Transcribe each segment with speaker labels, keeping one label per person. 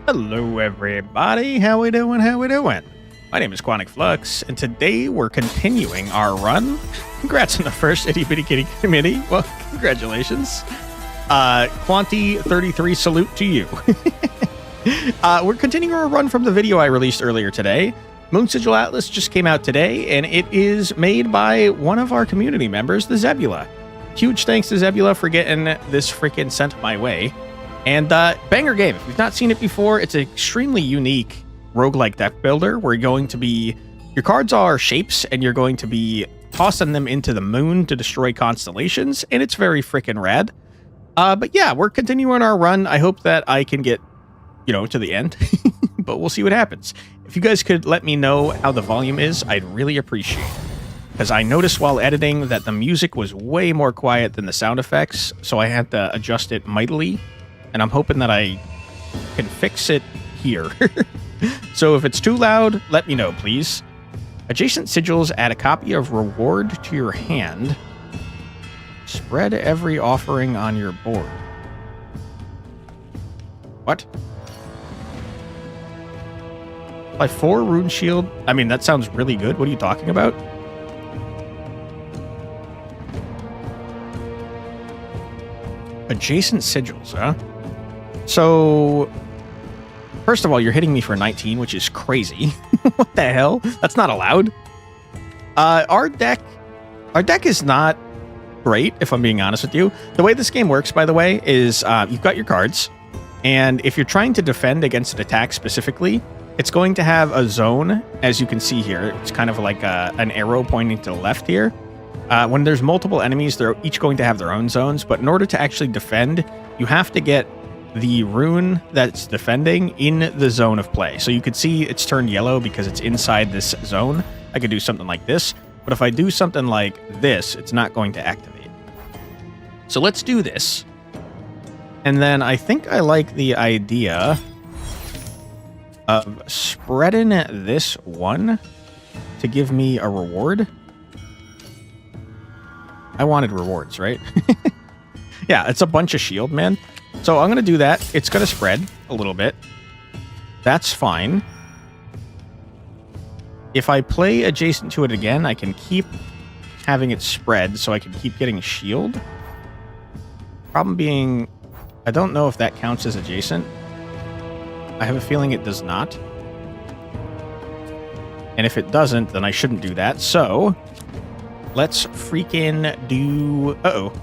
Speaker 1: Hello everybody, how we doing, My name is Quantic Flux, and today we're continuing our run. Congrats on the first Itty Bitty Kitty Committee. Well, congratulations. Quanti33 salute to you. We're continuing our run from the video I released earlier today. Moon Sigil Atlas just came out today, and it is made by one of our community members, the Zebula. Huge thanks to Zebula for getting this freaking sent my way. And banger game. If you've not seen it before, it's an extremely unique roguelike deck builder where you're going to be... Your cards are shapes, and you're going to be tossing them into the moon to destroy constellations, and it's very freaking rad. But yeah, we're continuing our run. I hope that I can get, to the end, but we'll see what happens. If you guys could let me know how the volume is, I'd really appreciate it. Because I noticed while editing that the music was way more quiet than the sound effects, so I had to adjust it mightily. And I'm hoping that I can fix it here. So if it's too loud, let me know, please. Adjacent sigils add a copy of reward to your hand. Spread every offering on your board. What? Apply 4 rune shield. I mean, that sounds really good. What are you talking about? Adjacent sigils, huh? So, first of all, you're hitting me for 19, which is crazy. What the hell? That's not allowed. Our deck is not great, if I'm being honest with you. The way this game works, by the way, is you've got your cards, and if you're trying to defend against an attack specifically, it's going to have a zone, as you can see here. It's kind of like an arrow pointing to the left here. When there's multiple enemies, they're each going to have their own zones, but in order to actually defend, you have to get the rune that's defending in the zone of play. So you could see it's turned yellow because it's inside this zone. I could do something like this, but if I do something like this, it's not going to activate. So let's do this. And then I think I like the idea of spreading this one to give me a reward. I wanted rewards, right? Yeah, it's a bunch of shield, man. So I'm going to do that. It's going to spread a little bit. That's fine. If I play adjacent to it again, I can keep having it spread so I can keep getting shield. Problem being, I don't know if that counts as adjacent. I have a feeling it does not. And if it doesn't, then I shouldn't do that. So let's freaking do... Uh-oh.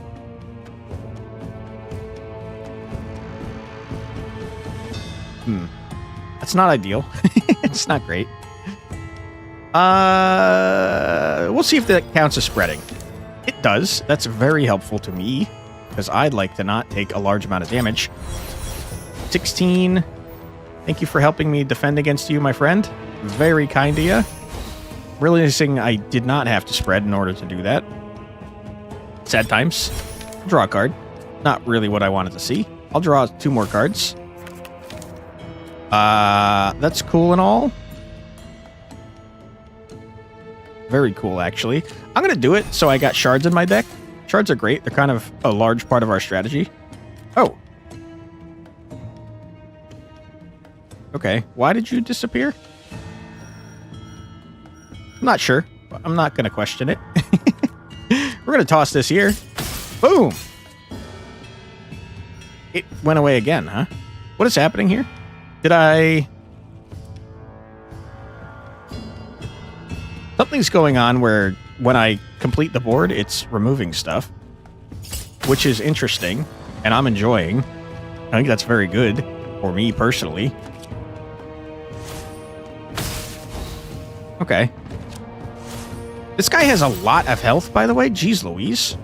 Speaker 1: That's not ideal. It's not great. We'll see if that counts as spreading. It does. That's very helpful to me, because I'd like to not take a large amount of damage. 16. Thank you for helping me defend against you, my friend. Very kind of you. Realizing I did not have to spread in order to do that. Sad times. Draw a card. Not really what I wanted to see. I'll draw 2 more cards. That's cool and all. Very cool, actually. I'm going to do it so I got shards in my deck. Shards are great. They're kind of a large part of our strategy. Oh. Okay. Why did you disappear? I'm not sure. I'm not going to question it. We're going to toss this here. Boom. It went away again, huh? What is happening here? Did I... Something's going on where when I complete the board, it's removing stuff, which is interesting, and I'm enjoying. I think that's very good for me personally. Okay. This guy has a lot of health, by the way. Jeez Louise.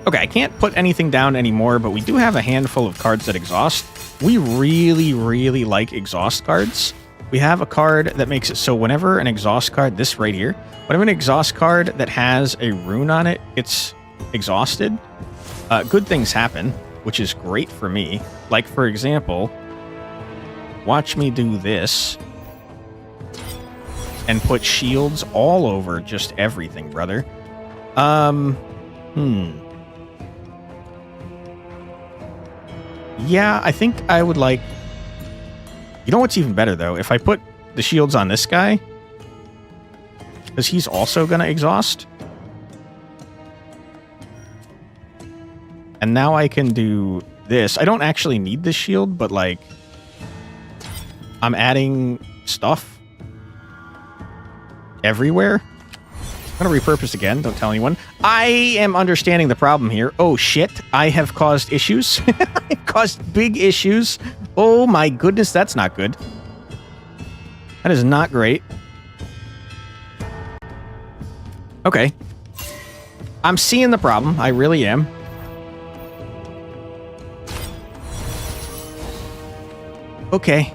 Speaker 1: Okay, I can't put anything down anymore, but we do have a handful of cards that exhaust. We really, really like exhaust cards. We have a card that makes it so whenever an exhaust card, this right here, whenever an exhaust card that has a rune on it, it's exhausted, good things happen, which is great for me. Like, for example, watch me do this and put shields all over just everything, brother. Yeah, I think I would like You know what's even better, though? If I put the shields on this guy, because he's also going to exhaust. And now I can do this. I don't actually need this shield, but, like, I'm adding stuff everywhere. I'm going to repurpose again. Don't tell anyone. I am understanding the problem here. Oh, shit. I have caused issues. I've caused big issues. Oh, my goodness. That's not good. That is not great. Okay. I'm seeing the problem. I really am. Okay.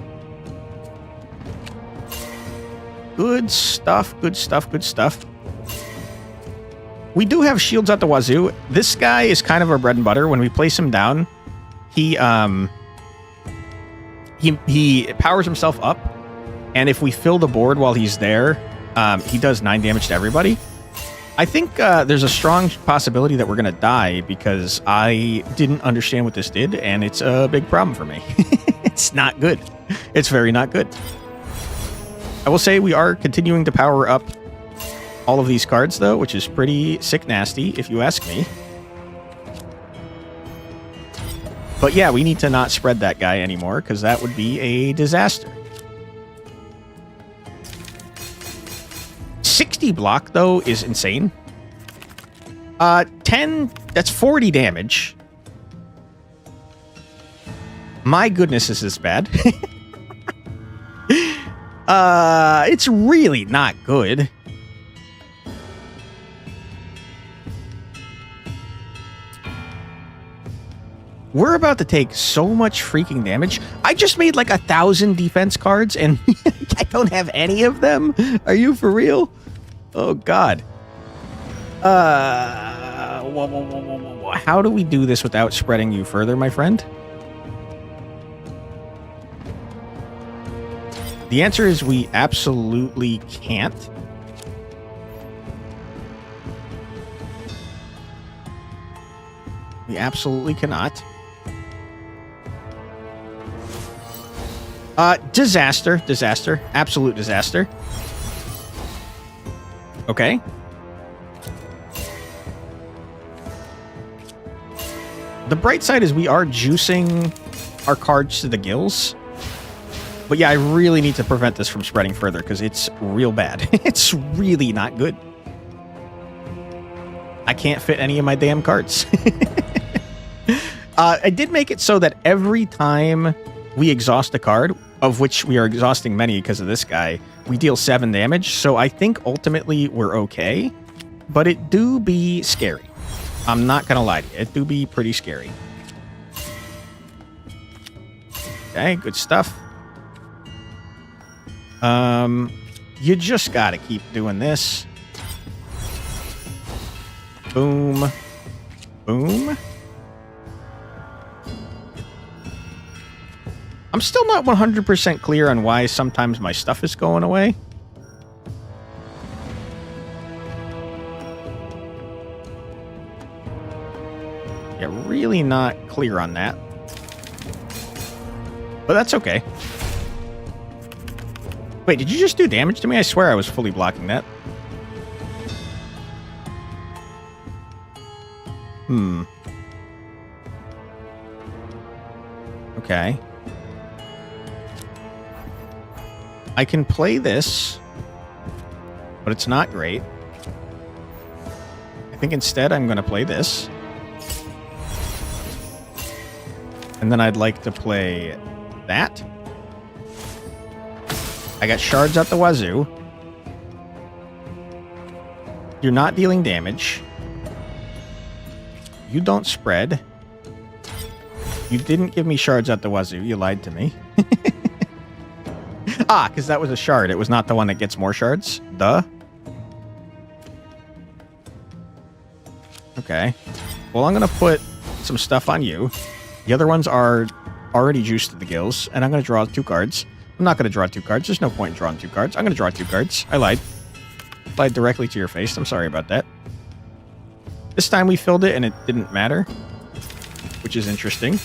Speaker 1: Good stuff, good stuff, good stuff. We do have shields at the wazoo. This guy is kind of our bread and butter. When we place him down, he powers himself up, and if we fill the board while he's there, he does 9 damage to everybody. I think there's a strong possibility that we're going to die because I didn't understand what this did, and it's a big problem for me. It's not good. It's very not good. I will say we are continuing to power up all of these cards, though, which is pretty sick nasty, if you ask me. But yeah, we need to not spread that guy anymore, because that would be a disaster. 60 block, though, is insane. 10, that's 40 damage. My goodness, is this bad? It's really not good. We're about to take so much freaking damage. I just made like 1,000 defense cards and I don't have any of them. Are you for real? Oh, God. How do we do this without spreading you further, my friend? The answer is we absolutely can't. We absolutely cannot. Disaster. Disaster. Absolute disaster. Okay. The bright side is we are juicing our cards to the gills. But yeah, I really need to prevent this from spreading further because it's real bad. It's really not good. I can't fit any of my damn cards. I did make it so that every time we exhaust a card, of which we are exhausting many because of this guy, we deal 7 damage. So I think ultimately we're okay. But it do be scary. I'm not going to lie to you. It do be pretty scary. Okay, good stuff. You just gotta keep doing this. Boom. Boom. I'm still not 100% clear on why sometimes my stuff is going away. Yeah, really not clear on that. But that's okay. Wait, did you just do damage to me? I swear I was fully blocking that. Okay. I can play this, but it's not great. I think instead I'm going to play this. And then I'd like to play that. I got shards at the wazoo. You're not dealing damage. You don't spread. You didn't give me shards at the wazoo. You lied to me. Ah, because that was a shard. It was not the one that gets more shards. Duh. Okay. Well, I'm going to put some stuff on you. The other ones are already juiced to the gills. And I'm going to draw 2 cards. I'm not going to draw 2 cards. There's no point in drawing 2 cards. I'm going to draw 2 cards. I lied. Lied directly to your face. I'm sorry about that. This time we filled it and it didn't matter. Which is interesting.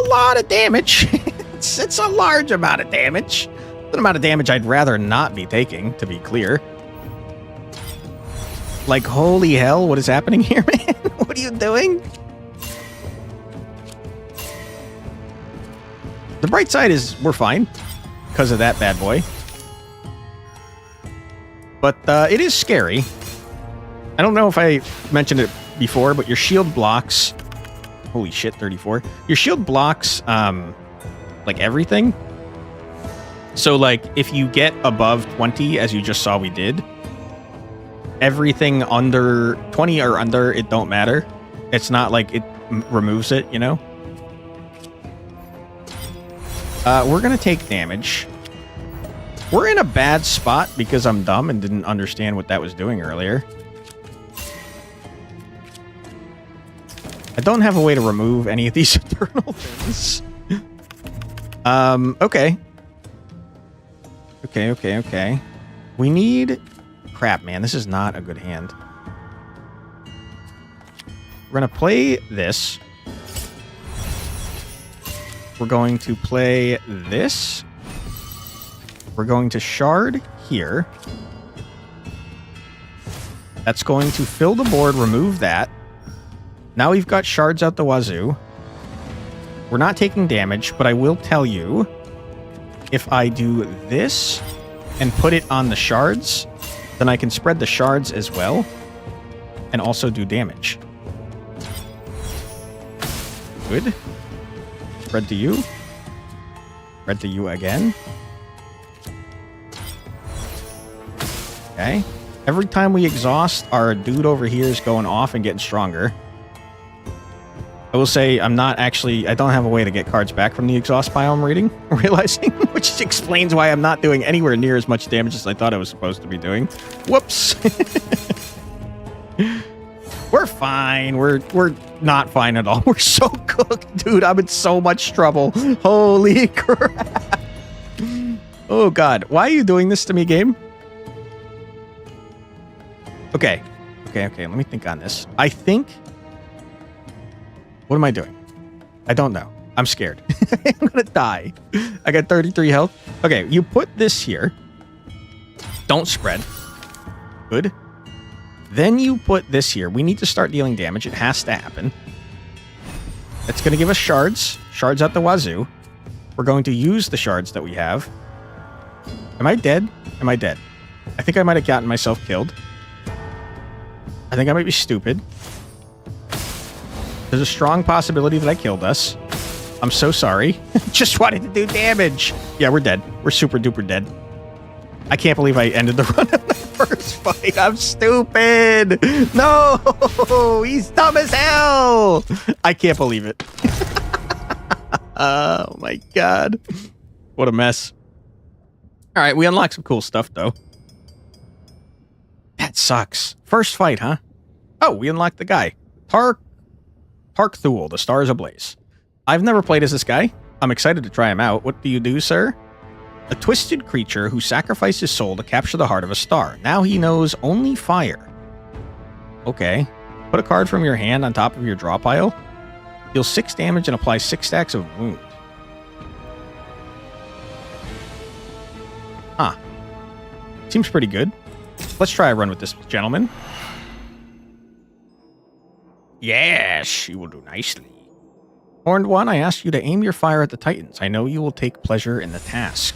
Speaker 1: a lot of damage. It's a large amount of damage. An amount of damage I'd rather not be taking, to be clear. Like, holy hell, what is happening here, man? What are you doing? The bright side is we're fine because of that bad boy. But it is scary. I don't know if I mentioned it before, but your shield blocks... Holy shit, 34. Your shield blocks, like, everything. So, like, if you get above 20, as you just saw we did, everything under 20 or under, it don't matter. It's not like it removes it, you know? We're going to take damage. We're in a bad spot because I'm dumb and didn't understand what that was doing earlier. I don't have a way to remove any of these eternal things. Okay. Okay. We need... Crap, man. This is not a good hand. We're going to play this. We're going to play this. We're going to shard here. That's going to fill the board, remove that. Now we've got shards out the wazoo. We're not taking damage, but I will tell you, if I do this and put it on the shards, then I can spread the shards as well and also do damage. Good. Spread to you. Spread to you again. Okay. Every time we exhaust, our dude over here is going off and getting stronger. I will say I don't have a way to get cards back from the exhaust pile I'm realizing, which explains why I'm not doing anywhere near as much damage as I thought I was supposed to be doing. Whoops. We're fine. We're not fine at all. We're so cooked, dude. I'm in so much trouble. Holy crap. Oh, God. Why are you doing this to me, game? Okay. Let me think on this. I think... What am I doing? I don't know. I'm scared. I'm gonna die. I got 33 health. Okay, you put this here. Don't spread. Good. Then you put this here. We need to start dealing damage. It has to happen. It's gonna give us shards. Shards out the wazoo. We're going to use the shards that we have. Am I dead? Am I dead? I think I might have gotten myself killed. I think I might be stupid. There's a strong possibility that I killed us. I'm so sorry. Just wanted to do damage. Yeah, we're dead. We're super duper dead. I can't believe I ended the run of the first fight. I'm stupid. No, he's dumb as hell. I can't believe it. Oh my God. What a mess. All right, we unlocked some cool stuff though. That sucks. First fight, huh? Oh, we unlocked the guy. Tarkthul, the stars ablaze. I've never played as this guy. I'm excited to try him out. What do you do, sir? A twisted creature who sacrificed his soul to capture the heart of a star. Now he knows only fire. Okay. Put a card from your hand on top of your draw pile. Deal 6 damage and apply 6 stacks of wound. Huh. Seems pretty good. Let's try a run with this gentleman. Yes, you will do nicely. Horned one, I asked you to aim your fire at the Titans. I know you will take pleasure in the task.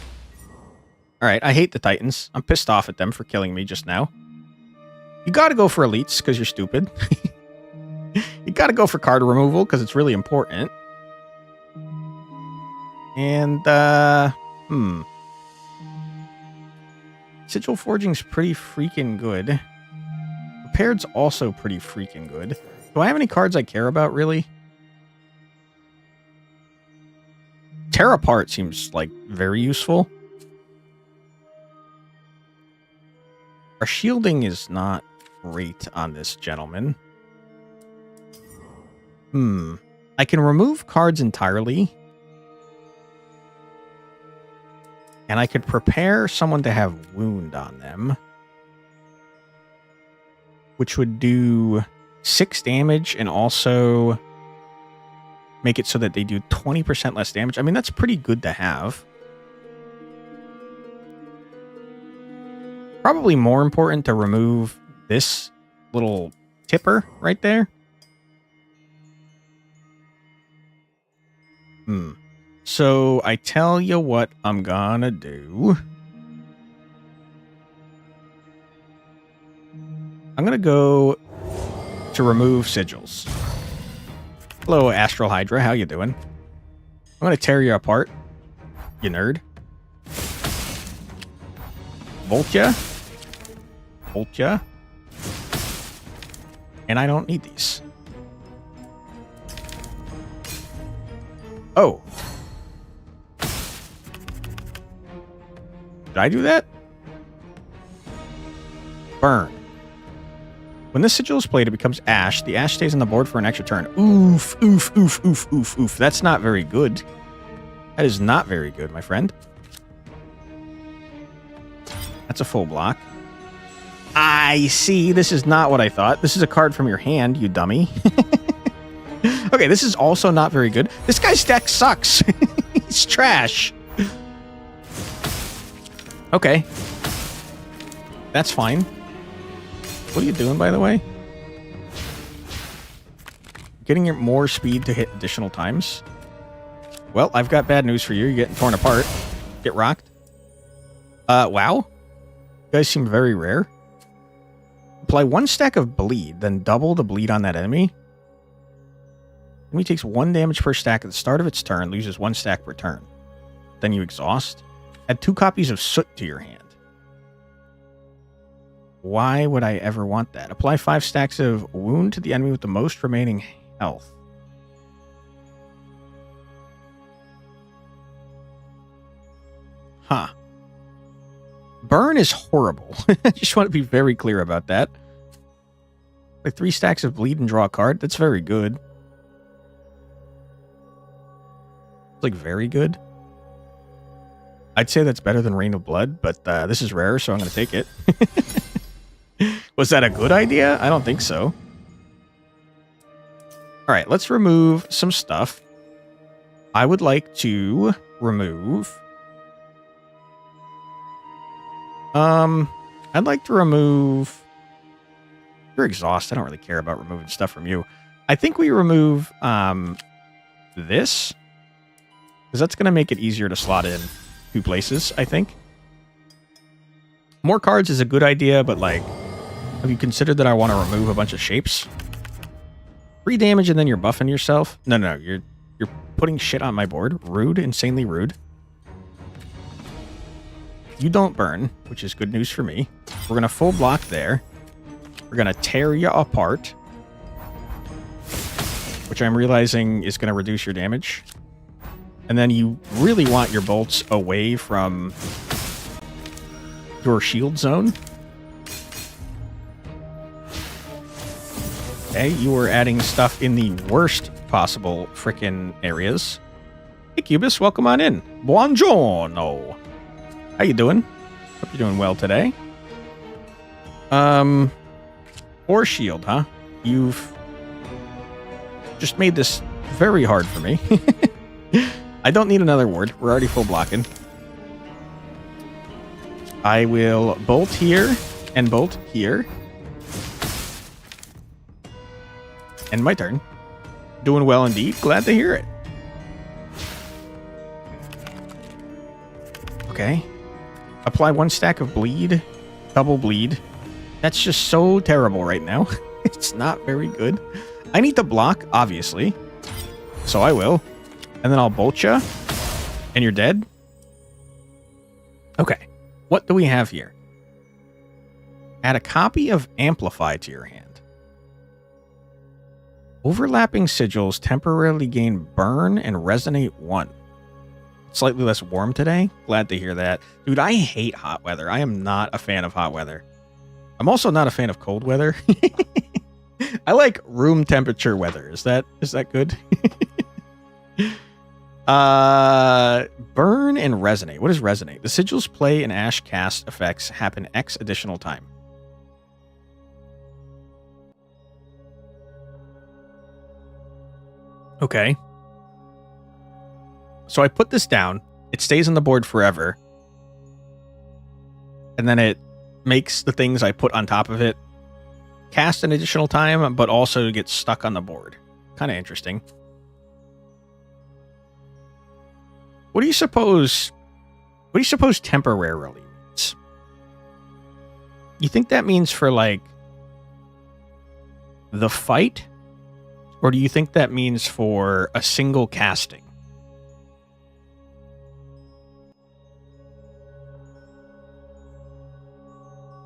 Speaker 1: Alright, I hate the Titans. I'm pissed off at them for killing me just now. You gotta go for elites, because you're stupid. You gotta go for card removal, because it's really important. And, Sigil Forging's pretty freaking good. Prepared's also pretty freaking good. Do I have any cards I care about, really? Tear Apart seems, like, very useful. Our shielding is not great on this gentleman. I can remove cards entirely. And I could prepare someone to have wound on them. Which would do 6 damage and also make it so that they do 20% less damage. I mean, that's pretty good to have. Probably more important to remove this little tipper right there. So I tell you what I'm gonna do. I'm gonna go to remove sigils. Hello, Astral Hydra. How you doing? I'm gonna tear you apart, you nerd. Bolt ya. Bolt ya. And I don't need these. Oh. Did I do that? Burn. When this sigil is played, it becomes ash. The ash stays on the board for an extra turn. Oof, oof, oof, oof, oof, oof. That's not very good. That is not very good, my friend. That's a full block. I see. This is not what I thought. This is a card from your hand, you dummy. Okay, this is also not very good. This guy's deck sucks. He's trash. Okay. That's fine. What are you doing, by the way? Getting your more speed to hit additional times. Well, I've got bad news for you. You're getting torn apart. Get rocked. Wow. You guys seem very rare. Apply 1 stack of bleed, then double the bleed on that enemy. Enemy takes 1 damage per stack at the start of its turn, loses 1 stack per turn. Then you exhaust. Add 2 copies of Soot to your hand. Why would I ever want that? Apply 5 stacks of wound to the enemy with the most remaining health. Huh. Burn is horrible. I just want to be very clear about that. Like 3 stacks of bleed and draw a card. That's very good. It's like very good. I'd say that's better than Rain of Blood, but this is rare, so I'm going to take it. Was that a good idea? I don't think so. All right, let's remove some stuff. I would like to remove... I'd like to remove... Your exhaust. I don't really care about removing stuff from you. I think we remove this. Because that's going to make it easier to slot in 2 places, I think. More cards is a good idea, but like... Have you considered that I want to remove a bunch of shapes? 3 damage and then you're buffing yourself? No, you're putting shit on my board. Rude, insanely rude. You don't burn, which is good news for me. We're going to full block there. We're going to tear you apart. Which I'm realizing is going to reduce your damage. And then you really want your bolts away from your shield zone. Okay, you were adding stuff in the worst possible frickin' areas. Hey, Cubus, welcome on in. Buongiorno. How you doing? Hope you're doing well today. Or shield, huh? You've just made this very hard for me. I don't need another word. We're already full blocking. I will bolt here and bolt here. And my turn. Doing well indeed. Glad to hear it. Okay. Apply 1 stack of bleed. Double bleed. That's just so terrible right now. It's not very good. I need to block, obviously. So I will. And then I'll bolt you. And you're dead. Okay. What do we have here? Add a copy of Amplify to your hand. Overlapping sigils temporarily gain burn and resonate 1. Slightly less warm today. Glad to hear that. Dude, I hate hot weather. I am not a fan of hot weather. I'm also not a fan of cold weather. I like room temperature weather. Is that good? Burn and resonate. What is resonate? The sigils play and ash cast effects happen X additional time. Okay. So I put this down. It stays on the board forever. And then it makes the things I put on top of it cast an additional time, but also get stuck on the board. Kind of interesting. What do you suppose temporarily means? You think that means for, like, the fight? Or do you think that means for a single casting?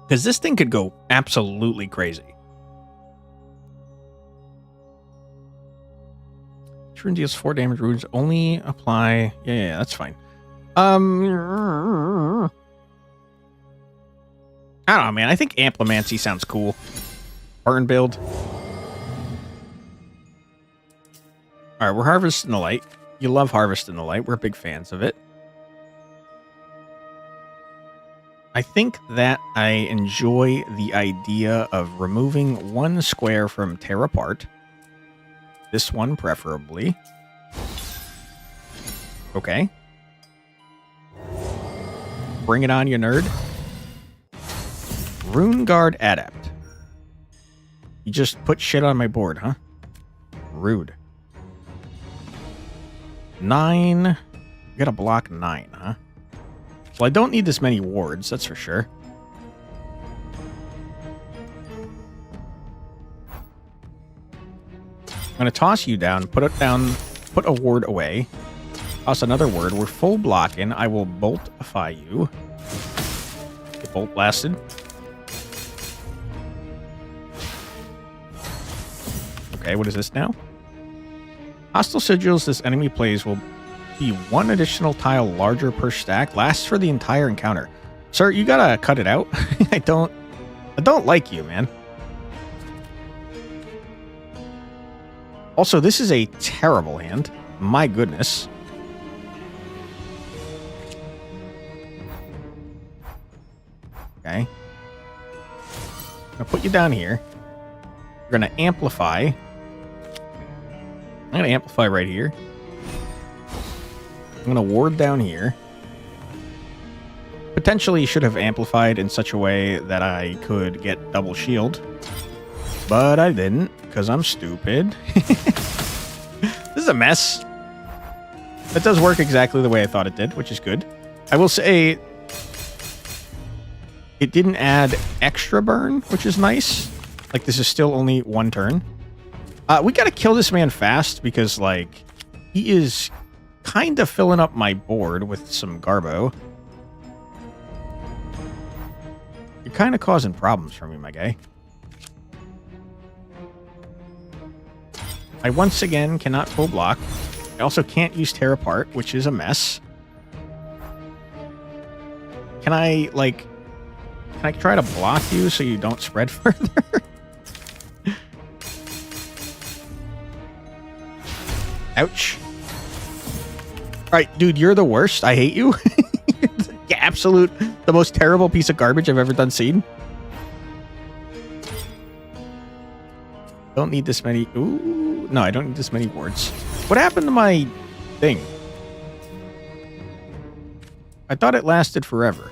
Speaker 1: Because this thing could go absolutely crazy. Rune deals 4 damage. Runes only apply. Yeah, that's fine. I don't know, man. I think Amplimancy sounds cool. Burn build. All right, we're harvesting the light. You love harvesting the light. We're big fans of it. I think that I enjoy the idea of removing 1 square from tear apart. This one, preferably. Okay. Bring it on, you nerd. Rune Guard Adept. You just put shit on my board, huh? Rude. 9. You gotta block 9, huh? Well, I don't need this many wards, that's for sure. I'm going to toss you down, put a ward away. Toss another word. We're full blocking. I will boltify you. Get bolt blasted. Okay, what is this now? Hostile sigils this enemy plays will be 1 additional tile larger per stack. Lasts for the entire encounter. Sir, you gotta cut it out. I don't like you, man. Also, this is a terrible hand. My goodness. Okay. I'm gonna put you down here. We're gonna amplify. I'm gonna amplify right here. I'm gonna ward down here. Potentially should have amplified in such a way that I could get double shield. But I didn't, because I'm stupid. This is a mess. That does work exactly the way I thought it did, which is good. I will say it didn't add extra burn, which is nice. Like, this is still only 1 turn. We gotta kill this man fast, because, like, he is kind of filling up my board with some garbo. You're kind of causing problems for me, my guy. I once again cannot full block. I also can't use tear apart, which is a mess. Can I try to block you so you don't spread further? Ouch. Alright, dude, you're the worst. I hate you. Yeah, the most terrible piece of garbage I've ever done seen. Don't need this many. Ooh, no, I don't need this many wards. What happened to my thing? I thought it lasted forever.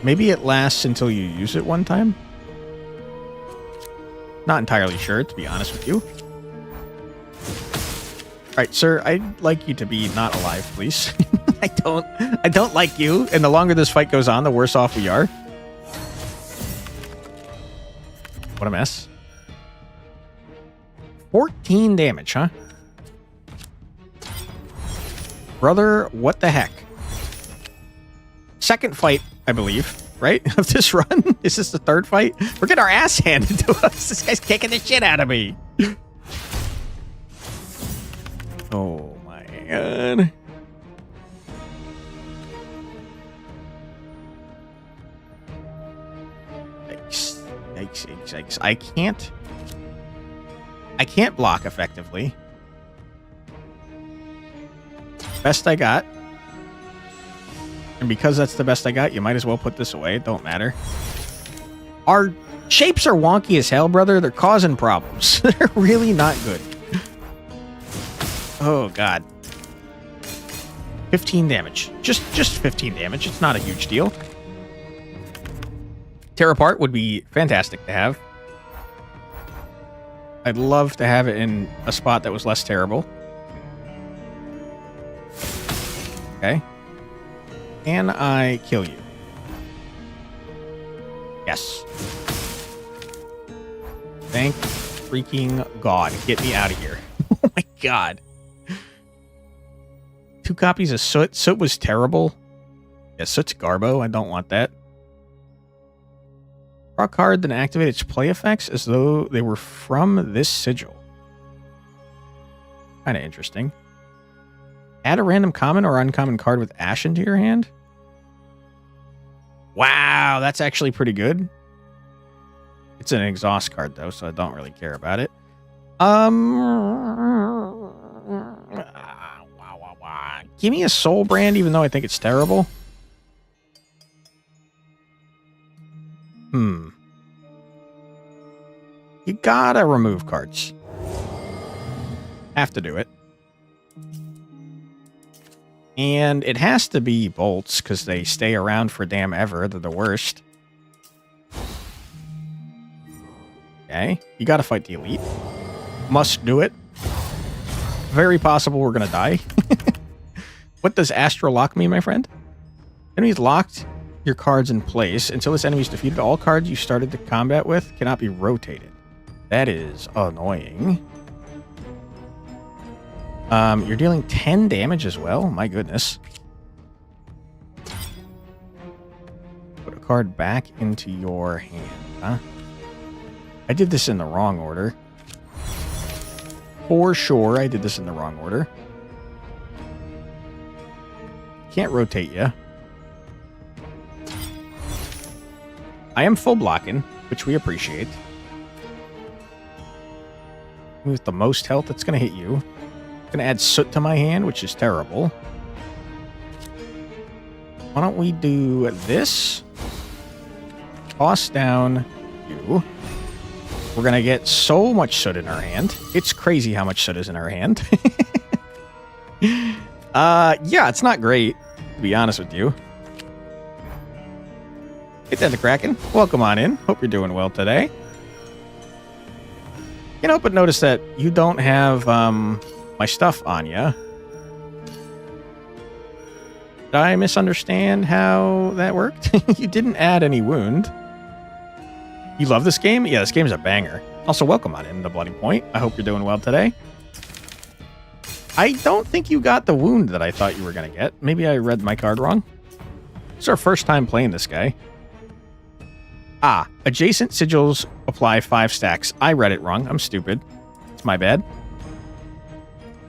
Speaker 1: Maybe it lasts until you use it one time? Not entirely sure, to be honest with you. Alright, sir, I'd like you to be not alive, please. I don't like you, and the longer this fight goes on, the worse off we are. What a mess. 14 damage, huh? Brother, what the heck? Second fight, I believe, right? Of this run? Is this the 3rd fight? We're getting our ass handed to us. This guy's kicking the shit out of me. Oh my god. Yikes. Yikes, yikes, yikes. I can't block effectively. Best I got. And because that's the best I got, you might as well put this away. It don't matter. Our shapes are wonky as hell, brother. They're causing problems. They're really not good. Oh, God. 15 damage. Just 15 damage. It's not a huge deal. Tear apart would be fantastic to have. I'd love to have it in a spot that was less terrible. Okay. Can I kill you? Yes. Thank freaking God. Get me out of here. Oh my God. 2 copies of Soot. Soot was terrible. Yeah, Soot's Garbo. I don't want that. Draw a card, then activate its play effects as though they were from this sigil. Kind of interesting. Add a random common or uncommon card with Ash into your hand. Wow, that's actually pretty good. It's an exhaust card, though, so I don't really care about it. Give me a Soul Brand, even though I think it's terrible. You gotta remove cards. Have to do it. And it has to be bolts, because they stay around for damn ever. They're the worst. Okay. You gotta fight the elite. Must do it. Very possible we're gonna die. What does Astral Lock mean, my friend? Enemies locked your cards in place. Until this enemy is defeated, all cards you started the combat with cannot be rotated. That is annoying. You're dealing 10 damage as well? My goodness. Put a card back into your hand, huh? I did this in the wrong order. For sure, I did this in the wrong order. Can't rotate you. I am full blocking, which we appreciate. With the most health, it's going to hit you. Going to add Soot to my hand, which is terrible. Why don't we do this? Toss down you. We're going to get so much Soot in our hand. It's crazy how much Soot is in our hand. Yeah, it's not great, to be honest with you. Hey, Denta Kraken. Welcome on in. Hope you're doing well today. Can't help but notice that you don't have my stuff on you. Did I misunderstand how that worked? You didn't add any wound. You love this game? Yeah, this game is a banger. Also, welcome on in, The Bloody Point. I hope you're doing well today. I don't think you got the wound that I thought you were going to get. Maybe I read my card wrong. It's our first time playing this guy. Adjacent sigils apply 5 stacks. I read it wrong. I'm stupid. It's my bad.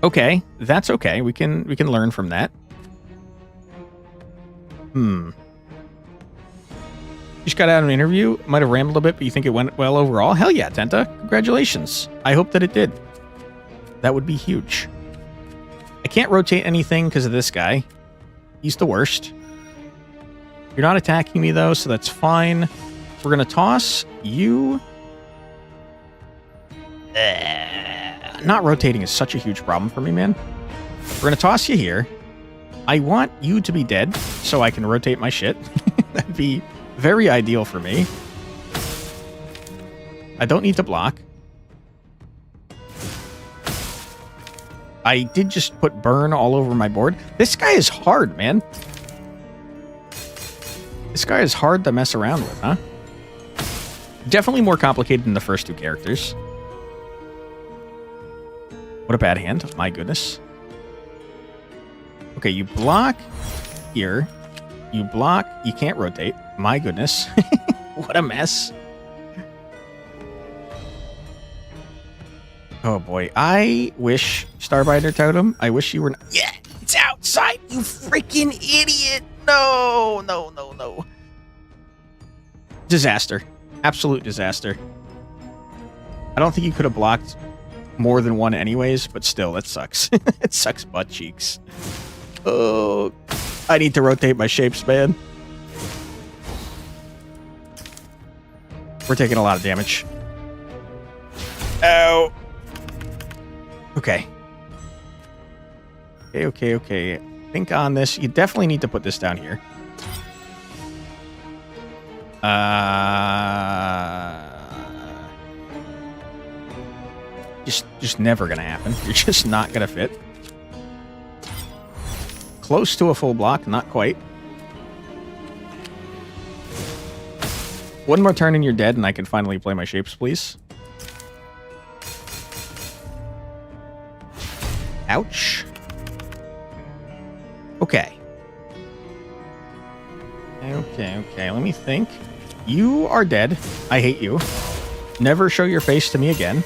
Speaker 1: Okay, that's okay. We can learn from that. Just got out of an interview. Might have rambled a bit, but you think it went well overall? Hell yeah, Tenta. Congratulations. I hope that it did. That would be huge. I can't rotate anything because of this guy. He's the worst. You're not attacking me, though, so that's fine. We're going to toss you. Not rotating is such a huge problem for me, man. We're going to toss you here. I want you to be dead so I can rotate my shit. That'd be very ideal for me. I don't need to block. I did just put burn all over my board. This guy is hard, man. This guy is hard to mess around with, huh? Definitely more complicated than the first 2 characters. What a bad hand. My goodness. Okay, you block here. You block. You can't rotate. My goodness. What a mess. Oh boy. I wish, Starbiter Totem, I wish you were not. Yeah, it's outside, you freaking idiot. No, no, no, no. Disaster. Absolute disaster. I don't think you could have blocked more than one anyways, but still, that sucks. It sucks butt cheeks. Oh, I need to rotate my shapes, man. We're taking a lot of damage. Oh. Okay. Okay. Think on this. You definitely need to put this down here. Just never gonna happen. You're just not gonna fit. Close to a full block, not quite. One more turn and you're dead, and I can finally play my shapes, please. Ouch. Okay. Okay. Let me think. You are dead. I hate you. Never show your face to me again.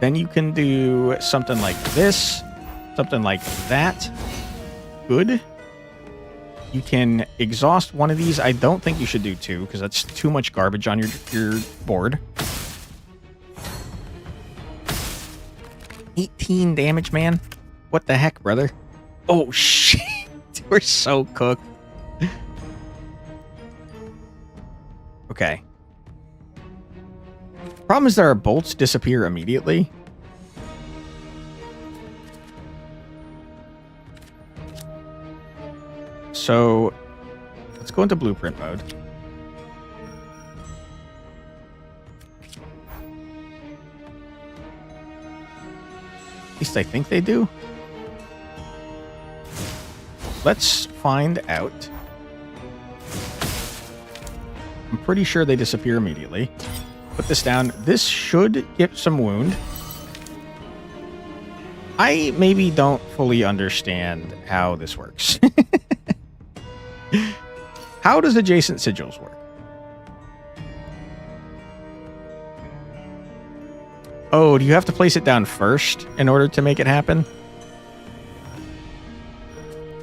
Speaker 1: Then you can do something like this. Something like that. Good. You can exhaust one of these. I don't think you should do two, because that's too much garbage on your board. 18 damage, man. What the heck, brother? Oh, shit. We're so cooked. Okay. Problem is that our bolts disappear immediately. So, let's go into blueprint mode. At least I think they do. Let's find out. I'm pretty sure they disappear immediately. Put this down. This should get some wound. I maybe don't fully understand how this works. How does adjacent sigils work? Oh, do you have to place it down first in order to make it happen?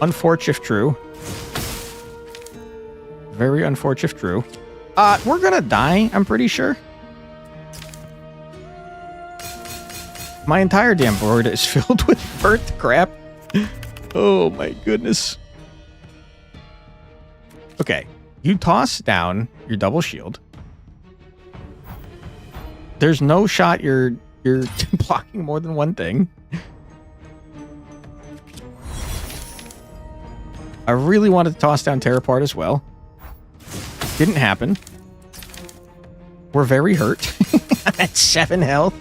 Speaker 1: Unfortunate if true. Very unfortunate if true. We're gonna die, I'm pretty sure. My entire damn board is filled with burnt crap. Oh my goodness. Okay, you toss down your double shield. There's no shot you're blocking more than one thing. I really wanted to toss down Tear Apart as well. Didn't happen. We're very hurt. At 7 health.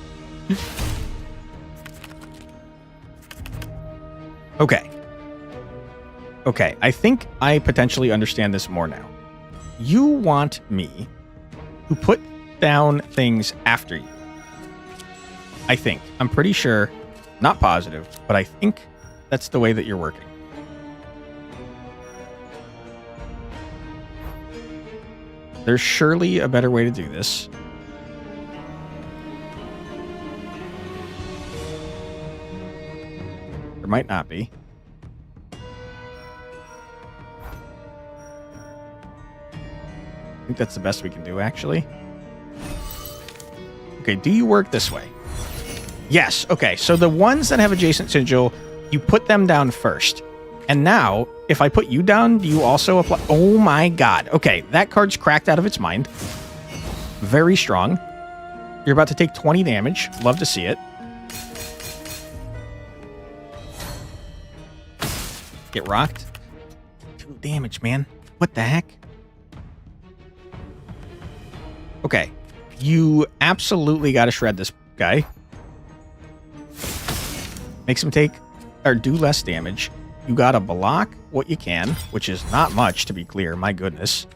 Speaker 1: Okay, I think I potentially understand this more now. You want me to put down things after you. I think. I'm pretty sure. Not positive, but I think that's the way that you're working. There's surely a better way to do this. There might not be. I think that's the best we can do, actually. Okay, do you work this way? Yes, okay. So the ones that have adjacent sigil, you put them down first. And now, if I put you down, do you also apply? Oh my god. Okay, that card's cracked out of its mind. Very strong. You're about to take 20 damage. Love to see it. Get rocked. 2 damage, man. What the heck? Okay. You absolutely got to shred this guy. Makes him take or do less damage. You got to block what you can, which is not much, to be clear. My goodness.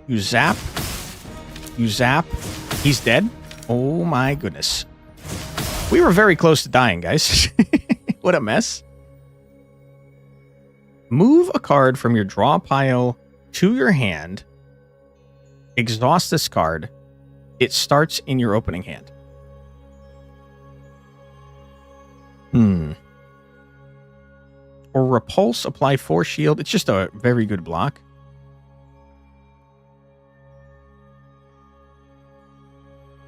Speaker 1: You zap. You zap. He's dead. Oh my goodness. We were very close to dying, guys. What a mess. Move a card from your draw pile to your hand. Exhaust this card. It starts in your opening hand. Or repulse, apply 4 shield. It's just a very good block.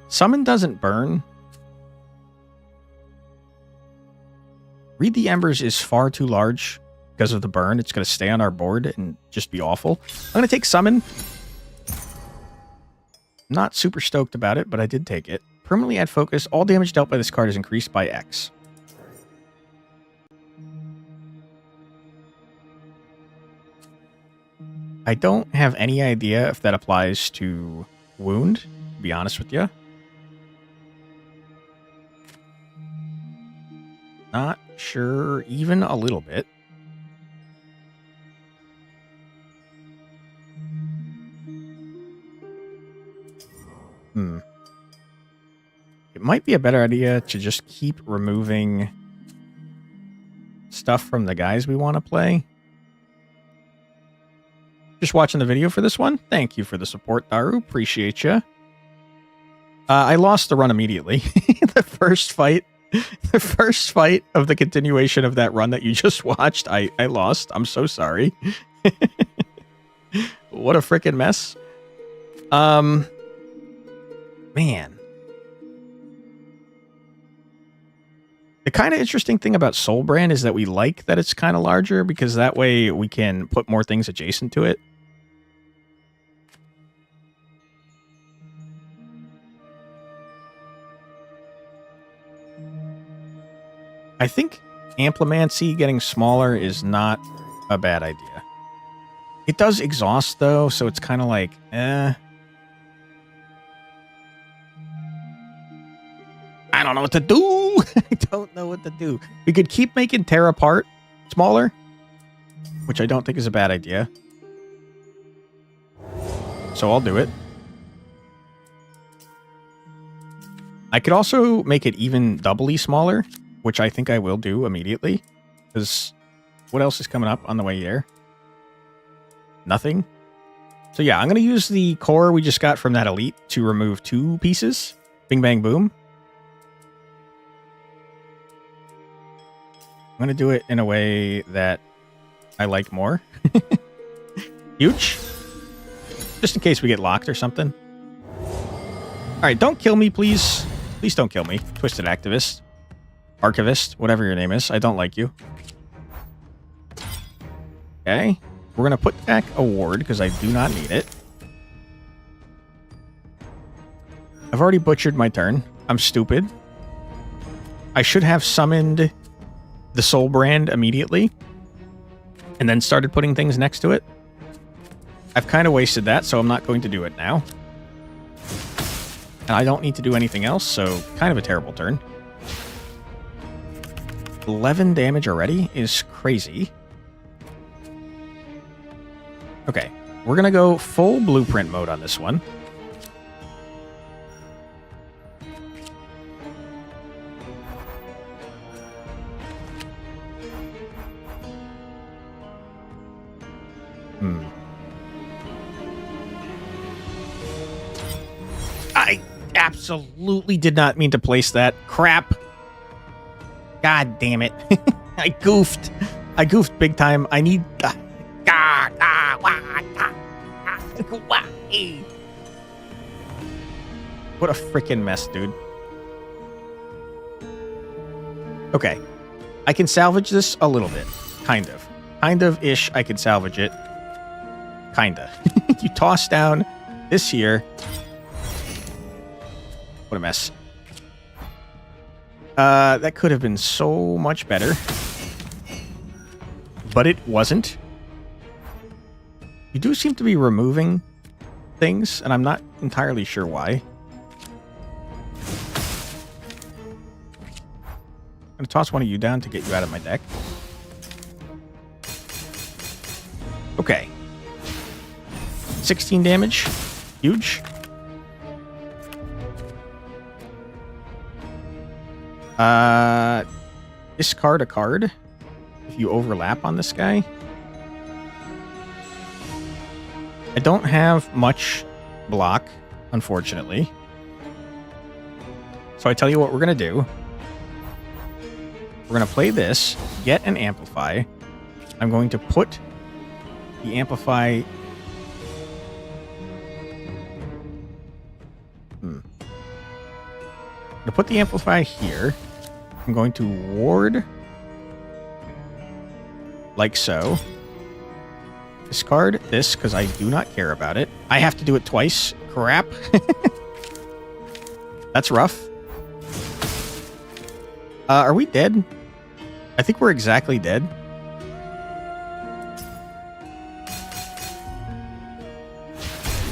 Speaker 1: Summon doesn't burn. Read the Embers is far too large because of the burn. It's going to stay on our board and just be awful. I'm going to take Summon. Not super stoked about it, but I did take it. Permanently add focus. All damage dealt by this card is increased by X. I don't have any idea if that applies to wound, to be honest with you. Not sure even a little bit. It might be a better idea to just keep removing stuff from the guys we want to play. Just watching the video for this one. Thank you for the support, Daru. Appreciate you. I lost the run immediately. The first fight of the continuation of that run that you just watched, I lost. I'm so sorry. What a freaking mess. Man. The kind of interesting thing about Soulbrand is that we like that it's kind of larger, because that way we can put more things adjacent to it. I think Amplimancy getting smaller is not a bad idea. It does exhaust, though, so it's kind of like, I don't know what to do. I don't know what to do. We could keep making Tear Apart smaller, which I don't think is a bad idea. So I'll do it. I could also make it even doubly smaller, which I think I will do immediately. Because what else is coming up on the way here? Nothing. So yeah, I'm going to use the core we just got from that elite to remove 2 pieces. Bing, bang, boom. I'm going to do it in a way that I like more. Huge. Just in case we get locked or something. Alright, don't kill me, please. Please don't kill me. Twisted Activist. Archivist. Whatever your name is. I don't like you. Okay. We're going to put back a ward because I do not need it. I've already butchered my turn. I'm stupid. I should have summoned the Soulbrand immediately and then started putting things next to it. I've kind of wasted that, so I'm not going to do it now. And I don't need to do anything else, so kind of a terrible turn. 11 damage already is crazy. Okay, we're going to go full blueprint mode on this one. I absolutely did not mean to place that. Crap. God damn it. I goofed. I goofed big time. I need... What a freaking mess, dude. Okay. I can salvage this a little bit. Kind of. Kind of-ish, I can salvage it. Kinda. You toss down this here. What a mess. That could have been so much better. But it wasn't. You do seem to be removing things, and I'm not entirely sure why. I'm going to toss one of you down to get you out of my deck. Okay. 16 damage. Huge. Discard a card if you overlap on this guy. I don't have much block, unfortunately. So I tell you what we're going to do. We're going to play this, get an Amplify. I'm going to put the Amplify... I'm going to put the Amplify here. I'm going to ward like so. Discard this because I do not care about it. I have to do it twice. Crap. That's rough. Are we dead? I think we're exactly dead.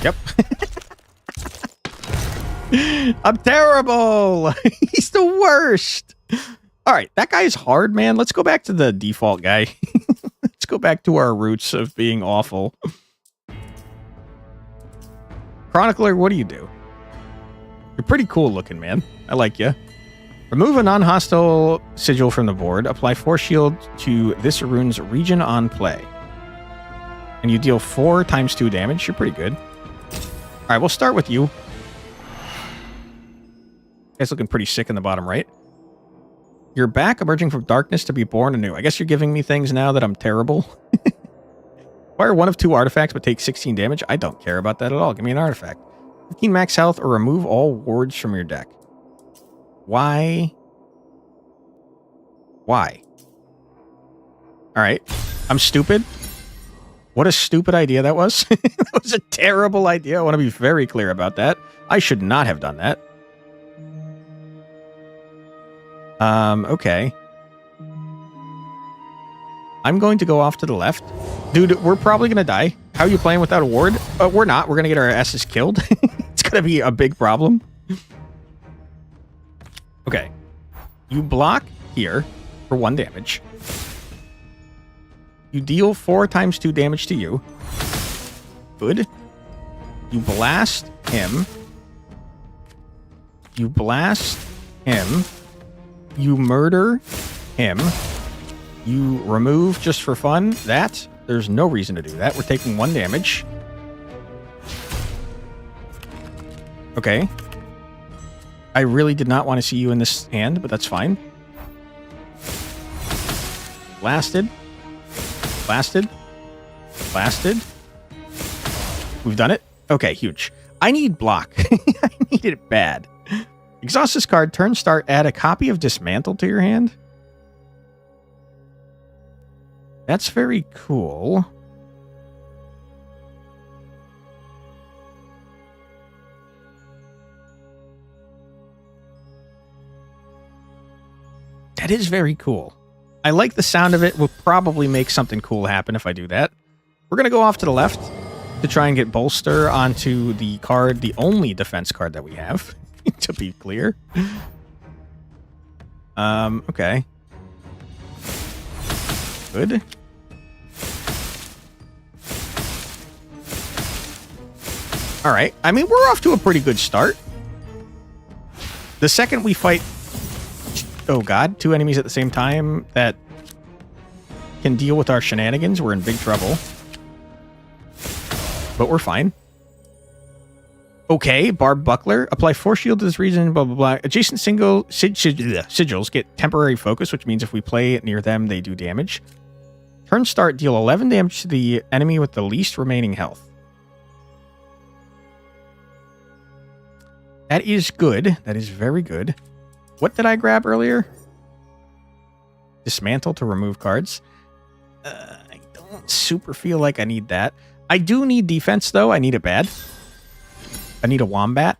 Speaker 1: Yep. I'm terrible. He's the worst. All right, that guy's hard, man. Let's go back to the default guy. Let's go back to our roots of being awful. Chronicler, what do you do? You're pretty cool looking, man. I like you. Remove a non-hostile sigil from the board. Apply Force Shield to this rune's region on play. And you deal 4 times 2 damage. You're pretty good. All right, we'll start with you. Guy's looking pretty sick in the bottom right. You're back, emerging from darkness to be born anew. I guess you're giving me things now that I'm terrible. Acquire 1 of 2 artifacts, but take 16 damage. I don't care about that at all. Give me an artifact. 15 max health, or remove all wards from your deck. Why? Why? All right. I'm stupid. What a stupid idea that was. That was a terrible idea. I want to be very clear about that. I should not have done that. Okay. I'm going to go off to the left. Dude, we're probably going to die. How are you playing without a ward? We're not. We're going to get our asses killed. It's going to be a big problem. Okay. You block here for 1 damage. You deal 4 times 2 damage to you. Good. You blast him. You blast him. You murder him. You remove just for fun. That, there's no reason to do that. We're taking 1 damage. Okay. I really did not want to see you in this hand, but that's fine. Blasted. Blasted. Blasted. We've done it. Okay, huge. I need block. I need it bad. Exhaust this card. Turn start. Add a copy of Dismantle to your hand. That's very cool. That is very cool. I like the sound of it. We'll probably make something cool happen if I do that. We're going to go off to the left to try and get Bolster onto the card, the only defense card that we have, to be clear. Okay. Good. All right. I mean, we're off to a pretty good start. The second we fight, oh god, 2 enemies at the same time that can deal with our shenanigans, we're in big trouble. But we're fine. Okay, Barbed Buckler. Apply Force Shield to this region, blah, blah, blah. Adjacent sigils get temporary focus, which means if we play near them, they do damage. Turn start, deal 11 damage to the enemy with the least remaining health. That is good. That is very good. What did I grab earlier? Dismantle to remove cards. I don't super feel like I need that. I do need defense, though. I need it bad. I need a Wombat.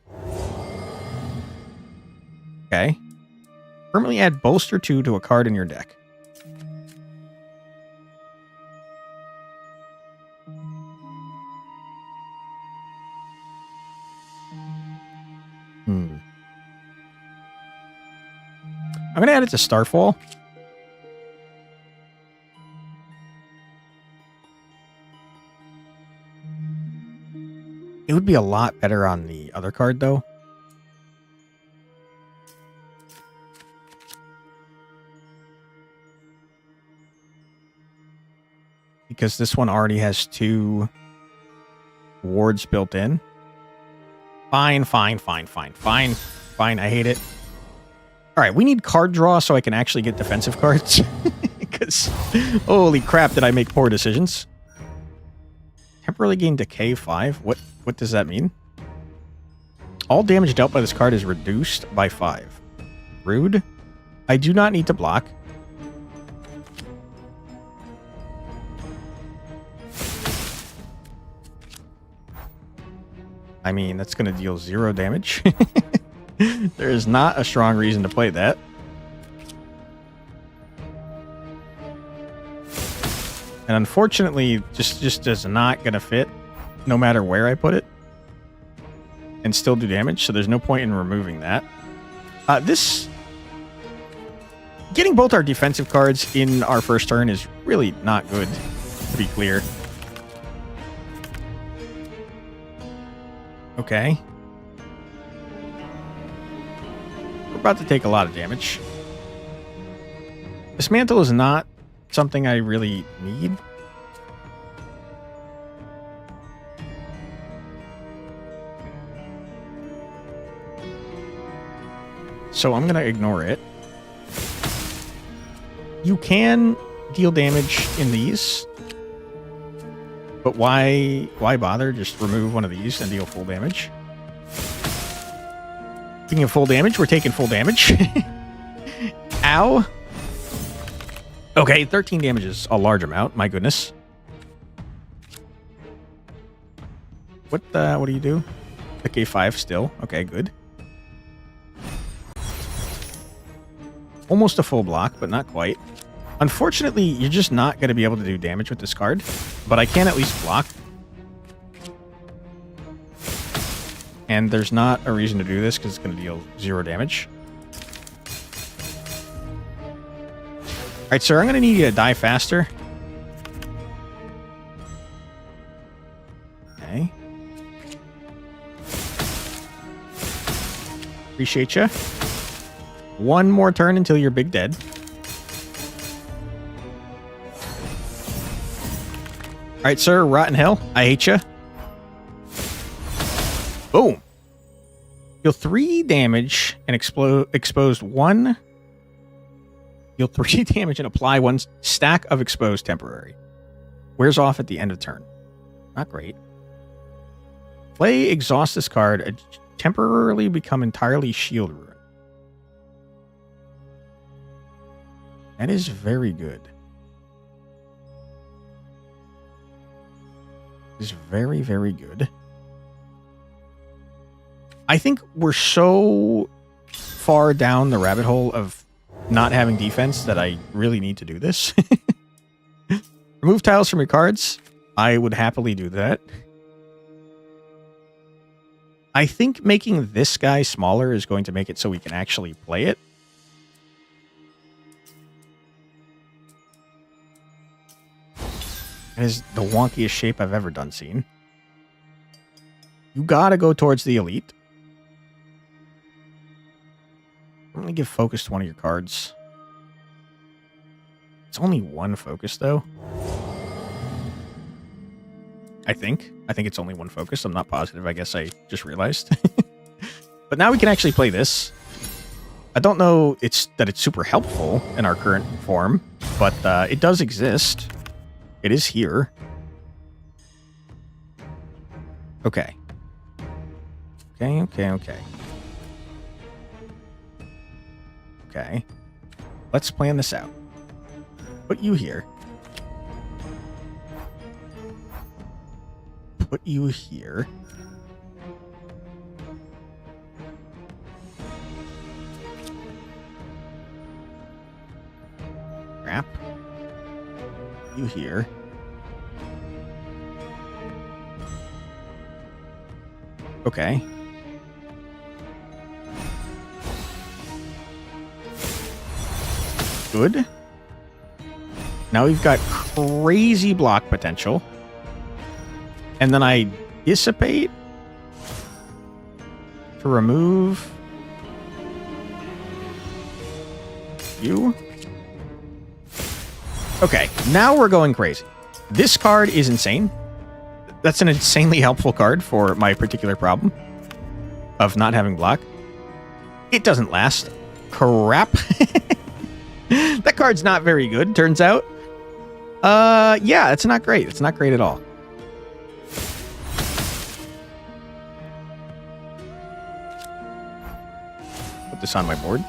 Speaker 1: Okay. Permanently add Bolster 2 to a card in your deck. I'm going to add it to Starfall. It would be a lot better on the other card, though. Because this one already has 2 wards built in. Fine, fine, fine, fine, fine. Fine, I hate it. All right, we need card draw so I can actually get defensive cards. Because, holy crap, did I make poor decisions. Temporarily gain Decay 5. What does that mean? All damage dealt by this card is reduced by 5. Rude. I do not need to block. I mean, that's going to deal 0 damage. There is not a strong reason to play that. And unfortunately, just is not going to fit no matter where I put it and still do damage. So there's no point in removing that. Getting both our defensive cards in our first turn is really not good, to be clear. Okay. We're about to take a lot of damage. Dismantle is not something I really need. So I'm going to ignore it. You can deal damage in these. But why bother? Just remove one of these and deal full damage. Speaking of full damage, we're taking full damage. Ow. Okay, 13 damage is a large amount. My goodness. What do you do? Okay, 5 still. Okay, good. Almost a full block, but not quite. Unfortunately, you're just not going to be able to do damage with this card, but I can at least block. And there's not a reason to do this because it's going to deal 0 damage. Alright, sir, I'm going to need you to die faster. Okay. Appreciate you. One more turn until you're big dead. Alright, sir, rotten hell. I hate you. Boom. Deal 3 damage and exposed 1. Deal 3 damage and apply 1 stack of exposed temporary. Wears off at the end of turn. Not great. Play exhaust this card. Temporarily become entirely shield ruin. That is very good. Is very, very good. I think we're so far down the rabbit hole of not having defense that I really need to do this. Remove tiles from your cards. I would happily do that. I think making this guy smaller is going to make it so we can actually play it. It is the wonkiest shape I've ever done seen. You gotta go towards the elite. I'm gonna give focus to one of your cards. It's only 1 focus, though. I think it's only 1 focus. I'm not positive. I guess I just realized. But now we can actually play this. I don't know that it's super helpful in our current form, but it does exist. It is here. Okay. Okay. Okay. Let's plan this out. Put you here. Put you here. Crap. You here. Okay. Good. Now we've got crazy block potential. And then I dissipate to remove you. Okay, now we're going crazy. This card is insane. That's an insanely helpful card for my particular problem of not having block. It doesn't last. Crap. That card's not very good, turns out. Yeah, it's not great. It's not great at all. Put this on my board.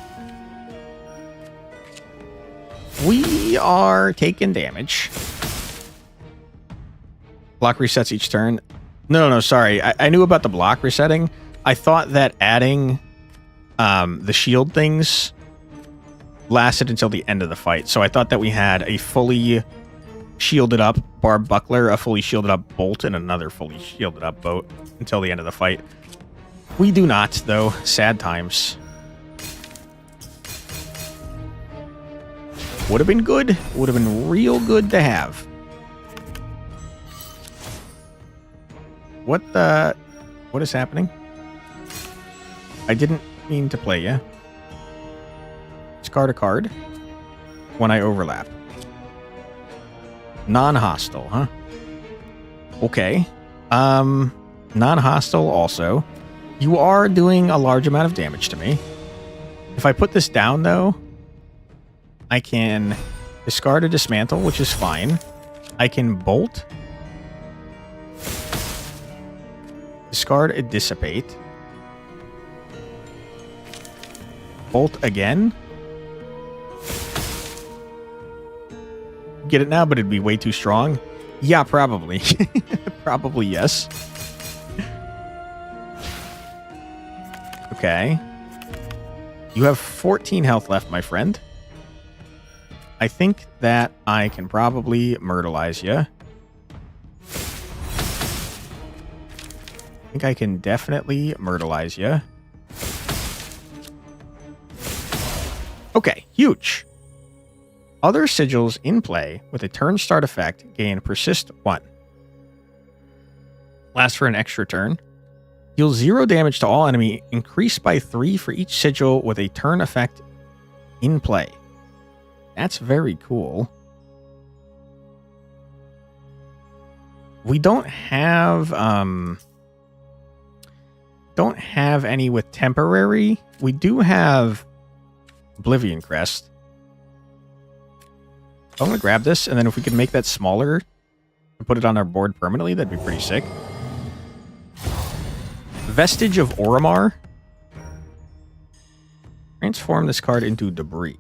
Speaker 1: We are taking damage. Block resets each turn. No, sorry. I knew about the block resetting. I thought that adding the shield things lasted until the end of the fight. So I thought that we had a fully shielded up barbed buckler, a fully shielded up bolt, and another fully shielded up boat until the end of the fight. We do not, though. Sad times. Would have been good. Would have been real good to have. What is happening? I didn't mean to play ya. Discard a card when I overlap. Non-hostile, huh? Okay. Non-hostile also. You are doing a large amount of damage to me. If I put this down, though, I can discard a dismantle, which is fine. I can bolt. Discard a dissipate. Bolt again. Get it now, but it'd be way too strong. Yeah, probably. Probably yes. Okay. You have 14 health left, my friend. I think that I can probably myrtleize you. I think I can definitely myrtleize you. Okay, huge. Other sigils in play with a turn start effect gain persist 1. Last for an extra turn. Deal 0 damage to all enemy, increase by 3 for each sigil with a turn effect in play. That's very cool. We don't have any with temporary. We do have Oblivion Crest. I'm going to grab this, and then if we could make that smaller and put it on our board permanently, that'd be pretty sick. Vestige of Oromar. Transform this card into debris.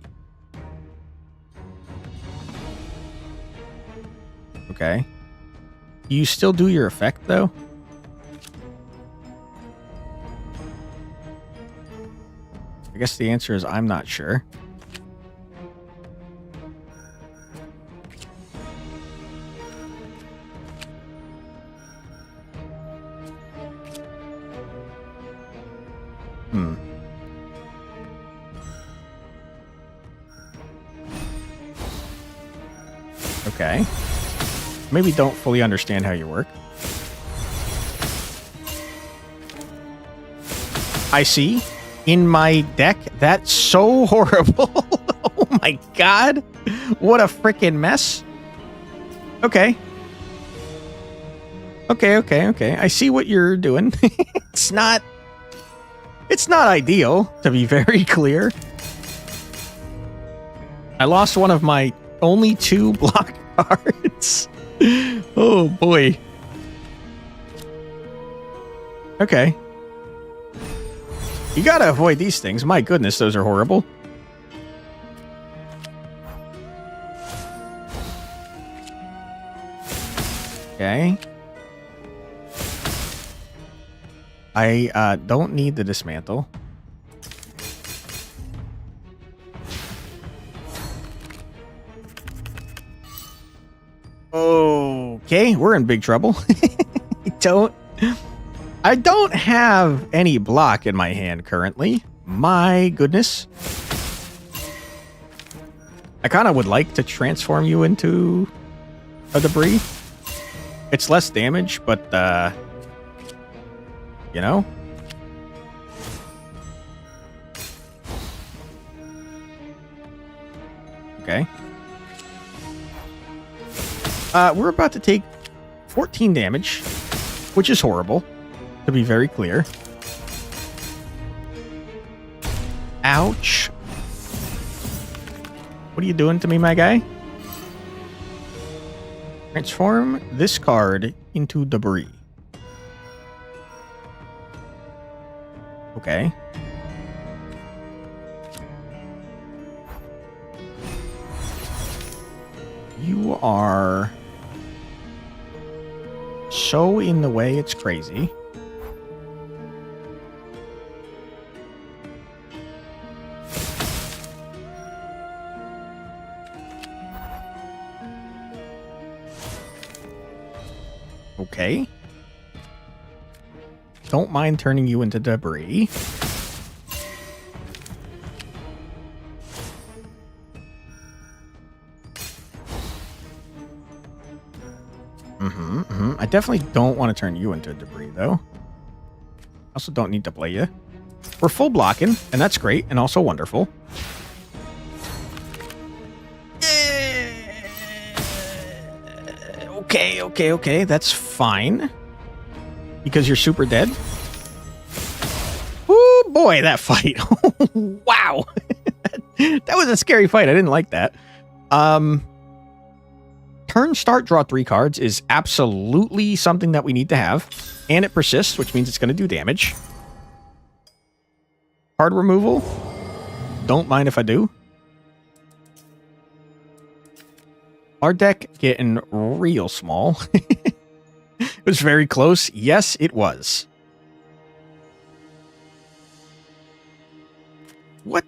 Speaker 1: Okay. You still do your effect, though? I guess the answer is I'm not sure. Okay. Maybe don't fully understand how you work. I see. In my deck, that's so horrible. Oh my god. What a freaking mess. Okay. Okay. I see what you're doing. It's not ideal, to be very clear. I lost one of my only 2 block cards. Oh boy. Okay. You gotta avoid these things. My goodness, those are horrible. Okay. I don't need the dismantle. Okay, we're in big trouble. I don't have any block in my hand currently. My goodness. I kind of would like to transform you into a debris. It's less damage, but, you know? Okay. We're about to take 14 damage, which is horrible, to be very clear. Ouch. What are you doing to me, my guy? Transform this card into debris. Okay. You are so in the way, it's crazy. Okay. Don't mind turning you into debris. I definitely don't want to turn you into debris, though. Also don't need to play you. We're full blocking, and that's great, and also wonderful. Okay. That's fine. Because you're super dead. Oh boy, that fight. Wow. That was a scary fight. I didn't like that. Turn start, draw 3 cards is absolutely something that we need to have. And it persists, which means it's going to do damage. Card removal. Don't mind if I do. Our deck getting real small. It was very close. Yes, it was. What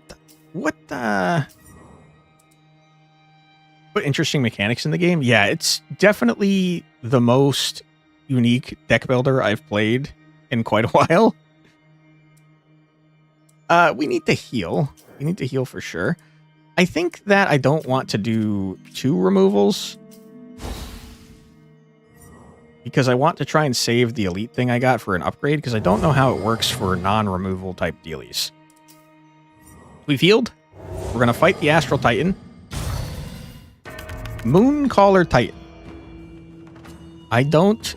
Speaker 1: interesting mechanics in the game. Yeah, it's definitely the most unique deck builder I've played in quite a while. We need to heal. We need to heal for sure. I think that I don't want to do 2 removals. Because I want to try and save the elite thing I got for an upgrade, because I don't know how it works for non-removal type dealies. We've healed. We're going to fight the Astral Titan. Mooncaller Titan. I don't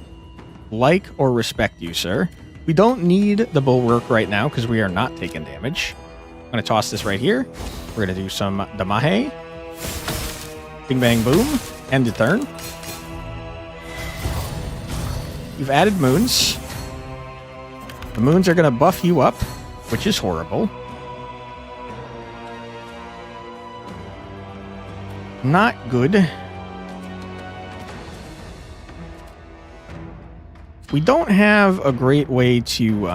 Speaker 1: like or respect you, sir. We don't need the Bulwark right now because we are not taking damage. I'm going to toss this right here. We're going to do some Damahe. Bing, bang, boom. End the turn. You've added moons. The moons are going to buff you up, which is horrible. Not good. We don't have a great way to...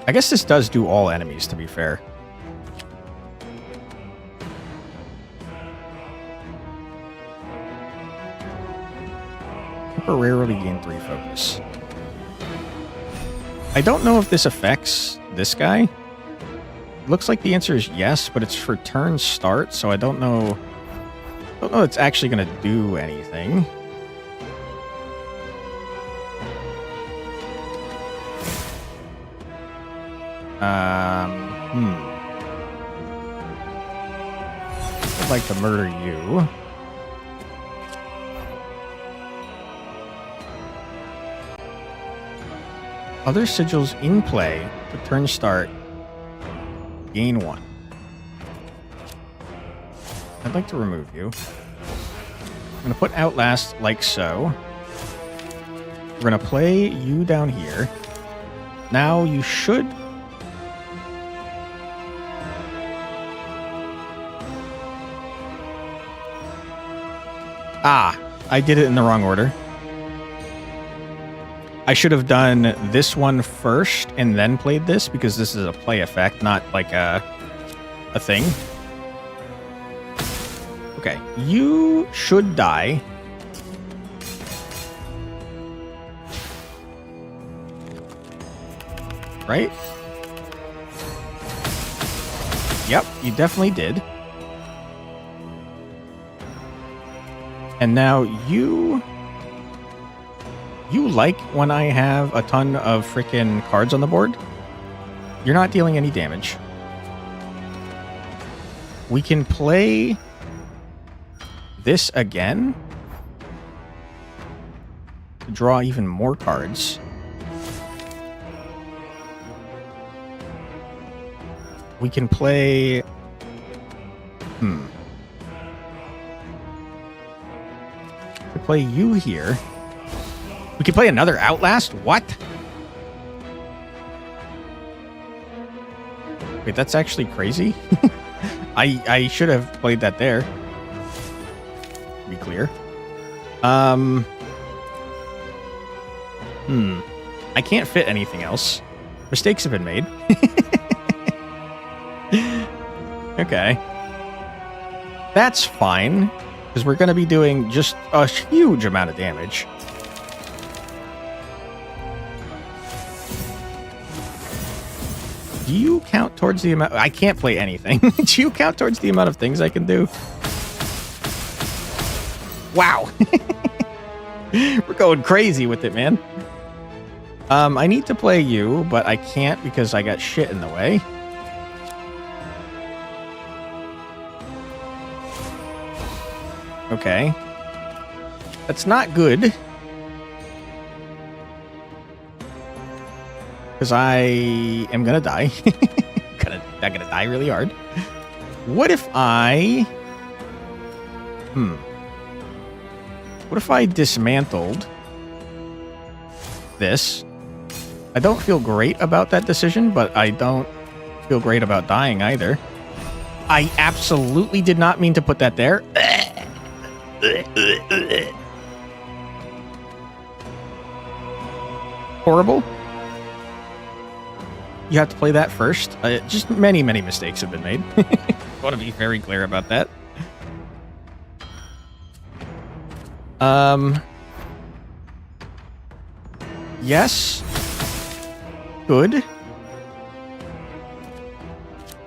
Speaker 1: I guess this does do all enemies, to be fair. Temporarily gain 3 focus. I don't know if this affects this guy. Looks like the answer is yes, but it's for turn start, so I don't know. I don't know if it's actually going to do anything. I'd like to murder you. Other sigils in play to turn start. Gain 1. I'd like to remove you. I'm going to put Outlast like so. We're going to play you down here. Now you should... Ah, I did it in the wrong order. I should have done this one first and then played this because this is a play effect, not like a thing. Okay, you should die. Right? Yep, you definitely did. And now you like when I have a ton of freaking cards on the board? You're not dealing any damage. We can play this again to draw even more cards. We can play... We play you here. We can play another Outlast? What? Wait, that's actually crazy. I should have played that there. be clear. I can't fit anything else. Mistakes have been made. Okay. That's fine, because we're going to be doing just a huge amount of damage. Do you count towards the amount... I can't play anything. Do you count towards the amount of things I can do? Wow. We're going crazy with it, man. I need to play you, but I can't because I got shit in the way. Okay. That's not good. Because I am gonna die. I'm gonna die really hard. What if I... What if I dismantled this? I don't feel great about that decision, but I don't feel great about dying either. I absolutely did not mean to put that there. Horrible. You have to play that first. Just many, many mistakes have been made. I want to be very clear about that. Yes. Good.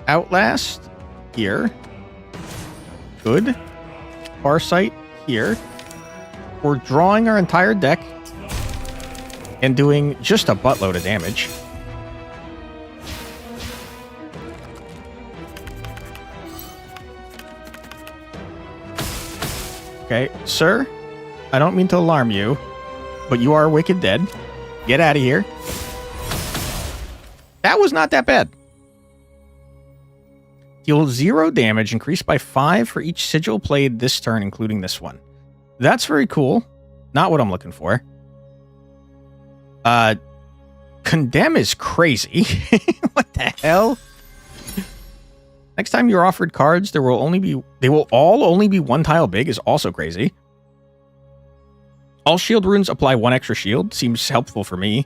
Speaker 1: Outlast. Here. Good. Farsight. Here. We're drawing our entire deck and doing just a buttload of damage. Okay, sir, I don't mean to alarm you, but you are wicked dead. Get out of here. That was not that bad. Deal 0 damage, increased by 5 for each sigil played this turn, including this one. That's very cool. Not what I'm looking for. Condemn is crazy. What the hell? Next time you're offered cards, they will all only be 1 tile big is also crazy. All shield runes apply 1 extra shield. Seems helpful for me.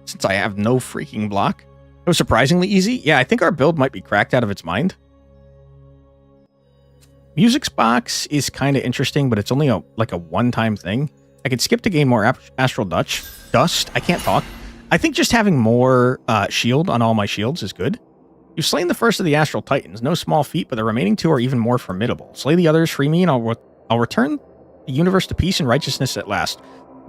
Speaker 1: Since I have no freaking block. It was surprisingly easy. Yeah, I think our build might be cracked out of its mind. Music's box is kind of interesting, but it's only like a one-time thing. I could skip to gain more Astral Dust. I can't talk. I think just having more shield on all my shields is good. You've slain the first of the Astral Titans. No small feat, but the remaining 2 are even more formidable. Slay the others, free me, and I'll return the universe to peace and righteousness at last.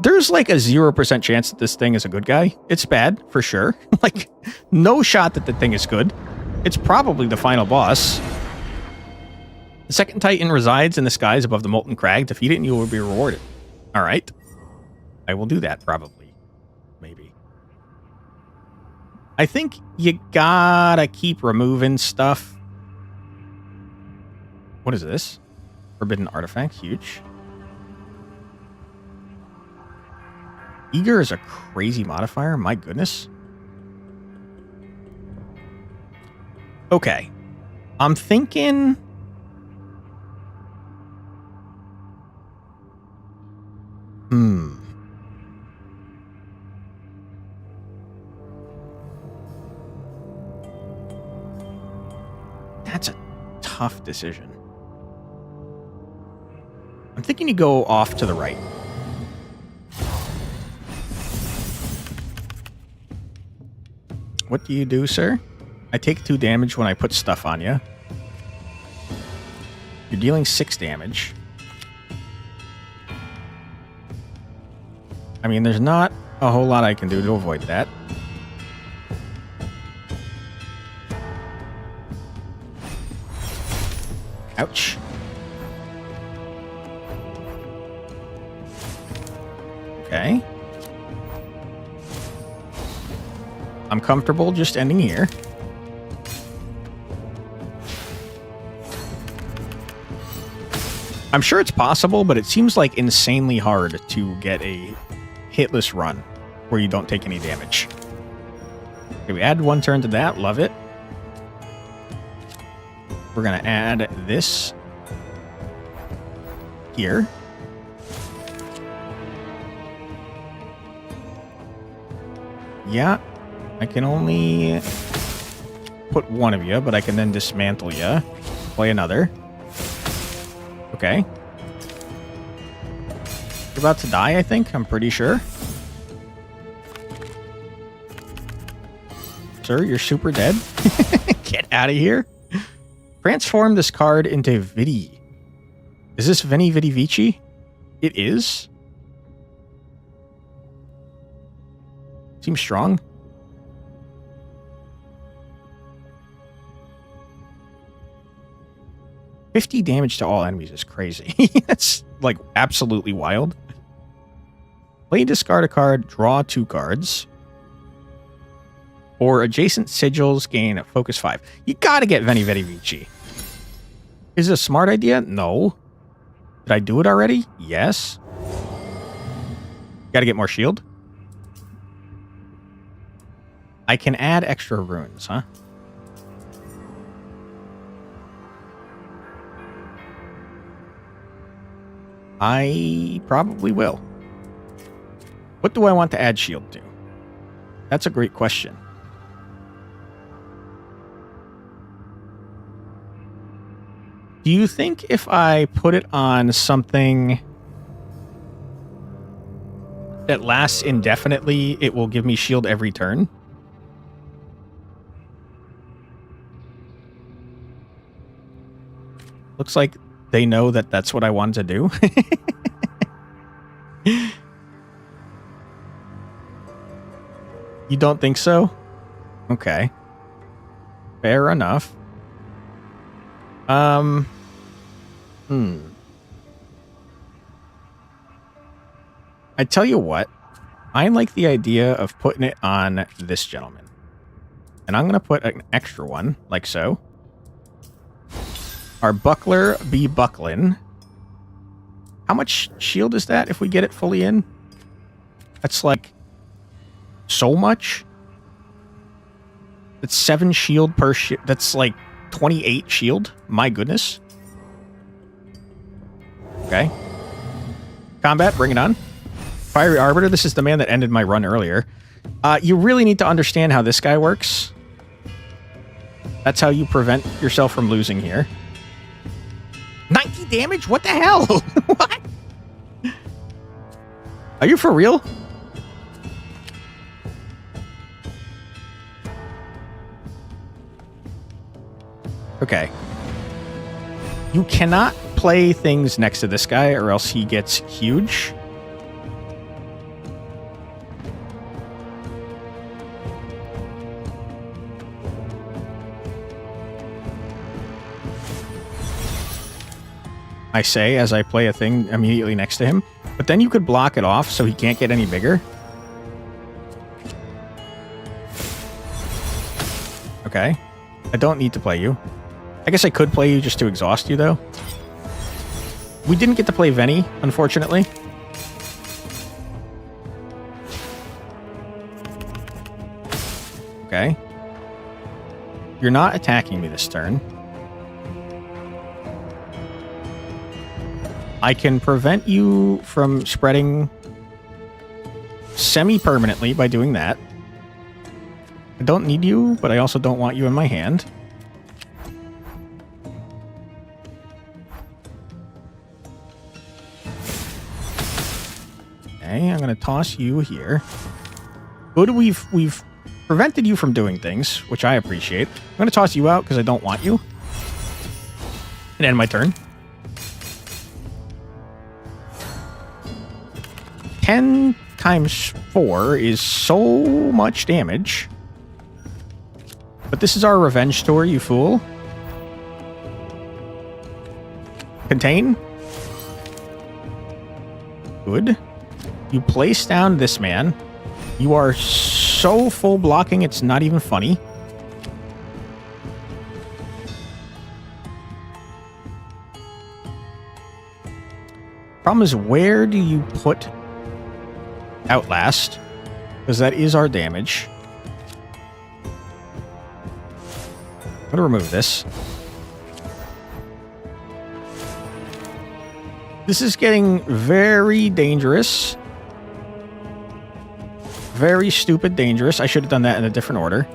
Speaker 1: There's like a 0% chance that this thing is a good guy. It's bad, for sure. Like, no shot that the thing is good. It's probably the final boss. The second Titan resides in the skies above the Molten Crag. Defeat it and you will be rewarded. Alright. I will do that, probably. Maybe. I think you gotta keep removing stuff. What is this? Forbidden Artifact. Huge. Eager is a crazy modifier. My goodness. Okay. I'm thinking... That's a tough decision. I'm thinking you go off to the right. What do you do, sir? I take 2 damage when I put stuff on you. You're dealing 6 damage. I mean, there's not a whole lot I can do to avoid that. Ouch. Okay. I'm comfortable just ending here. I'm sure it's possible, but it seems like insanely hard to get a hitless run where you don't take any damage. Okay, we add 1 turn to that. Love it. We're going to add this here. Yeah, I can only put one of you, but I can then dismantle you. Play another. Okay. You're about to die, I think. I'm pretty sure. Sir, you're super dead. Get out of here. Transform this card into Vidi. Is this Veni Vidi Vici? It is. Seems strong. $50 damage to all enemies is crazy. That's like absolutely wild. Play, discard a card, draw 2 cards. Or adjacent sigils gain a focus 5. You gotta get Veni Vidi Vici. Is it a smart idea? No. Did I do it already? Yes. Gotta get more shield. I can add extra runes, huh? I probably will. What do I want to add shield to? That's a great question. Do you think if I put it on something that lasts indefinitely, it will give me shield every turn? Looks like they know that that's what I wanted to do. You don't think so? Okay. Fair enough. I tell you what, I like the idea of putting it on this gentleman. And I'm going to put an extra one, like so. Our buckler be bucklin. How much shield is that if we get it fully in? That's like so much. That's 7 shield per shield. That's like 28 shield. My goodness. Okay. Combat, bring it on. Fiery Arbiter, this is the man that ended my run earlier. You really need to understand how this guy works. That's how you prevent yourself from losing here. 90 damage? What the hell? What? Are you for real? Okay. You cannot play things next to this guy or else he gets huge. I say as I play a thing immediately next to him. But then you could block it off so he can't get any bigger. Okay. I don't need to play you. I guess I could play you just to exhaust you, though. We didn't get to play Veni, unfortunately. Okay. You're not attacking me this turn. I can prevent you from spreading semi-permanently by doing that. I don't need you, but I also don't want you in my hand. Okay, I'm going to toss you here. Good, we've prevented you from doing things, which I appreciate. I'm going to toss you out because I don't want you. And end my turn. 10 times 4 is so much damage. But this is our revenge tour, you fool. Contain. Good. You place down this man. You are so full blocking, it's not even funny. Problem is, where do you put Outlast? Because that is our damage. I'm going to remove this. This is getting very dangerous. Very stupid dangerous. I should have done that in a different order.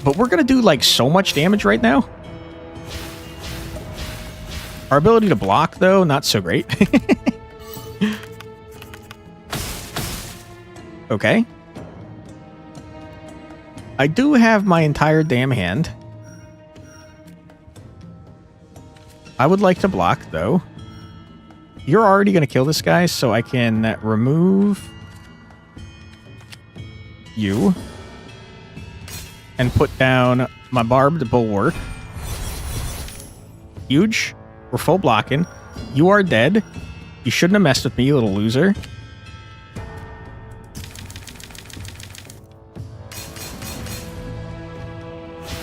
Speaker 1: But we're going to do, like, so much damage right now. Our ability to block, though, not so great. Okay. I do have my entire damn hand. I would like to block, though. You're already going to kill this guy, so I can remove you and put down my barbed bulwark. Huge. We're full blocking. You are dead. You shouldn't have messed with me, you little loser.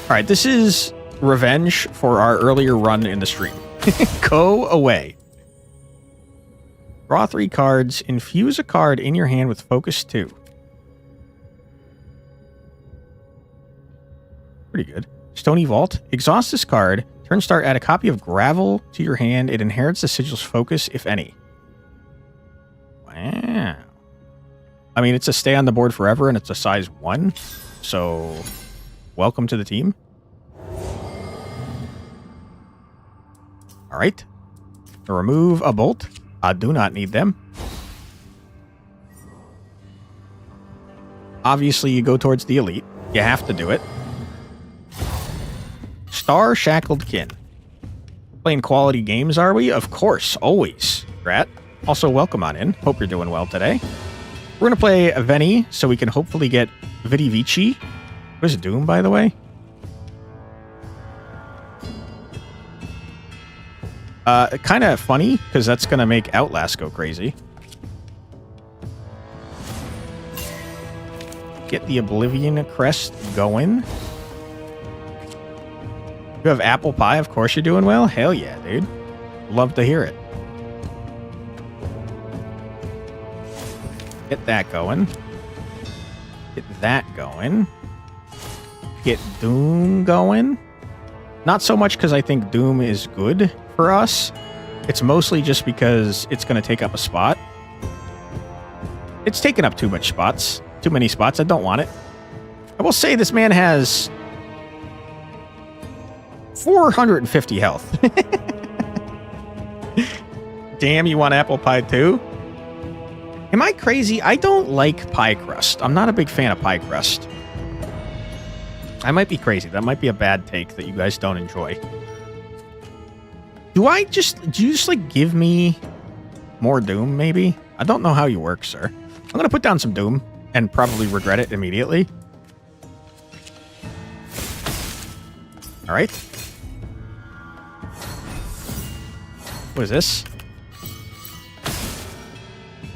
Speaker 1: Alright, this is revenge for our earlier run in the stream. Go away. Draw 3 cards. Infuse a card in your hand with focus 2. Pretty good. Stony Vault. Exhaust this card. Turn start, add a copy of Gravel to your hand. It inherits the sigil's focus, if any. Wow. I mean, it's a stay on the board forever, and it's a size 1. So, welcome to the team. Alright. Remove a bolt. I do not need them. Obviously, you go towards the elite. You have to do it. Star Shackled Kin. Playing quality games, are we? Of course, always. Rat. Also, welcome on in. Hope you're doing well today. We're going to play Veni, so we can hopefully get Vidi Vici. What is Doom, by the way? Kind of funny, because that's going to make Outlast go crazy. Get the Oblivion Crest going. You have apple pie? Of course you're doing well? Hell yeah, dude. Love to hear it. Get that going. Get that going. Get Doom going. Not so much because I think Doom is good for us. It's mostly just because it's going to take up a spot. It's taking up too much spots. Too many spots. I don't want it. I will say this man has 450 health. Damn, you want apple pie too? Am I crazy? I don't like pie crust. I'm not a big fan of pie crust. I might be crazy. That might be a bad take that you guys don't enjoy. Do you just like give me more Doom maybe? I don't know how you work, sir. I'm going to put down some Doom and probably regret it immediately. All right. What is this?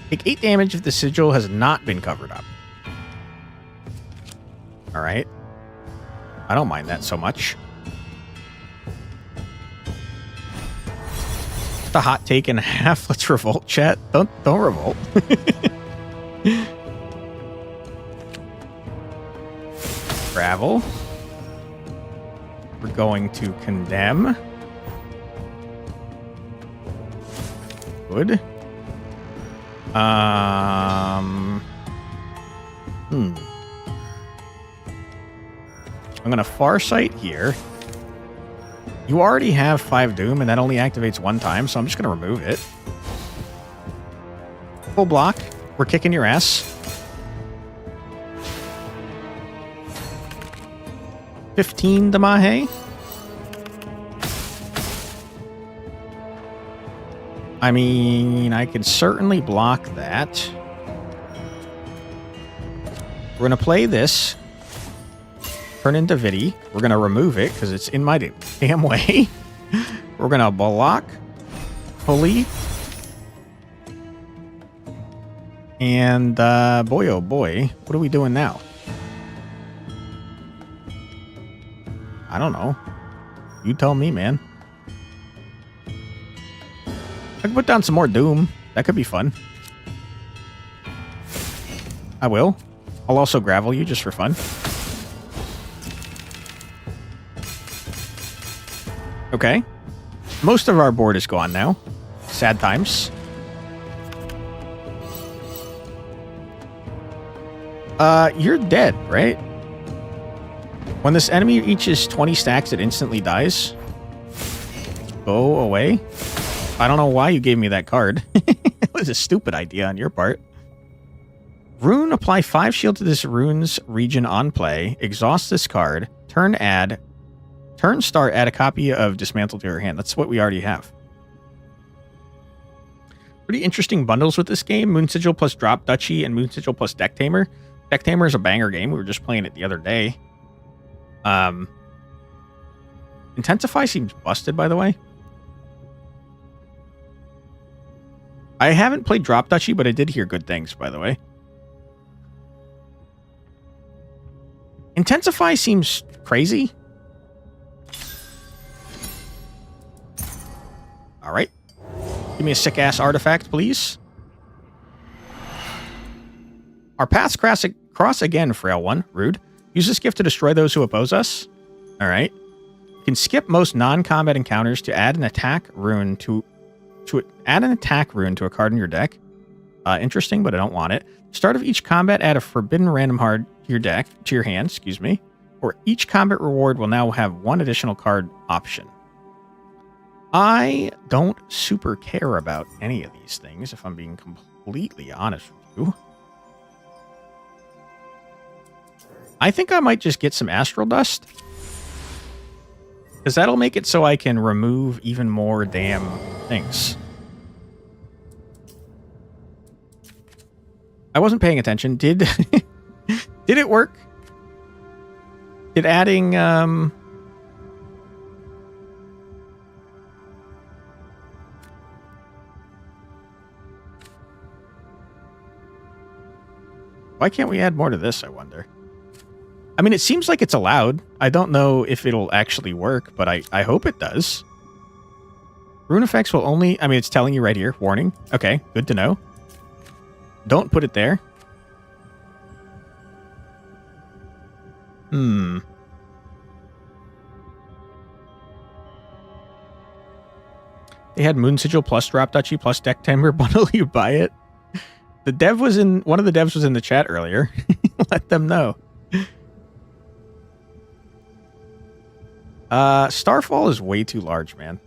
Speaker 1: Take 8 damage if the sigil has not been covered up. All right. I don't mind that so much. The hot take in half. Let's revolt, chat. Don't revolt. Gravel. We're going to condemn. Good. I'm going to Farsight here. You already have 5 Doom, and that only activates 1 time, so I'm just going to remove it. Full block. We're kicking your ass. 15 Damahe. I mean, I could certainly block that. We're going to play this. Turn into Vidi. We're going to remove it because it's in my damn way. We're going to block fully. And boy, oh boy, what are we doing now? I don't know. You tell me, man. I can put down some more Doom. That could be fun. I will. I'll also gravel you just for fun. Okay. Most of our board is gone now. Sad times. You're dead, right? When this enemy reaches 20 stacks, it instantly dies. Go away. I don't know why you gave me that card. It was a stupid idea on your part. Rune, apply 5 shield to this rune's region on play. Exhaust this card. Turn start, add a copy of Dismantle to your hand. That's what we already have. Pretty interesting bundles with this game. Moon Sigil plus Drop Duchy and Moon Sigil plus Deck Tamer. Deck Tamer is a banger game. We were just playing it the other day. Intensify seems busted, by the way. I haven't played Drop Duchy, but I did hear good things, by the way. Intensify seems crazy. All right. Give me a sick-ass artifact, please. Our paths cross again, Frail One. Rude. Use this gift to destroy those who oppose us. All right. You can skip most non-combat encounters to add an attack rune to a card in your deck. Interesting, but I don't want it. Start of each combat, add a forbidden random card to your hand, excuse me. Or each combat reward will now have 1 additional card option. I don't super care about any of these things, if I'm being completely honest with you. I think I might just get some Astral Dust. Because that'll make it so I can remove even more damn things. I wasn't paying attention. Did it work? Did adding why can't we add more to this, I wonder? I mean, it seems like it's allowed. I don't know if it'll actually work, but I hope it does. Rune effects will only... I mean, it's telling you right here. Warning. Okay, good to know. Don't put it there. They had Moon Sigil plus Drop Duchy plus Deck Tamer bundle. You buy it. The dev was in... One of the devs was in the chat earlier. Let them know. Starfall is way too large, man.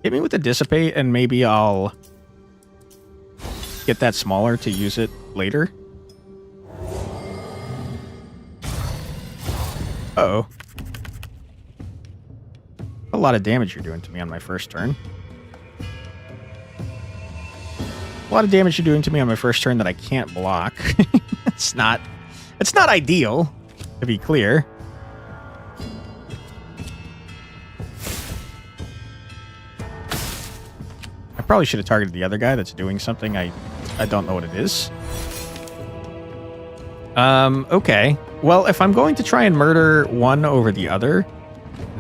Speaker 1: Hit me with the Dissipate and maybe I'll get that smaller to use it later. Uh-oh. A lot of damage you're doing to me on my first turn. A lot of damage you're doing to me on my first turn that I can't block. It's not ideal, to be clear. I probably should have targeted the other guy that's doing something. I don't know what it is. Okay. Well, if I'm going to try and murder one over the other,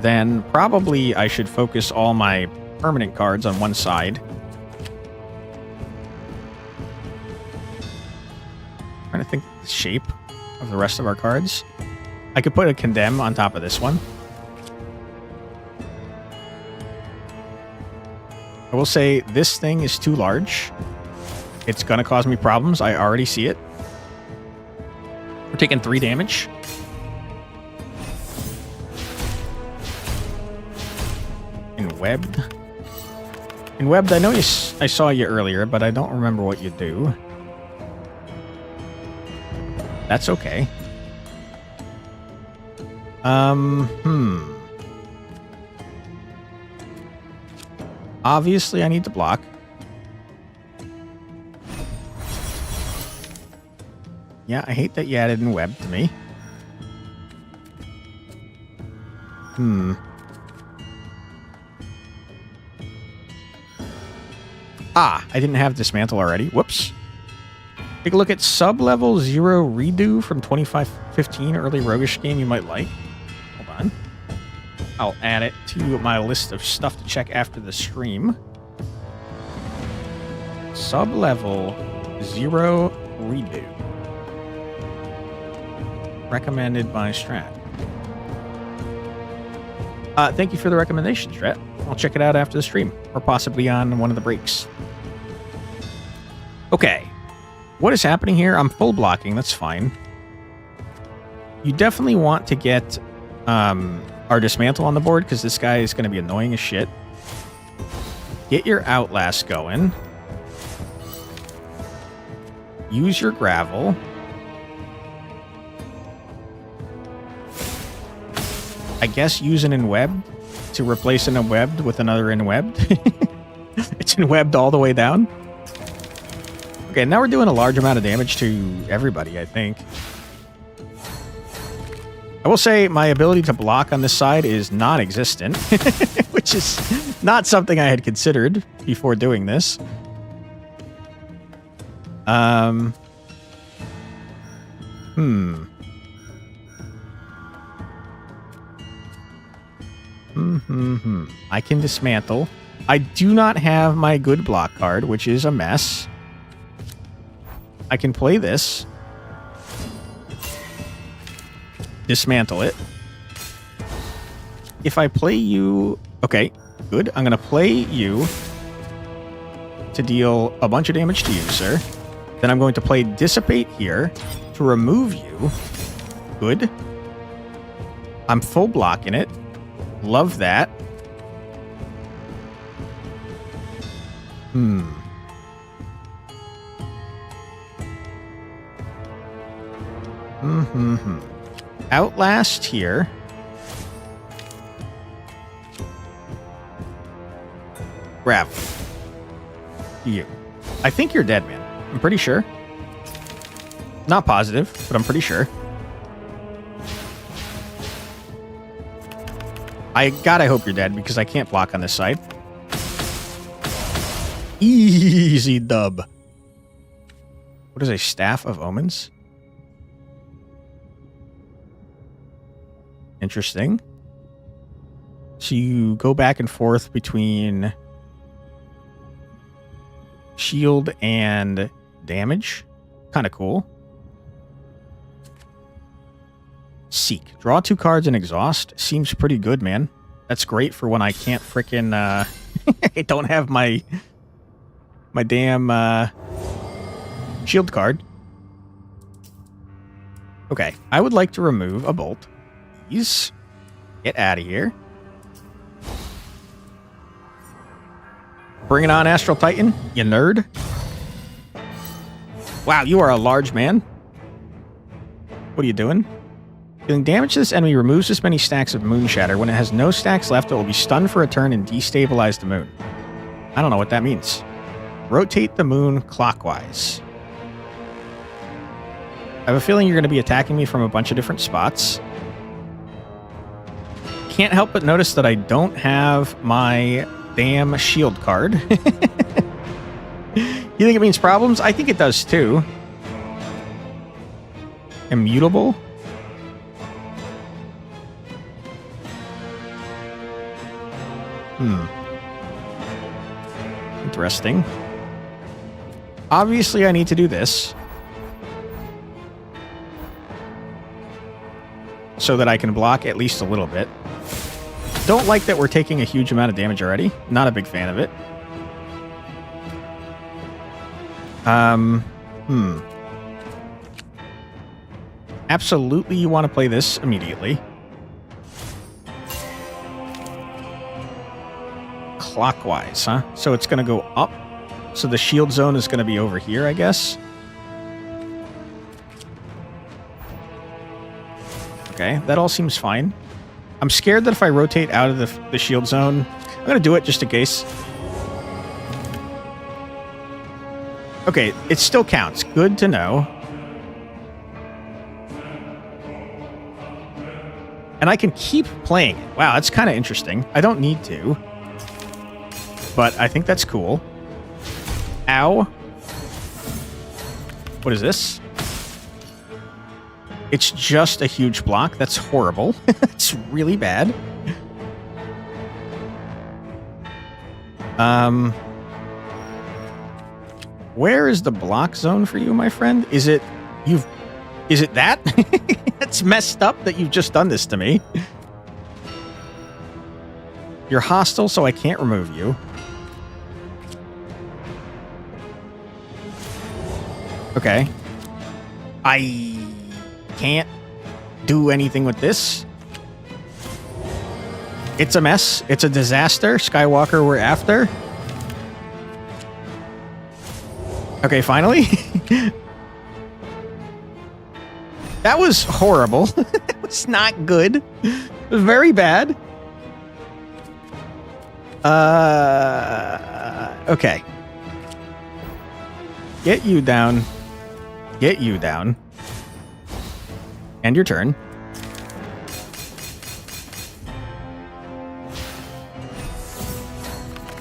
Speaker 1: then probably I should focus all my permanent cards on one side. Trying to think the shape of the rest of our cards. I could put a Condemn on top of this one. I will say this thing is too large. It's going to cause me problems. I already see it. We're taking 3 damage. Webbed. In Webbed, I know I saw you earlier, but I don't remember what you do. That's okay. Obviously, I need to block. Yeah, I hate that you added in Web to me. Ah, I didn't have Dismantle already. Whoops. Take a look at sub-level 0 Redo from 2515, early roguish game you might like. Hold on. I'll add it to my list of stuff to check after the stream. Sub-level 0 Redo. Recommended by Strat. Thank you for the recommendation, Strat. I'll check it out after the stream, or possibly on one of the breaks. Okay. What is happening here? I'm full blocking. That's fine. You definitely want to get our dismantle on the board, because this guy is going to be annoying as shit. Get your outlast going. Use your gravel. I guess use an inwebbed to replace an inwebbed with another inwebbed. It's inwebbed all the way down. Okay, now we're doing a large amount of damage to everybody, I think. I will say my ability to block on this side is non-existent, which is not something I had considered before doing this. I can dismantle. I do not have my good block card, which is a mess. I can play this. Dismantle it. If I play you... Okay, good. I'm going to play you to deal a bunch of damage to you, sir. Then I'm going to play Dissipate here to remove you. Good. I'm full blocking it. Love that. Outlast here. Grab you. I think you're dead, man. I'm pretty sure. Not positive, but I'm pretty sure. I hope you're dead, because I can't block on this side. Easy dub. What is a Staff of Omens? Interesting. So you go back and forth between shield and damage. Kind of cool. Seek. Draw 2 cards and exhaust. Seems pretty good, man. That's great for when I can't frickin' I don't have my damn shield card. Okay. I would like to remove a bolt. Please. Get out of here. Bring it on, Astral Titan, you nerd. Wow, you are a large man. What are you doing? Dealing damage to this enemy removes this many stacks of Moon Shatter. When it has no stacks left, it will be stunned for a turn and destabilize the moon. I don't know what that means. Rotate the moon clockwise. I have a feeling you're going to be attacking me from a bunch of different spots. Can't help but notice that I don't have my damn shield card. You think it means problems? I think it does too. Immutable? Interesting. Obviously, I need to do this so that I can block at least a little bit. Don't like that we're taking a huge amount of damage already. Not a big fan of it. Absolutely, you want to play this immediately. Clockwise, huh? So it's going to go up. So the shield zone is going to be over here, I guess. Okay, that all seems fine. I'm scared that if I rotate out of the shield zone, I'm going to do it just in case. Okay, it still counts. Good to know. And I can keep playing it. Wow, that's kind of interesting. I don't need to. But I think that's cool. Ow. What is this? It's just a huge block. That's horrible. It's really bad. Where is the block zone for you, my friend? Is it that? That's messed up that you've just done this to me. You're hostile, so I can't remove you. Okay. I can't do anything with this. It's a mess. It's a disaster. Skywalker, we're after. Okay, finally. That was horrible. That was not good. It was very bad. Okay. Get you down. Get you down. And your turn.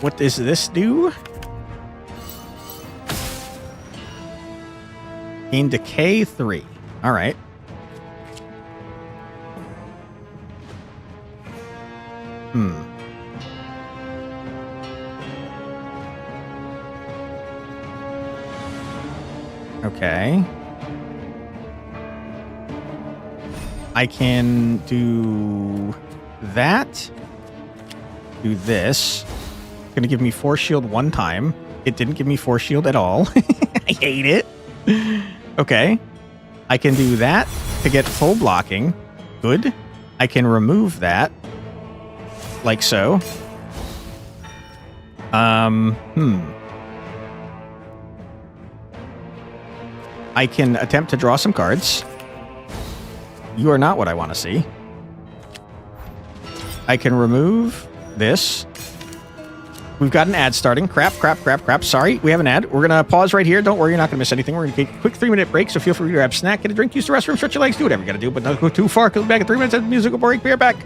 Speaker 1: What does this do? Gain decay 3. All right. Okay. I can do that. Do this. It's gonna give me force shield one time. It didn't give me force shield at all. I hate it. Okay. I can do that to get full blocking. Good. I can remove that. Like so. I can attempt to draw some cards. You are not what I want to see. I can remove this. We've got an ad starting. Crap. Sorry, we have an ad. We're going to pause right here. Don't worry, you're not going to miss anything. We're going to take a quick 3-minute break, so feel free to grab a snack, get a drink, use the restroom, stretch your legs, do whatever you got to do, but don't go too far, because we'll be back in 3 minutes after the musical break. Be right back.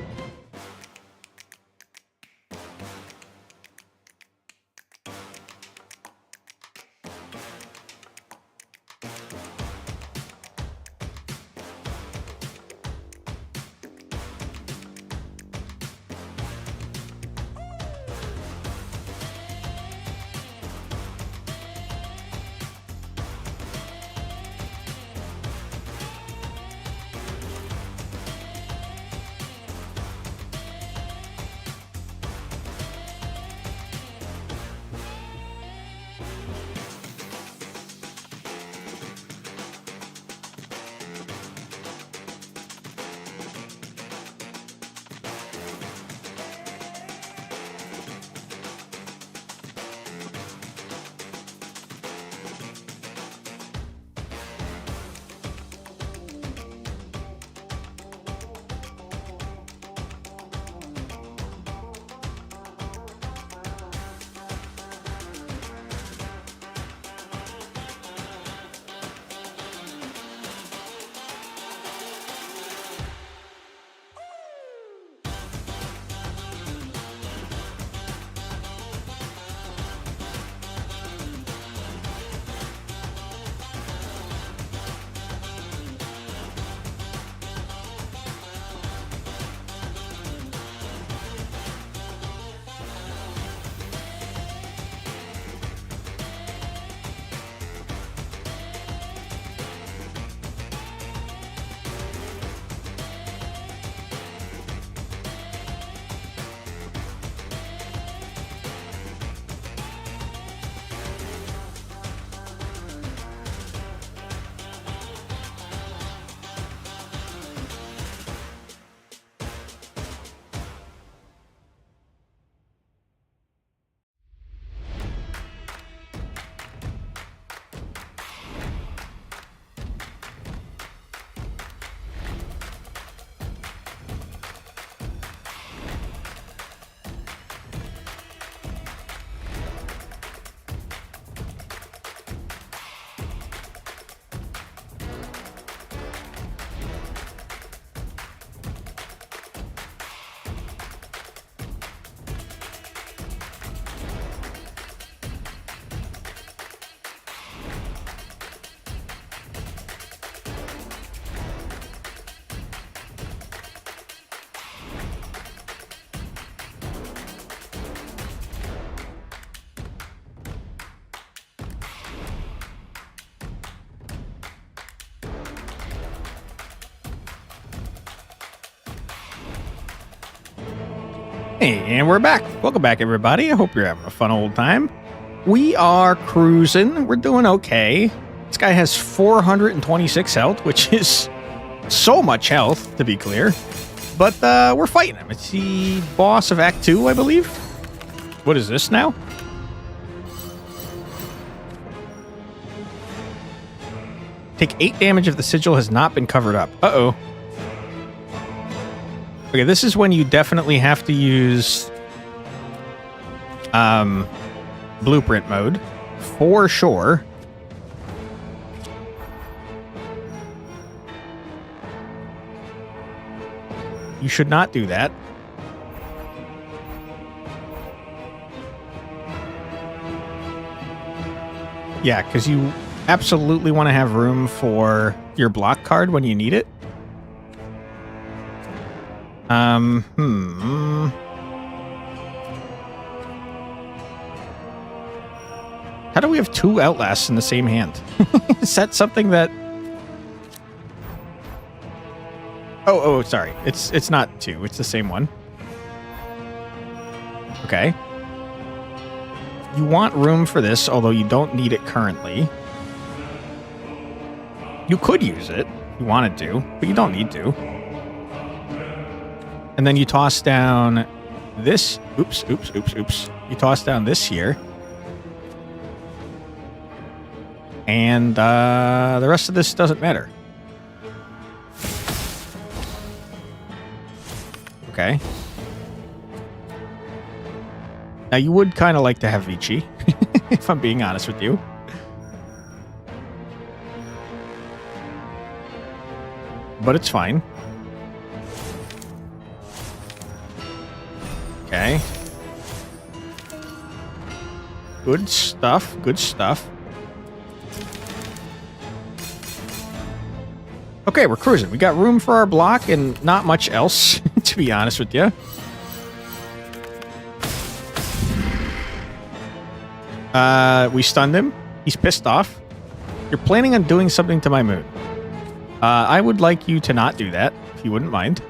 Speaker 1: Hey, and we're back. Welcome back, everybody. I hope you're having a fun old time. We are cruising. We're doing okay. This guy has 426 health, which is so much health, to be clear. But we're fighting him. It's the boss of Act 2, I believe. What is this now? Take 8 damage if the sigil has not been covered up. Uh-oh. Okay, this is when you definitely have to use blueprint mode for sure. You should not do that. Yeah, because you absolutely want to have room for your block card when you need it. How do we have 2 outlasts in the same hand? Is that something that... Oh, sorry. It's not 2. It's the same one. Okay. You want room for this, although you don't need it currently. You could use it if you wanted to, but you don't need to. And then you toss down this. Oops. You toss down this here. And the rest of this doesn't matter. Okay. Now, you would kind of like to have Vici, if I'm being honest with you. But it's fine. Okay. Good stuff. Good stuff. Okay, we're cruising. We got room for our block and not much else, to be honest with you. We stunned him. He's pissed off. You're planning on doing something to my moon. I would like you to not do that, if you wouldn't mind.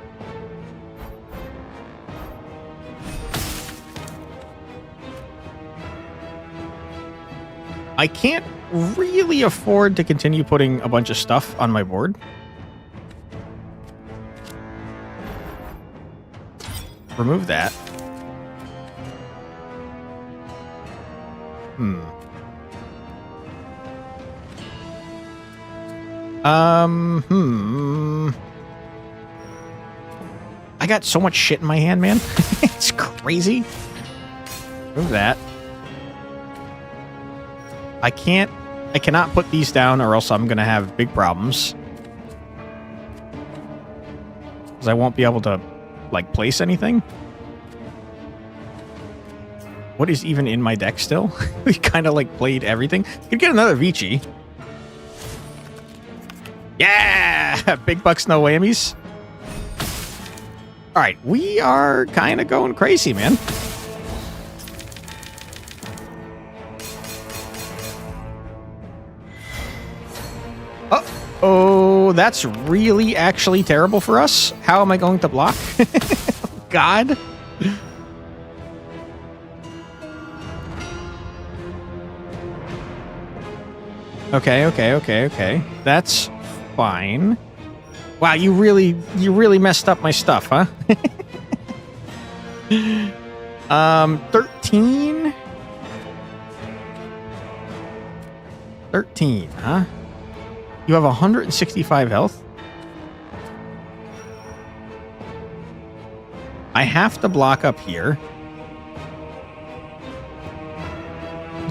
Speaker 1: I can't really afford to continue putting a bunch of stuff on my board. Remove that. I got so much shit in my hand, man. It's crazy. Remove that. I cannot put these down or else I'm going to have big problems. Because I won't be able to, like, place anything. What is even in my deck still? We kind of, like, played everything. Could get another Vici. Yeah! Big bucks, no whammies. All right, we are kind of going crazy, man. Oh, that's really actually terrible for us. How am I going to block? God. Okay. That's fine. Wow, you really messed up my stuff, huh? 13? 13, huh? You have 165 health. I have to block up here.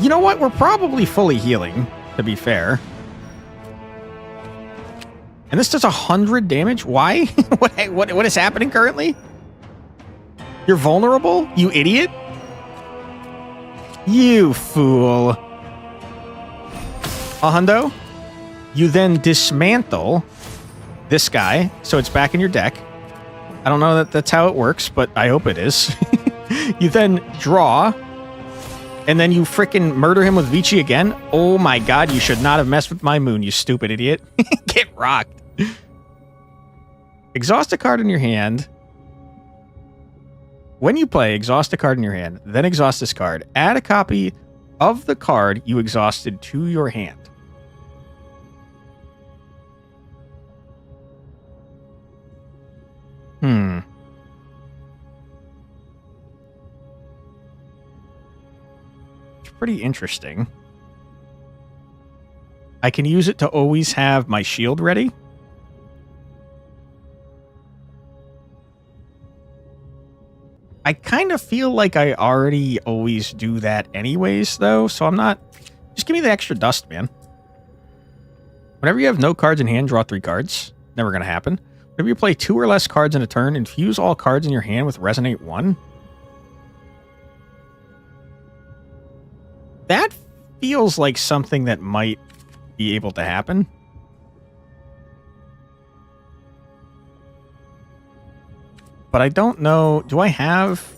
Speaker 1: You know what? We're probably fully healing, to be fair. And this does 100 damage? Why? What is happening currently? You're vulnerable? You idiot? You fool. A hundo? You then dismantle this guy, so it's back in your deck. I don't know that that's how it works, but I hope it is. You then draw, and then you frickin' murder him with Vici again. Oh my god, you should not have messed with my moon, you stupid idiot. Get rocked. Exhaust a card in your hand. When you play, exhaust a card in your hand, then exhaust this card. Add a copy of the card you exhausted to your hand. It's pretty interesting. I can use it to always have my shield ready. I kind of feel like I already always do that anyways, though, so I'm not... Just give me the extra dust, man. Whenever you have no cards in hand, draw 3 cards. Never going to happen. Whenever you play 2 or less cards in a turn, infuse all cards in your hand with Resonate 1. That feels like something that might be able to happen. But I don't know. Do I have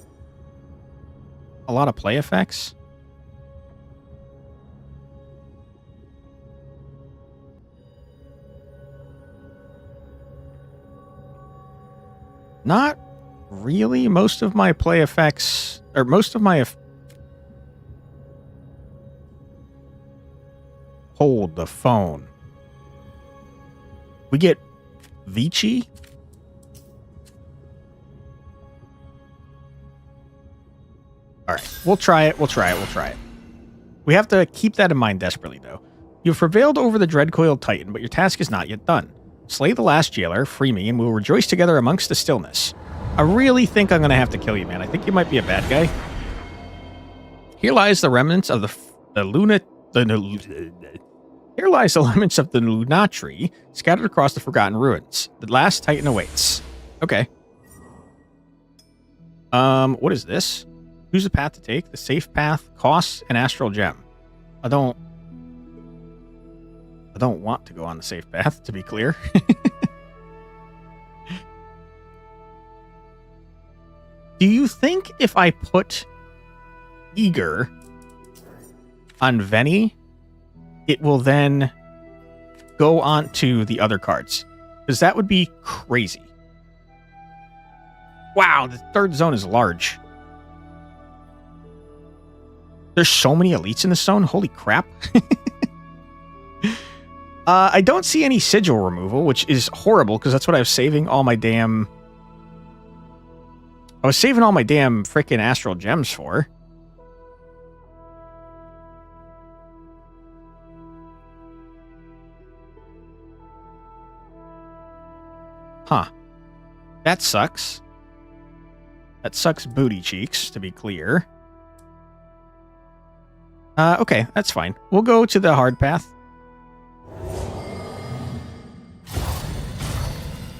Speaker 1: a lot of play effects? Not really. Most of my play effects, or most of my... Hold the phone. We get Vici. All right, we'll try it. We'll try it. We have to keep that in mind desperately, though. You've prevailed over the Dreadcoiled Titan, but your task is not yet done. Slay the last jailer, free me, and we'll rejoice together amongst the stillness. I really think I'm going to have to kill you, man. I think you might be a bad guy. Here lies the remnants of Here lies the remnants of the Lunatri, scattered across the forgotten ruins. The last Titan awaits. Okay. What is this? Choose a path to take. The safe path costs an astral gem. I don't want to go on the safe path, to be clear. Do you think if I put Eager on Veni, it will then go on to the other cards? Because that would be crazy. Wow, the third zone is large. There's so many elites in this zone. Holy crap. I don't see any sigil removal, which is horrible because that's what I was saving all my damn... I was saving all my damn freaking astral gems for. Huh. That sucks. That sucks booty cheeks, to be clear. Okay, that's fine. We'll go to the hard path.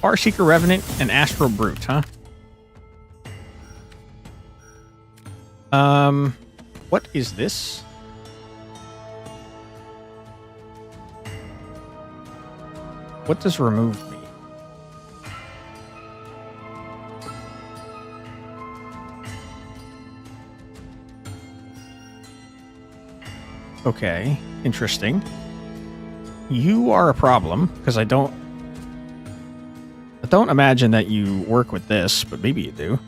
Speaker 1: Farseeker Revenant and Astral Brute, huh? What is this? What does remove me? Okay, interesting. You are a problem, because I don't imagine that you work with this, but maybe you do.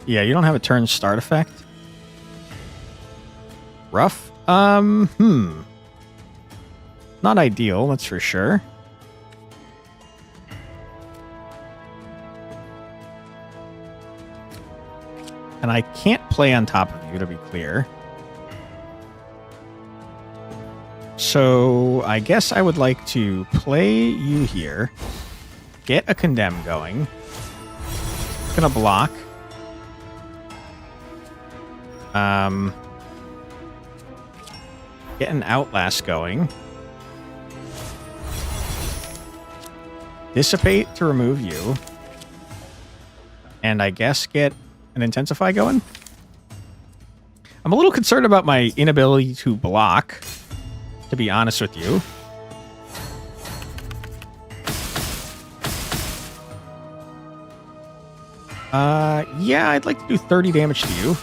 Speaker 1: Yeah, you don't have a turn start effect. Rough? Not ideal, that's for sure. And I can't play on top of you, to be clear. So I guess I would like to play you here. Get a Condemn going. Gonna block. Get an Outlast going. Dissipate to remove you. And I guess get an Intensify going. I'm a little concerned about my inability to block, to be honest with you. Yeah, I'd like to do 30 damage to you.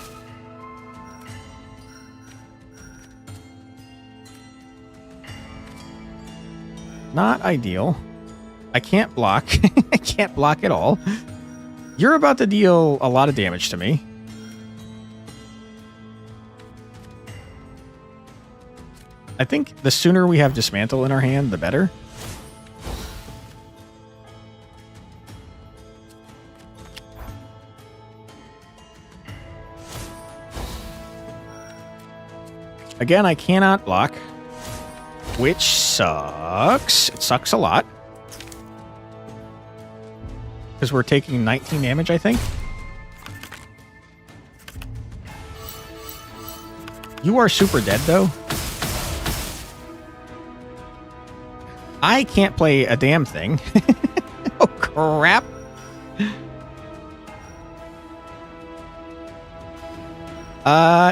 Speaker 1: Not ideal. I can't block. I can't block at all. You're about to deal a lot of damage to me. I think the sooner we have Dismantle in our hand, the better. Again, I cannot block, which sucks. It sucks a lot. Because we're taking 19 damage, I think. You are super dead, though. I can't play a damn thing. Oh, crap.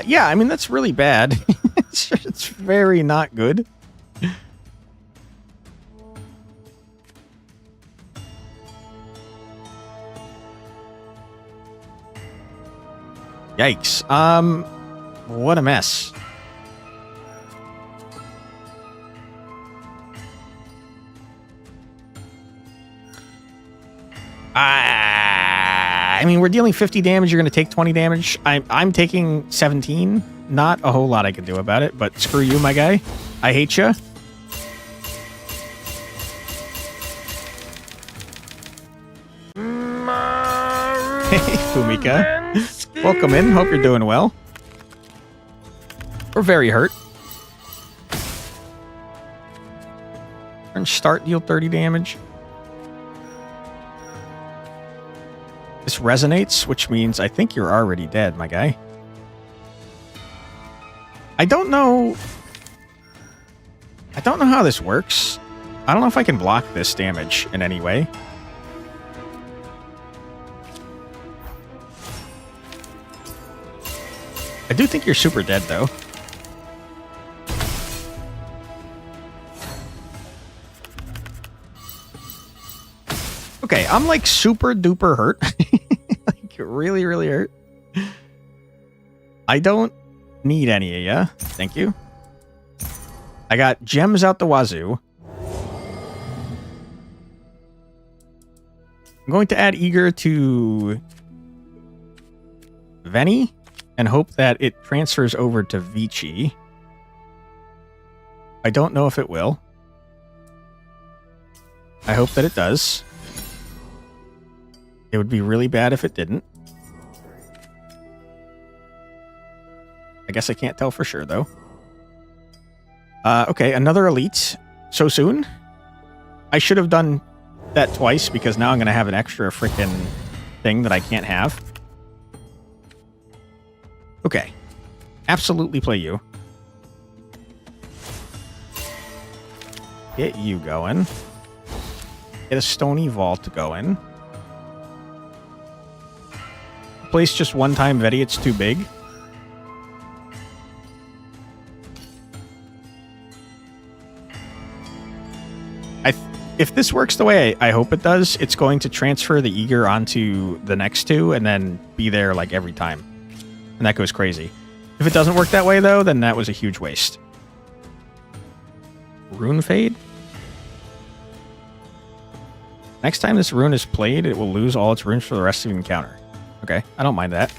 Speaker 1: Yeah, I mean, that's really bad. It's very not good. Yikes. What a mess. I mean, we're dealing 50 damage. You're going to take 20 damage. I'm taking 17. Not a whole lot I can do about it, but screw you, my guy. I hate you. Hey, Fumika. Welcome in. Hope you're doing well. We're very hurt. Turn start, deal 30 damage. This resonates, which means I think you're already dead, my guy. I don't know how this works. I don't know if I can block this damage in any way. I do think you're super dead, though. Okay, I'm like super duper hurt. Like really, really hurt. I don't need any of ya. Thank you. I got gems out the wazoo. I'm going to add Eager to Veni and hope that it transfers over to Vici. I don't know if it will. I hope that it does. It would be really bad if it didn't. I guess I can't tell for sure, though. Okay, another elite. So soon? I should have done that twice, because now I'm going to have an extra freaking thing that I can't have. Okay. Absolutely play you. Get you going. Get a Stony Vault going. Place just one time Veti, it's too big. If this works the way I hope it does, it's going to transfer the Eager onto the next two and then be there like every time. And that goes crazy. If it doesn't work that way, though, then that was a huge waste. Rune Fade? Next time this rune is played, it will lose all its runes for the rest of the encounter. Okay, I don't mind that.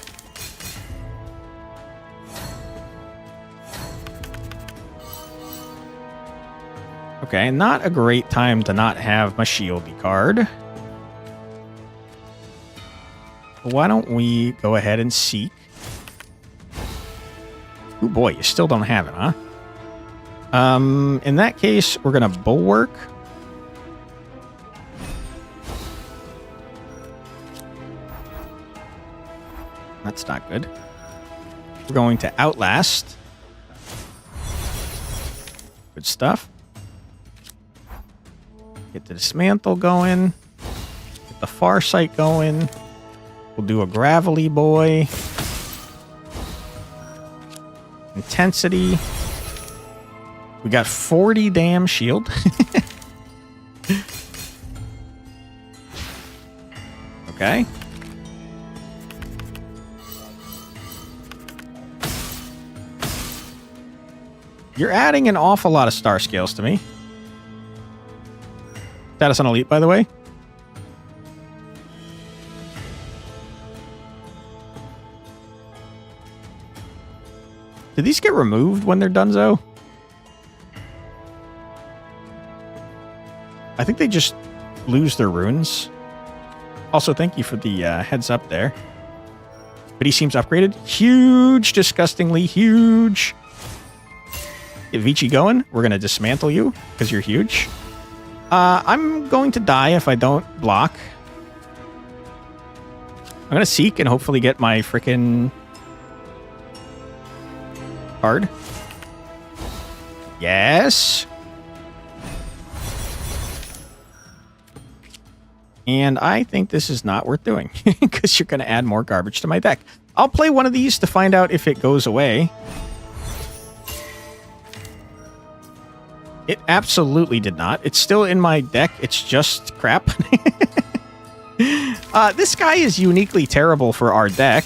Speaker 1: Okay, not a great time to not have my shieldy card. Why don't we go ahead and seek? Oh boy, you still don't have it, huh? In that case, we're gonna Bulwark. That's not good. We're going to Outlast. Good stuff. Get the Dismantle going. Get the Farsight going. We'll do a Gravelly Boy. Intensity. We got 40 damn shield. Okay. You're adding an awful lot of star scales to me. Status on elite, by the way. Did these get removed when they're donezo? I think they just lose their runes. Also, thank you for the heads up there. But he seems upgraded. Huge, disgustingly huge. Get Vici going. We're going to dismantle you because you're huge. I'm going to die if I don't block. I'm going to seek and hopefully get my frickin' card. Yes. And I think this is not worth doing because you're going to add more garbage to my deck. I'll play one of these to find out if it goes away. It absolutely did not. It's still in my deck. It's just crap. This guy is uniquely terrible for our deck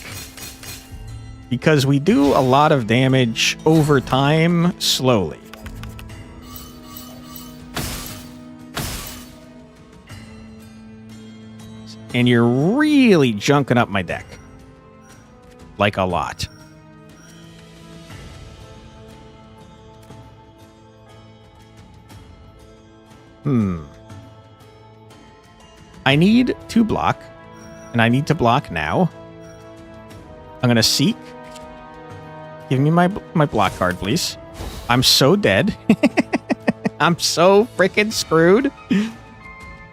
Speaker 1: because we do a lot of damage over time slowly. And you're really junking up my deck. Like a lot. I need to block. And I need to block now. I'm going to seek. Give me my block card, please. I'm so dead. I'm so freaking screwed.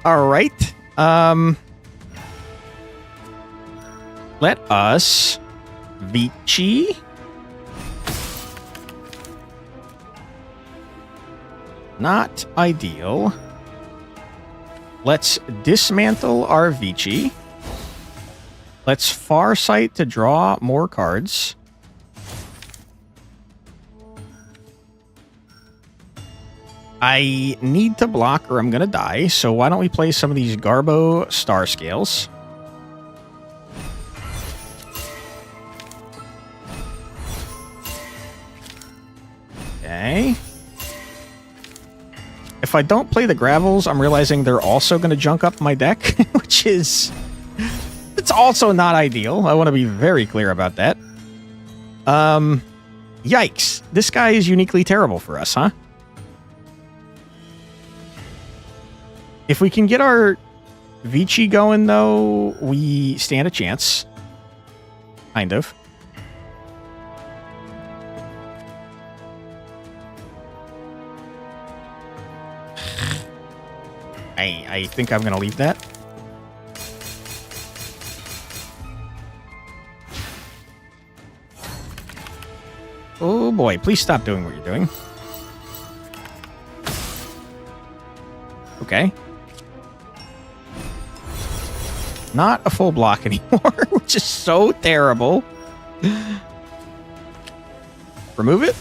Speaker 1: All right. Let us Vici. Not ideal. Let's dismantle our Vici. Let's Farsight to draw more cards. I need to block or I'm going to die, so why don't we play some of these Garbo Star Scales. Okay. If I don't play the Gravels, I'm realizing they're also going to junk up my deck, which is... It's also not ideal. I want to be very clear about that. Yikes. This guy is uniquely terrible for us, huh? If we can get our Vici going, though, we stand a chance. Kind of. I think I'm going to leave that. Oh boy, please stop doing what you're doing. Okay. Not a full block anymore, which is so terrible. Remove it.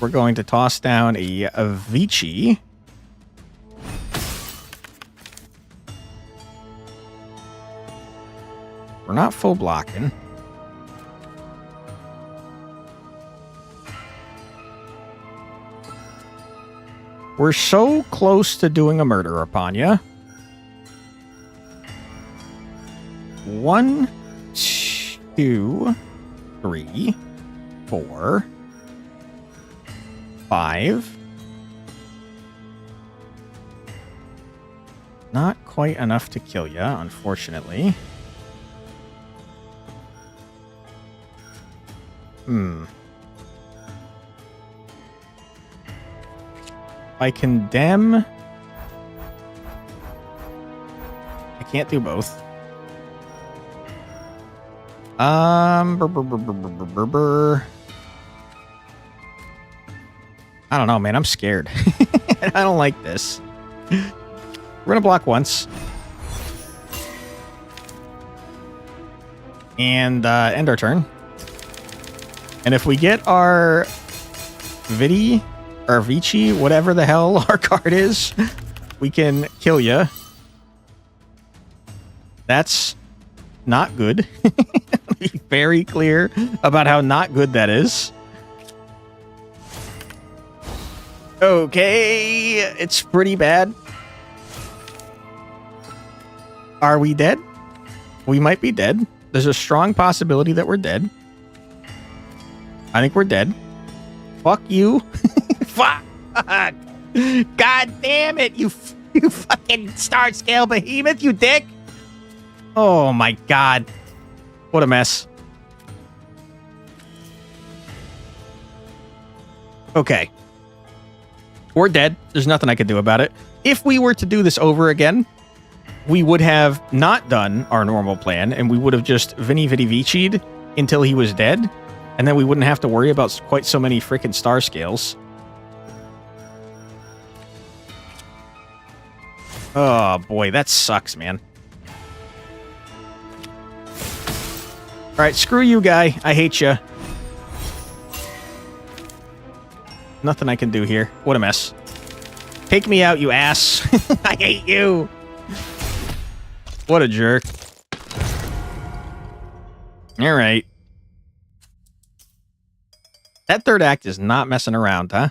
Speaker 1: We're going to toss down a Vici. We're not full blocking. We're so close to doing a murder upon you. 1, 2, 3, 4, 5. Not quite enough to kill you, unfortunately. I condemn. I can't do both. I don't know, man. I'm scared. I don't like this. We're gonna block once. And end our turn. And if we get our Vidi or Vici, whatever the hell our card is, we can kill you. That's not good. Be very clear about how not good that is. Okay, it's pretty bad. Are we dead? We might be dead. There's a strong possibility that we're dead. I think we're dead. Fuck you. Fuck. God damn it, you fucking star scale behemoth, you dick. Oh my god. What a mess. Okay. We're dead. There's nothing I could do about it. If we were to do this over again, we would have not done our normal plan, and we would have just Vini Vidi Vici'd until he was dead, and then we wouldn't have to worry about quite so many freaking star scales. Oh boy, that sucks, man. Alright, screw you, guy. I hate you. Nothing I can do here. What a mess. Take me out, you ass. I hate you. What a jerk. Alright. That third act is not messing around, huh?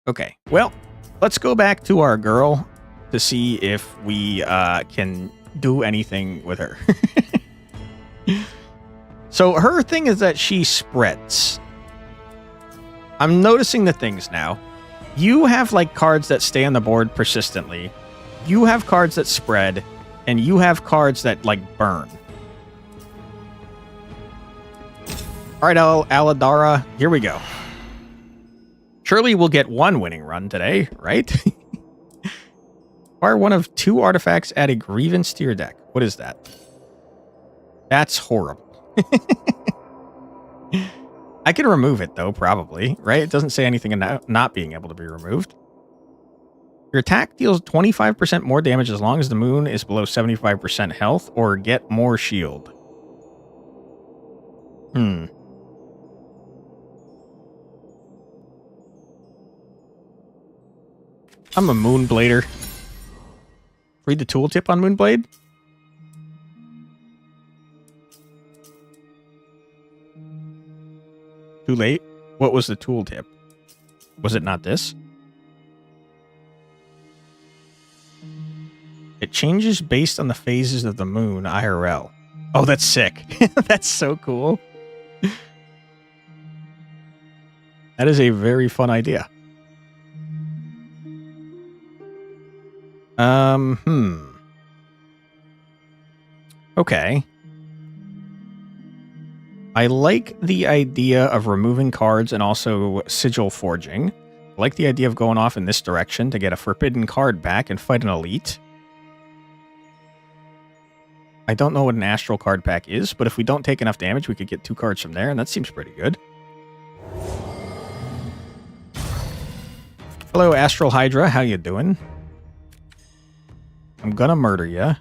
Speaker 1: Okay, well, let's go back to our girl to see if we can do anything with her. So her thing is that she spreads. I'm noticing the things now. You have like cards that stay on the board persistently. You have cards that spread, and you have cards that like burn. All right, Aladara, here we go. Surely we'll get one winning run today, right? Acquire one of 2 artifacts, add a grievance to your deck. What is that? That's horrible. I can remove it, though, probably, right? It doesn't say anything about not being able to be removed. Your attack deals 25% more damage as long as the moon is below 75% health, or get more shield. I'm a Moonblader. Read the tooltip on Moonblade. Too late? What was the tooltip? Was it not this? It changes based on the phases of the moon IRL. Oh, that's sick. That's so cool. That is a very fun idea. Okay. I like the idea of removing cards and also sigil forging. I like the idea of going off in this direction to get a forbidden card back and fight an elite. I don't know what an astral card pack is, but if we don't take enough damage, we could get 2 cards from there, and that seems pretty good. Hello, Astral Hydra. How you doing? I'm gonna murder you.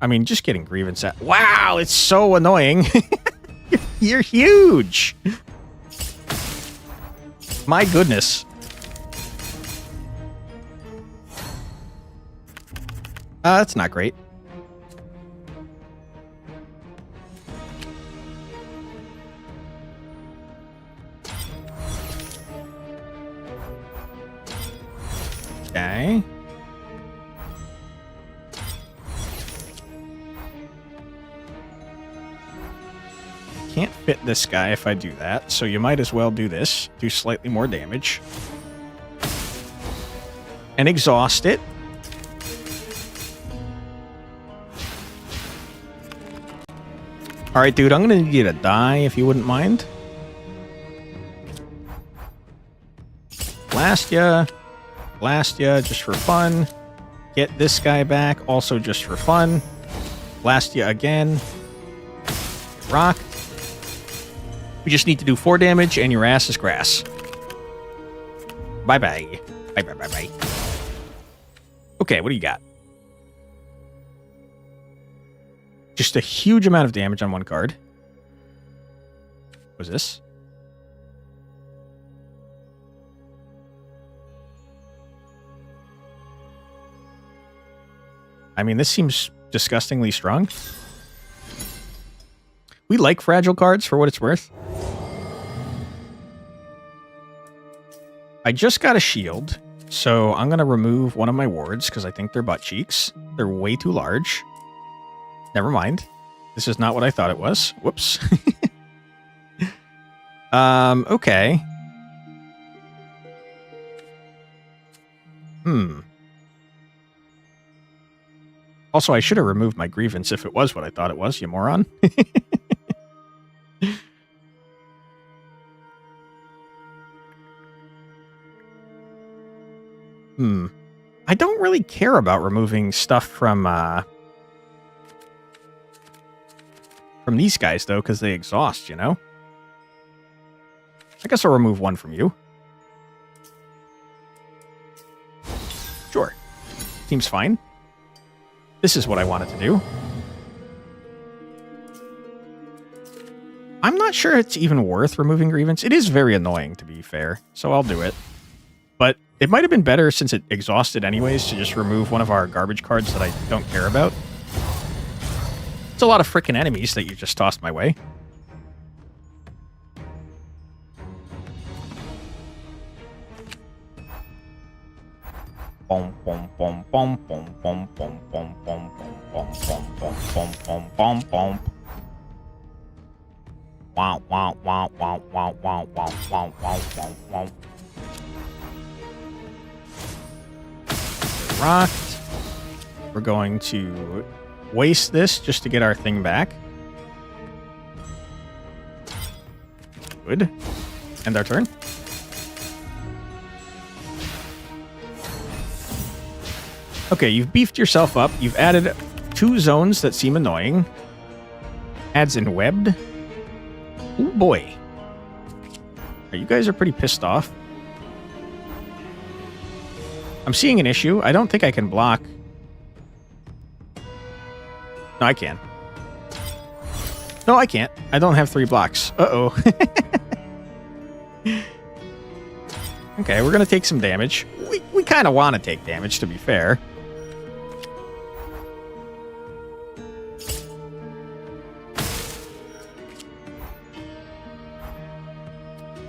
Speaker 1: I mean, just getting grievance at... Wow, it's so annoying. You're huge. My goodness. That's not great. Okay. Can't fit this guy if I do that, so you might as well do this. Do slightly more damage. And exhaust it. Alright, dude, I'm gonna need you to die if you wouldn't mind. Blast ya. Blast ya just for fun. Get this guy back, also just for fun. Blast ya again. Rock. We just need to do 4 damage, and your ass is grass. Bye-bye. Bye-bye-bye-bye. Okay, what do you got? Just a huge amount of damage on one card. What was this? I mean, this seems disgustingly strong. We like fragile cards for what it's worth. I just got a shield. So I'm going to remove one of my wards because I think they're butt cheeks. They're way too large. Never mind. This is not what I thought it was. Whoops. Okay. Also, I should have removed my grievance if it was what I thought it was, you moron. I don't really care about removing stuff from these guys, though, because they exhaust, you know? I guess I'll remove one from you. Sure. Seems fine. This is what I wanted to do. I'm not sure it's even worth removing grievance. It is very annoying, to be fair, so I'll do it. But it might have been better, since it exhausted anyways, to just remove one of our garbage cards that I don't care about. It's a lot of frickin' enemies that you just tossed my way. Bom bom bom bom bom bom bom bom bom bom bom bom bom bom bom bom. Wow wow wow wow wow wow wow wow wow wow wow. Rocked. We're going to waste this just to get our thing back. Good. End our turn. Okay, you've beefed yourself up. You've added 2 zones that seem annoying. Adds in webbed. Oh boy. You guys are pretty pissed off. I'm seeing an issue. I don't think I can block. No, I can. No, I can't. I don't have 3 blocks. Uh-oh. Okay, we're going to take some damage. We kind of want to take damage, to be fair.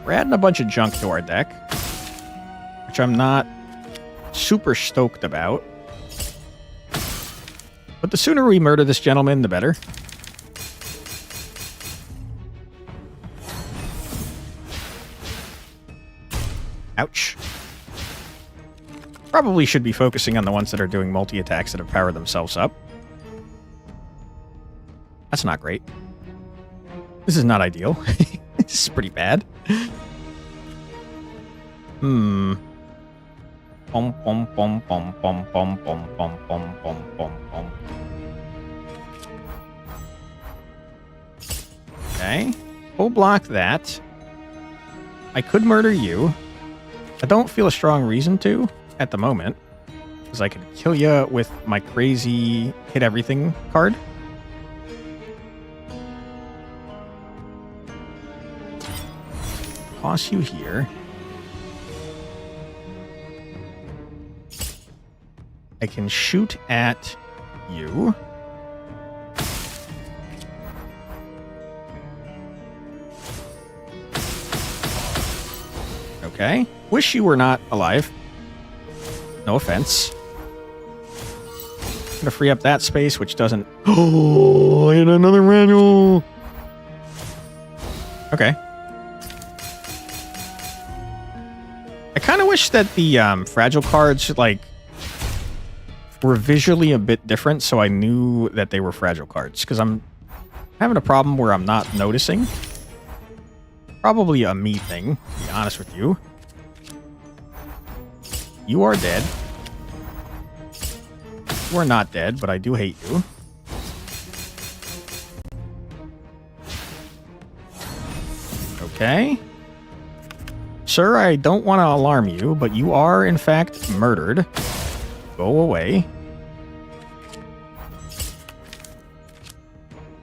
Speaker 1: We're adding a bunch of junk to our deck, which I'm not super stoked about. But the sooner we murder this gentleman, the better. Ouch. Probably should be focusing on the ones that are doing multi-attacks that have powered themselves up. That's not great. This is not ideal. This is pretty bad. Bum bum bum bum bum bum bum bum bum bum bum bum. Okay. We'll block that. I could murder you. I don't feel a strong reason to at the moment, because I could kill you with my crazy hit everything card. Toss you here. I can shoot at you. Okay. Wish you were not alive. No offense. I'm gonna free up that space, which doesn't... Oh, I hit another manual. Okay. I kind of wish that the fragile cards, like, were visually a bit different, so I knew that they were fragile cards, because I'm having a problem where I'm not noticing. Probably a me thing, to be honest with you. You are dead. You are not dead, but I do hate you. Okay. Sir, I don't want to alarm you, but you are, in fact, murdered. Go away.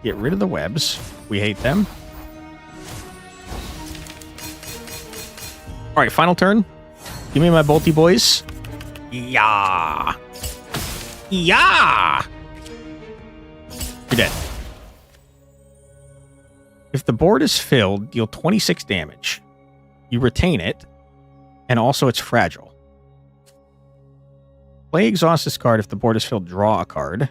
Speaker 1: Get rid of the webs. We hate them. Alright, final turn. Give me my bolty boys. Yeah. Yeah. You're dead. If the board is filled, deal 26 damage. You retain it, and also it's fragile. Play exhaust this card. If the board is filled, draw a card.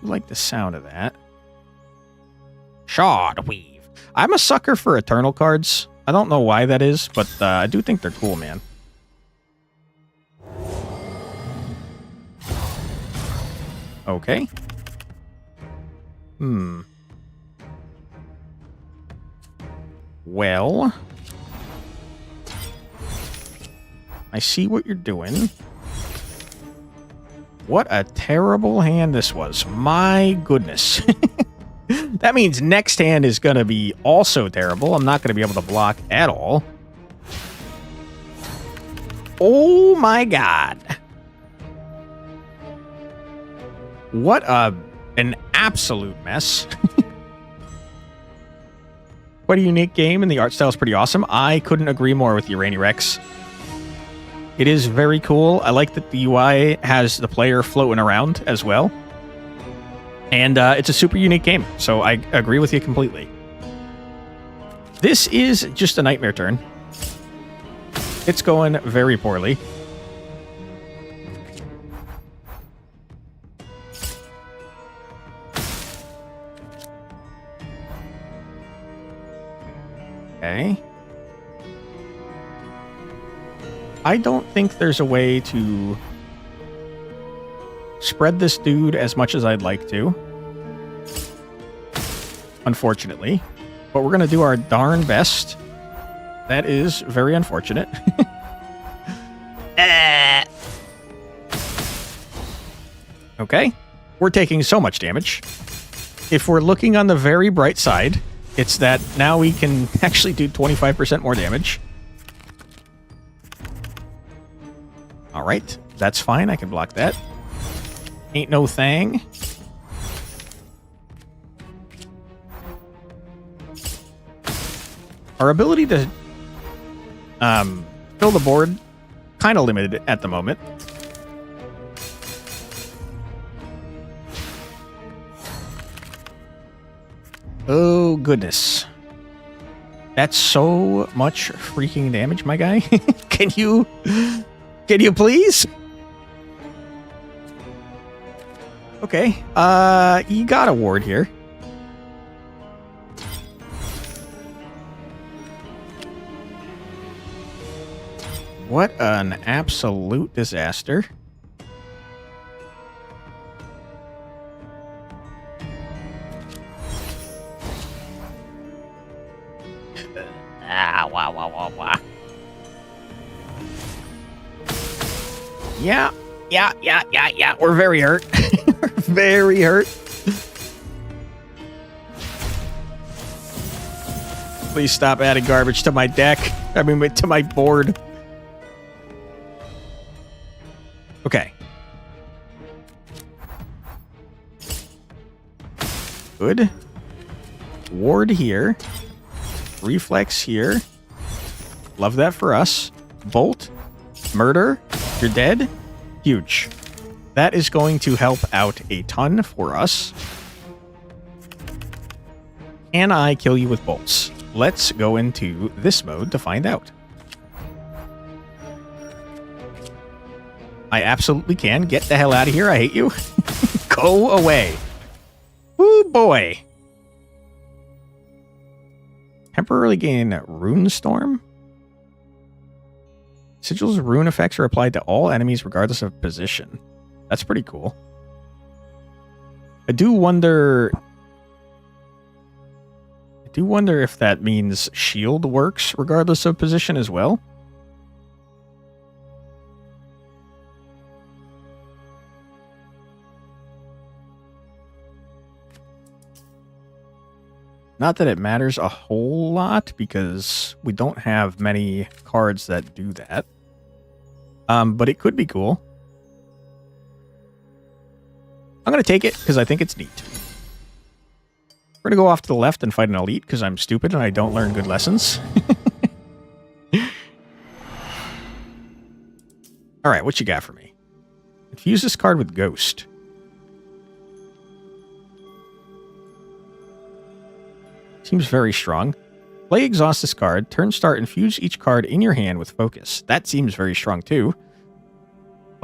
Speaker 1: I like the sound of that. Shard Weave. I'm a sucker for Eternal cards. I don't know why that is, but I do think they're cool, man. Okay. Well, I see what you're doing. What a terrible hand this was. My goodness. That means next hand is going to be also terrible. I'm not going to be able to block at all. Oh my god. What an absolute mess. Quite a unique game, and the art style is pretty awesome. I couldn't agree more with you, Rainy Rex. It is very cool. I like that the UI has the player floating around as well. And it's a super unique game, so I agree with you completely. This is just a nightmare turn. It's going very poorly. Okay. I don't think there's a way to spread this dude as much as I'd like to. Unfortunately. But we're going to do our darn best. That is very unfortunate. Okay. We're taking so much damage. If we're looking on the very bright side, it's that now we can actually do 25% more damage. Alright, that's fine. I can block that. Ain't no thing. Our ability to fill the board kind of limited at the moment. Oh, goodness. That's so much freaking damage, my guy. Can you please? Okay. You got a ward here. What an absolute disaster. Wow. Yeah. We're very hurt. We're very hurt. Please stop adding garbage to my deck. I mean, to my board. Okay. Good. Ward here. Reflex here. Love that for us. Bolt. Murder. You're dead. Huge. That is going to help out a ton for us. Can I kill you with bolts? Let's go into this mode to find out. I absolutely can. Get the hell out of here. I hate you. Go away. Ooh, boy. Temporarily gain Rune Storm. Sigils of rune effects are applied to all enemies regardless of position. That's pretty cool. I do wonder if that means shield works regardless of position as well. Not that it matters a whole lot, because we don't have many cards that do that. But it could be cool. I'm going to take it, because I think it's neat. We're going to go off to the left and fight an elite, because I'm stupid and I don't learn good lessons. Alright, what you got for me? Infuse this card with Ghost. Seems very strong. Play exhaust this card. Turn start, infuse each card in your hand with focus. That seems very strong too.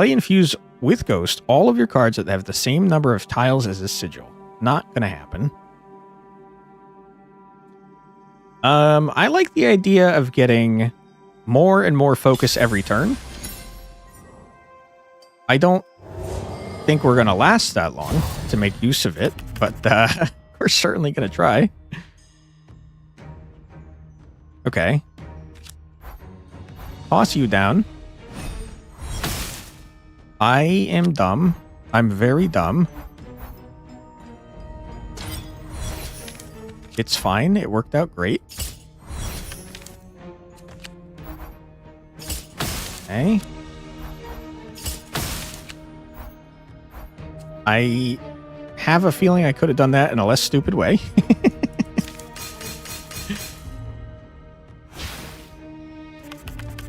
Speaker 1: Play Infuse with Ghost all of your cards that have the same number of tiles as this sigil. Not going to happen. I like the idea of getting more and more focus every turn. I don't think we're going to last that long to make use of it, but we're certainly going to try. Okay. Toss you down. I am dumb. I'm very dumb. It's fine. It worked out great. Okay. I have a feeling I could have done that in a less stupid way.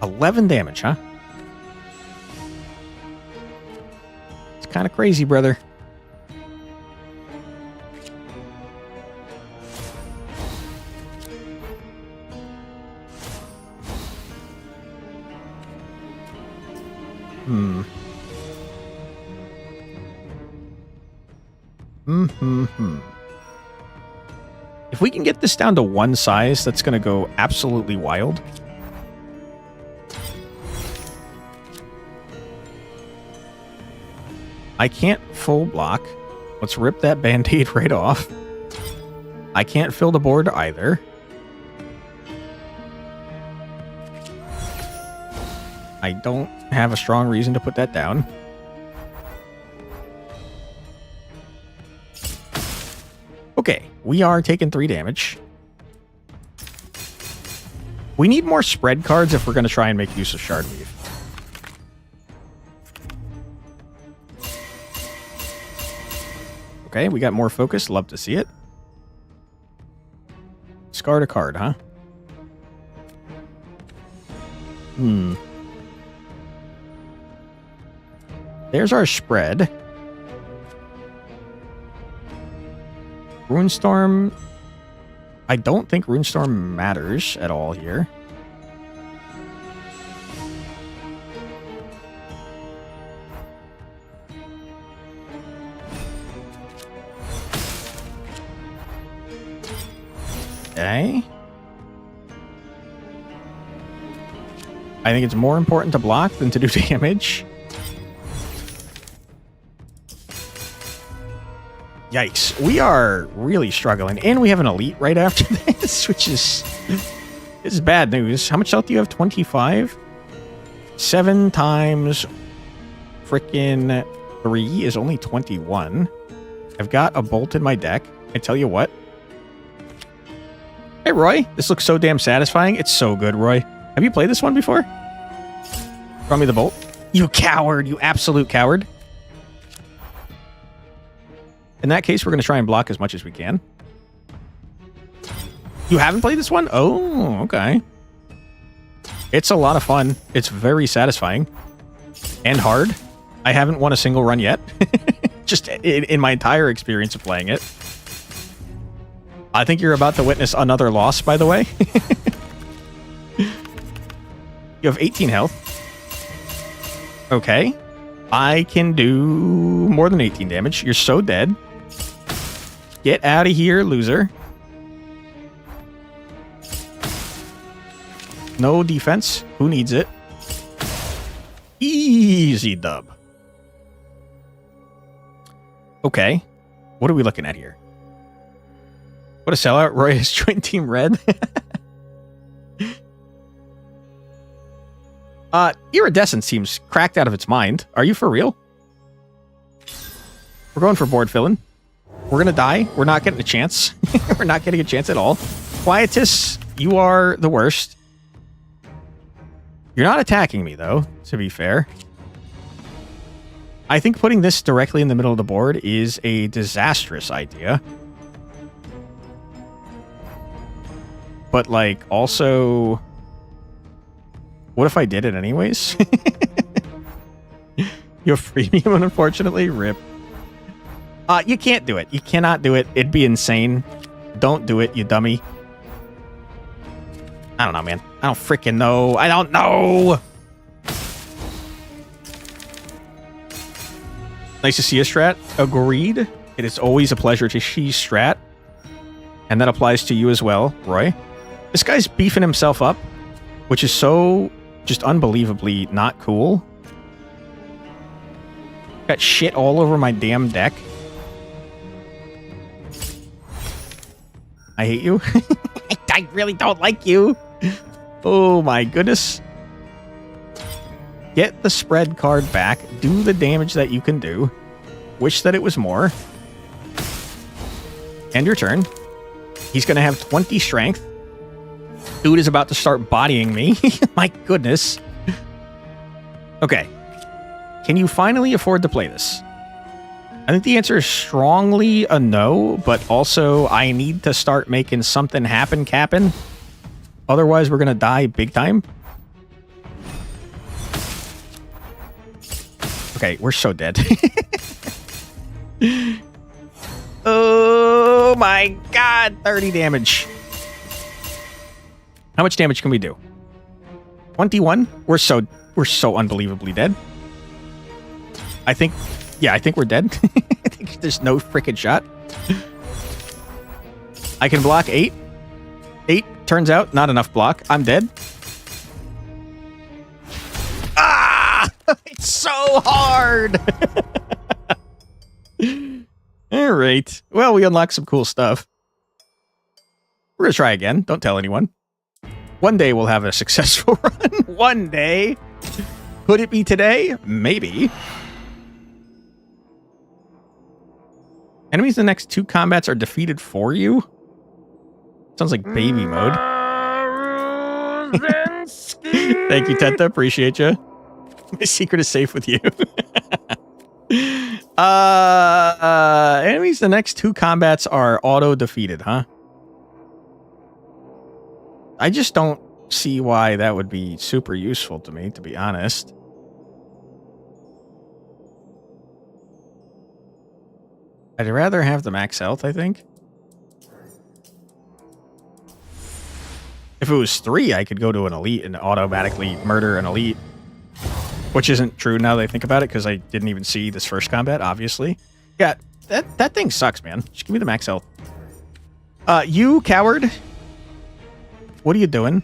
Speaker 1: 11 damage, huh? It's kind of crazy, brother. If we can get this down to one size, that's going to go absolutely wild. I can't full block. Let's rip that band-aid right off. I can't fill the board either. I don't have a strong reason to put that down. Okay, we are taking 3 damage. We need more spread cards if we're going to try and make use of Shardweave. Okay, we got more focus. Love to see it. Discard a card, huh? There's our spread. Runestorm. I don't think Runestorm matters at all here. Okay. I think it's more important to block than to do damage. Yikes. We are really struggling. And we have an elite right after this, which is bad news. How much health do you have? 25? 7 times frickin' 3 is only 21. I've got a bolt in my deck. I tell you what. Hey, Roy. This looks so damn satisfying. It's so good, Roy. Have you played this one before? Draw me the bolt. You coward. You absolute coward. In that case, we're going to try and block as much as we can. You haven't played this one? Oh, okay. It's a lot of fun. It's very satisfying. And hard. I haven't won a single run yet. Just in my entire experience of playing it. I think you're about to witness another loss, by the way. You have 18 health. Okay. I can do more than 18 damage. You're so dead. Get out of here, loser. No defense. Who needs it? Easy dub. Okay. What are we looking at here? What a sellout. Roy has joined Team Red. Iridescent seems cracked out of its mind. Are you for real? We're going for board filling. We're going to die. We're not getting a chance. We're not getting a chance at all. Quietus, you are the worst. You're not attacking me, though, to be fair. I think putting this directly in the middle of the board is a disastrous idea. But, like, also... What if I did it anyways? You have premium, unfortunately. Rip. You can't do it. You cannot do it. It'd be insane. Don't do it, you dummy. I don't know, man. I don't freaking know. I don't know! Nice to see you, Strat. Agreed. It is always a pleasure to see Strat. And that applies to you as well, Roy. This guy's beefing himself up, which is so just unbelievably not cool. Got shit all over my damn deck. I hate you. I really don't like you. Oh my goodness. Get the spread card back. Do the damage that you can do. Wish that it was more. End your turn. He's going to have 20 strength. Dude is about to start bodying me. My goodness. Okay. Can you finally afford to play this? I think the answer is strongly a no, but also I need to start making something happen, Cap'n. Otherwise, we're going to die big time. Okay, we're so dead. Oh my god, 30 damage. How much damage can we do? 21? We're so unbelievably dead. I think we're dead. I think there's no freaking shot. I can block 8. 8, turns out, not enough block. I'm dead. Ah! It's so hard! Alright. Well, we unlocked some cool stuff. We're gonna try again. Don't tell anyone. One day we'll have a successful run. One day. Could it be today? Maybe. Enemies in the next 2 combats are defeated for you? Sounds like baby mode. Thank you, Tenta. Appreciate you. My secret is safe with you. Enemies in the next 2 combats are auto-defeated, huh? I just don't see why that would be super useful to me, to be honest. I'd rather have the max health, I think. If it was 3, I could go to an elite and automatically murder an elite. Which isn't true now that I think about it, because I didn't even see this first combat, obviously. Yeah, that thing sucks, man. Just give me the max health. You, coward. What are you doing?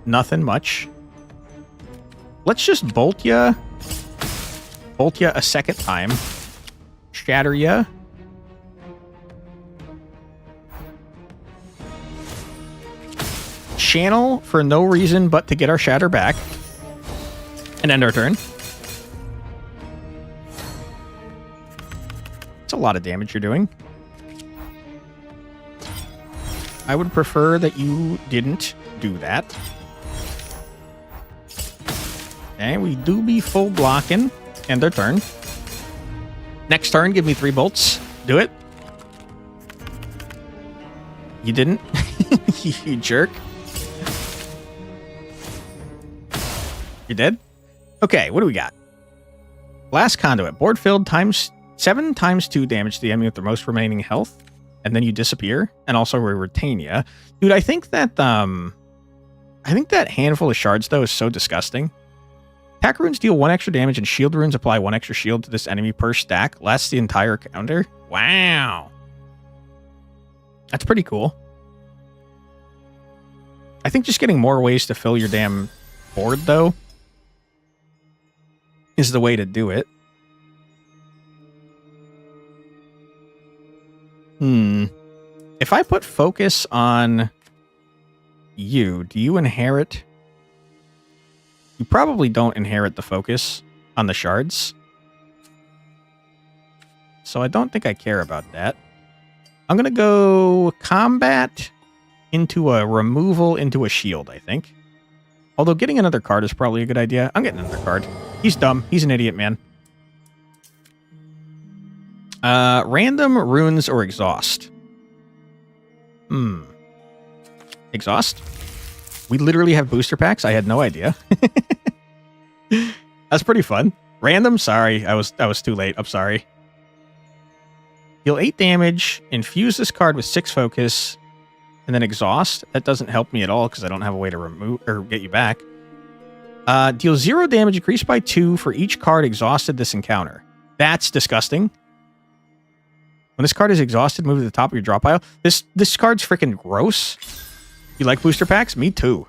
Speaker 1: Nothing much. Let's just bolt ya. Bolt ya a second time. Shatter ya. Channel for no reason but to get our shatter back. And end our turn. It's a lot of damage you're doing. I would prefer that you didn't do that. And we do be full blocking. End their turn. Next turn, give me 3 bolts. Do it. You didn't? You jerk. You're dead? Okay, what do we got? Blast Conduit. Board filled times 7 times 2 damage to the enemy with their most remaining health. And then you disappear. And also we retain ya. Dude, I think that handful of shards, though, is so disgusting. Attack runes deal 1 extra damage, and shield runes apply 1 extra shield to this enemy per stack. Lasts the entire counter. Wow. That's pretty cool. I think just getting more ways to fill your damn board, though, is the way to do it. If I put focus on you, do you inherit? You probably don't inherit the focus on the shards. So I don't think I care about that. I'm going to go combat into a removal into a shield, I think. Although getting another card is probably a good idea. I'm getting another card. He's dumb. He's an idiot, man. Random, runes, or exhaust. Exhaust? We literally have booster packs? I had no idea. That's pretty fun. Random? Sorry, I was too late. I'm sorry. Deal 8 damage, infuse this card with 6 focus, and then exhaust. That doesn't help me at all because I don't have a way to remove or get you back. Deal 0 damage, increased by 2 for each card exhausted this encounter. That's disgusting. When this card is exhausted, move to the top of your draw pile. This card's freaking gross. You like booster packs? Me too.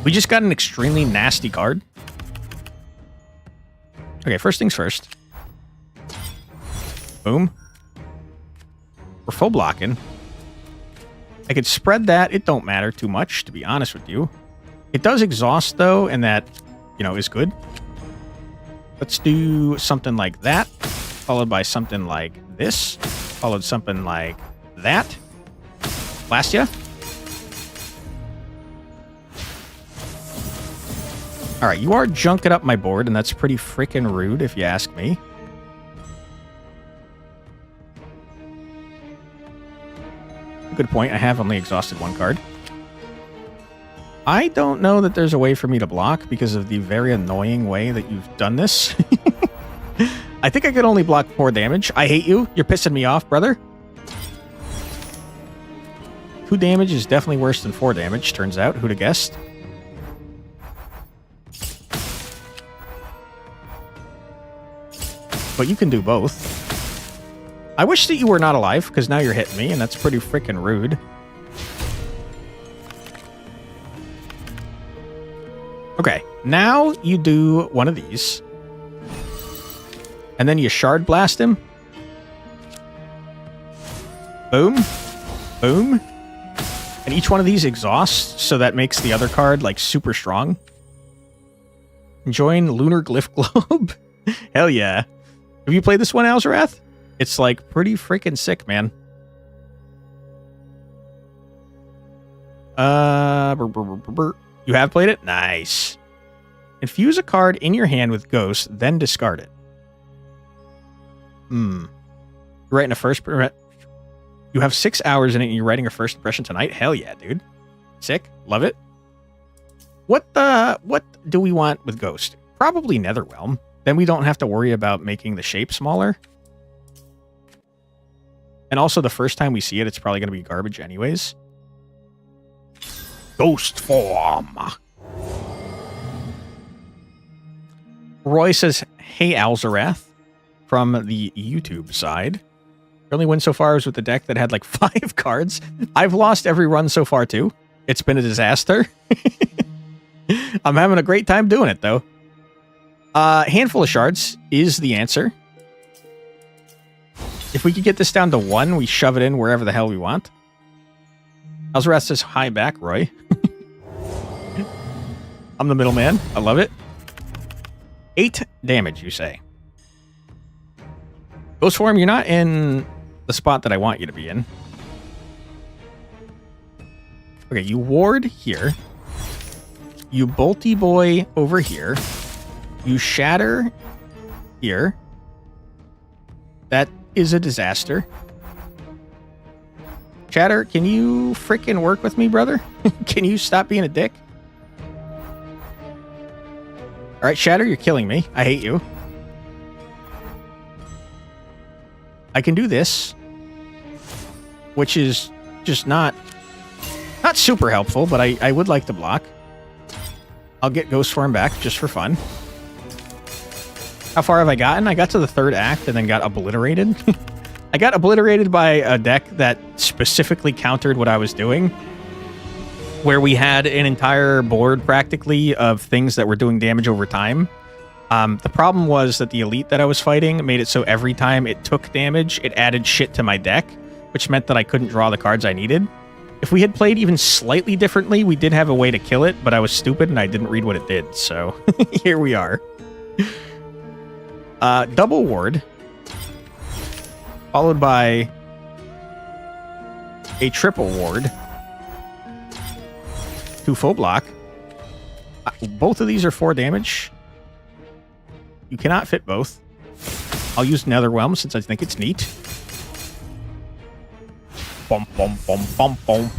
Speaker 1: We just got an extremely nasty card. Okay, first things first. Boom. We're full blocking. I could spread that. It don't matter too much, to be honest with you. It does exhaust, though, and that, you know, is good. Let's do something like that, followed by something like this, followed something like that. Blast ya. All right, you are junking up my board, and that's pretty freaking rude, if you ask me. Good point. I have only exhausted one card. I don't know that there's a way for me to block because of the very annoying way that you've done this. I think I could only block 4 damage. I hate you. You're pissing me off, brother. 2 damage is definitely worse than 4 damage, turns out. Who'd have guessed? But you can do both. I wish that you were not alive, because now you're hitting me, and that's pretty freaking rude. Okay, now you do one of these. And then you shard blast him. Boom. Boom. And each one of these exhausts, so that makes the other card, like, super strong. Join Lunar Glyph Globe. Hell yeah. Have you played this one, Alzarath? It's, like, pretty freaking sick, man. You have played it? Nice. Infuse a card in your hand with Ghost, then discard it. You're writing a first... You have 6 hours in it and you're writing a first impression tonight? Hell yeah, dude. Sick. Love it. What do we want with Ghost? Probably Netherrealm. Then we don't have to worry about making the shape smaller. And also, the first time we see it, it's probably going to be garbage anyways. Ghost form. Roy says, hey, Alzarath, from the YouTube side. The only win so far was with the deck that had like 5 cards. I've lost every run so far, too. It's been a disaster. I'm having a great time doing it, though. Handful of shards is the answer. If we could get this down to 1, we shove it in wherever the hell we want. Alzarath says, hi back, Roy. I'm the middleman. I love it. 8 damage, you say. Ghost form, you're not in the spot that I want you to be in. Okay, you ward here. You bolty boy over here. You shatter here. That is a disaster. Shatter, can you frickin' work with me, brother? Can you stop being a dick? Alright, Shatter, you're killing me. I hate you. I can do this, which is just not super helpful, but I would like to block. I'll get Ghost Form back just for fun. How far have I gotten? I got to the 3rd act and then got obliterated. I got obliterated by a deck that specifically countered what I was doing, where we had an entire board practically of things that were doing damage over time. The problem was that the elite that I was fighting made it so every time it took damage, it added shit to my deck, which meant that I couldn't draw the cards I needed. If we had played even slightly differently, we did have a way to kill it, but I was stupid and I didn't read what it did, so here we are. Double ward, followed by a triple ward, 2 full block. Both of these are 4 damage. You cannot fit both. I'll use Netherrealm since I think it's neat. Bump, bump, bump, bump, bump.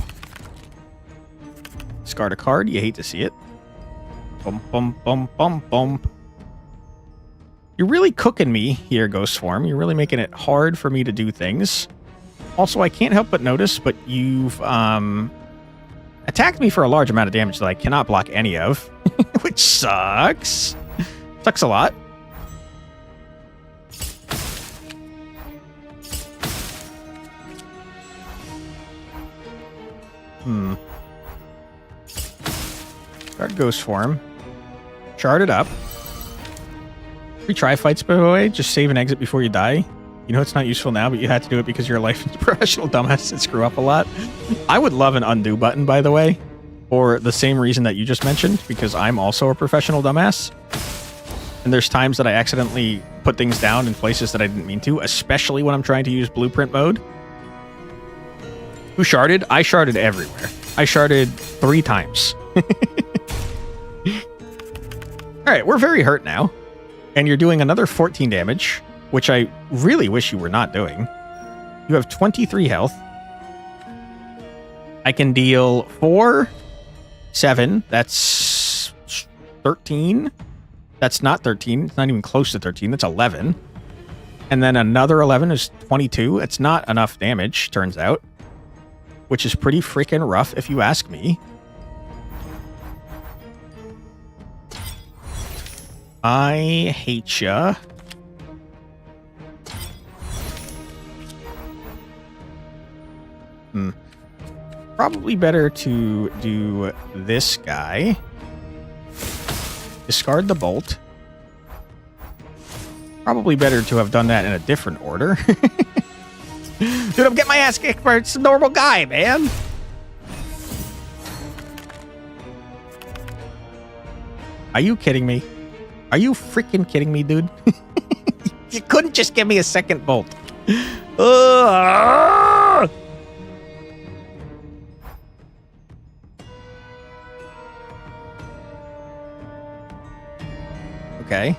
Speaker 1: Discard a card. You hate to see it. Bump, bump, bump, bump, bump. You're really cooking me here, Ghost Swarm. You're really making it hard for me to do things. Also, I can't help but notice, but you've attacked me for a large amount of damage that I cannot block any of. which sucks. Sucks a lot. Guard Ghost Form. Chart it up. Retry fights, by the way. Just save and exit before you die. You know it's not useful now, but you had to do it because you're a licensed professional dumbass and screw up a lot. I would love an undo button, by the way, for the same reason that you just mentioned, because I'm also a professional dumbass. And there's times that I accidentally put things down in places that I didn't mean to, especially when I'm trying to use blueprint mode. Who sharded? I sharded everywhere. I sharded 3 times. Alright, we're very hurt now. And you're doing another 14 damage, which I really wish you were not doing. You have 23 health. I can deal 4, 7. That's 13. That's not 13. It's not even close to 13. That's 11. And then another 11 is 22. It's not enough damage, turns out. Which is pretty freaking rough, if you ask me. I hate ya. Probably better to do this guy. Discard the bolt. Probably better to have done that in a different order. Dude, I'm getting my ass kicked by a normal guy, man. Are you kidding me? Are you freaking kidding me, dude? You couldn't just give me a second bolt. Okay.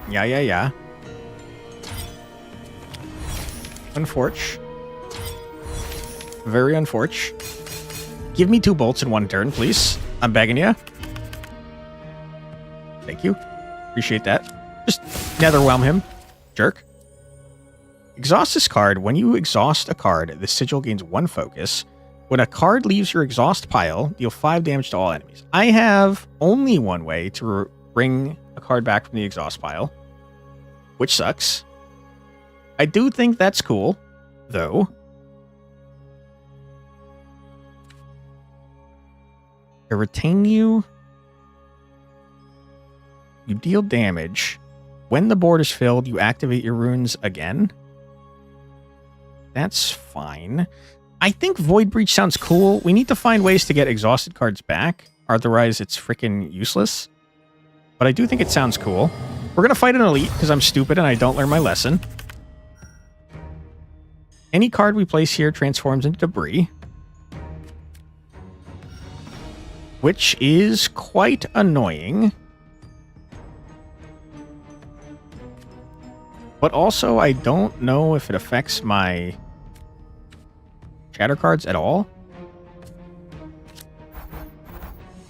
Speaker 1: Yeah. Unfortunate. Very unfortunate. Give me 2 bolts in 1 turn, please. I'm begging you. Thank you. Appreciate that. Just netherwhelm him. Jerk. Exhaust this card. When you exhaust a card, the sigil gains 1 focus. When a card leaves your exhaust pile, deal 5 damage to all enemies. I have only one way to bring a card back from the exhaust pile, which sucks. I do think that's cool, though. I retain you. You deal damage. When the board is filled, you activate your runes again. That's fine. I think Void Breach sounds cool. We need to find ways to get exhausted cards back. Otherwise, it's freaking useless. But I do think it sounds cool. We're going to fight an elite because I'm stupid and I don't learn my lesson. Any card we place here transforms into debris. Which is quite annoying. But also, I don't know if it affects my shatter cards at all.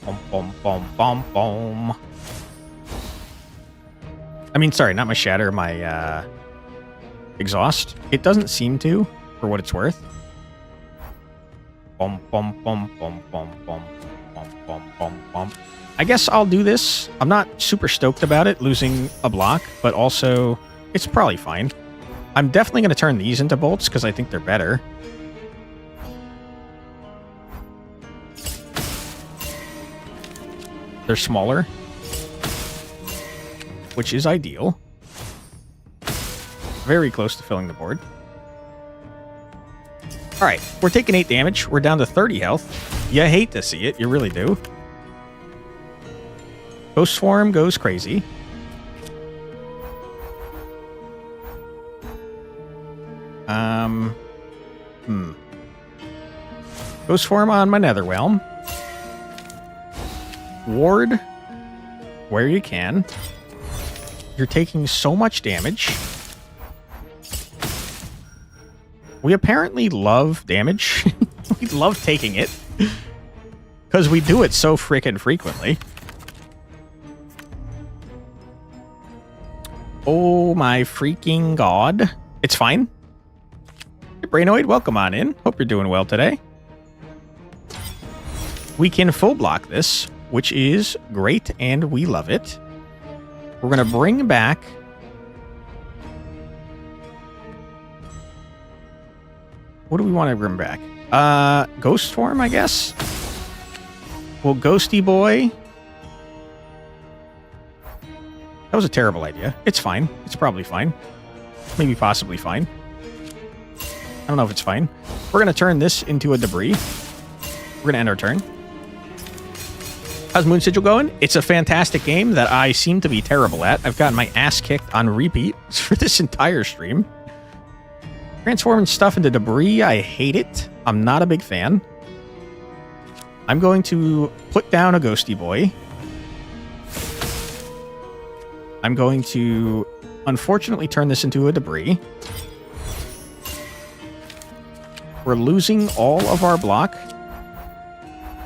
Speaker 1: Boom, boom, boom, boom, boom. I mean, sorry, not my shatter, my exhaust. It doesn't seem to, for what it's worth. Boom, boom, boom, boom, boom, boom, boom, boom, boom, boom. I guess I'll do this. I'm not super stoked about it, losing a block, but also it's probably fine. I'm definitely going to turn these into bolts because I think they're better. They're smaller, which is ideal. Very close to filling the board. All right, we're taking 8 damage. We're down to 30 health. You hate to see it. You really do. Ghost Swarm goes crazy. Ghost Swarm on my Netherrealm. Ward where you can. You're taking so much damage. We apparently love damage. We love taking it. Because we do it so freaking frequently. Oh my freaking god. It's fine. Hey, Brainoid, welcome on in. Hope you're doing well today. We can full block this, which is great, and we love it. We're going to bring back... What do we want to bring back? Ghost form, I guess? Well, Ghosty Boy... That was a terrible idea. It's fine. It's probably fine. Maybe possibly fine. I don't know if it's fine. We're going to turn this into a debris. We're going to end our turn. How's Moon Sigil going? It's a fantastic game that I seem to be terrible at. I've gotten my ass kicked on repeat for this entire stream. Transforming stuff into debris, I hate it. I'm not a big fan. I'm going to put down a Ghosty Boy. I'm going to, unfortunately, turn this into a debris. We're losing all of our block.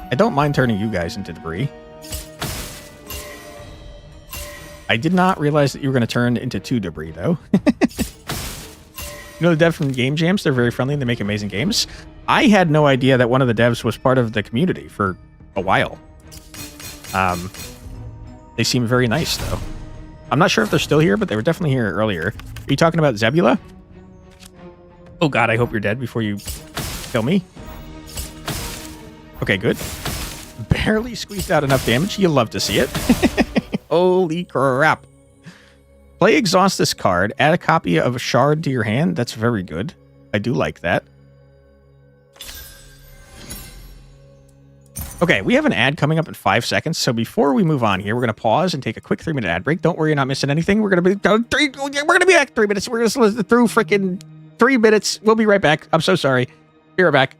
Speaker 1: I don't mind turning you guys into debris. I did not realize that you were going to turn into 2 debris, though. You know the dev from Game Jams? They're very friendly and they make amazing games. I had no idea that one of the devs was part of the community for a while. They seem very nice, though. I'm not sure if they're still here, but they were definitely here earlier. Are you talking about Zebula? Oh god, I hope you're dead before you kill me. Okay, good. Barely squeezed out enough damage. You'll love to see it. Holy crap. Play Exhaust this card. Add a copy of a Shard to your hand. That's very good. I do like that. Okay, we have an ad coming up in 5 seconds, so before we move on here, we're going to pause and take a quick 3-minute ad break. Don't worry, you're not missing anything. We're going to be back 3 minutes. We're going to listen through freaking 3 minutes. We'll be right back. I'm so sorry. Be right back.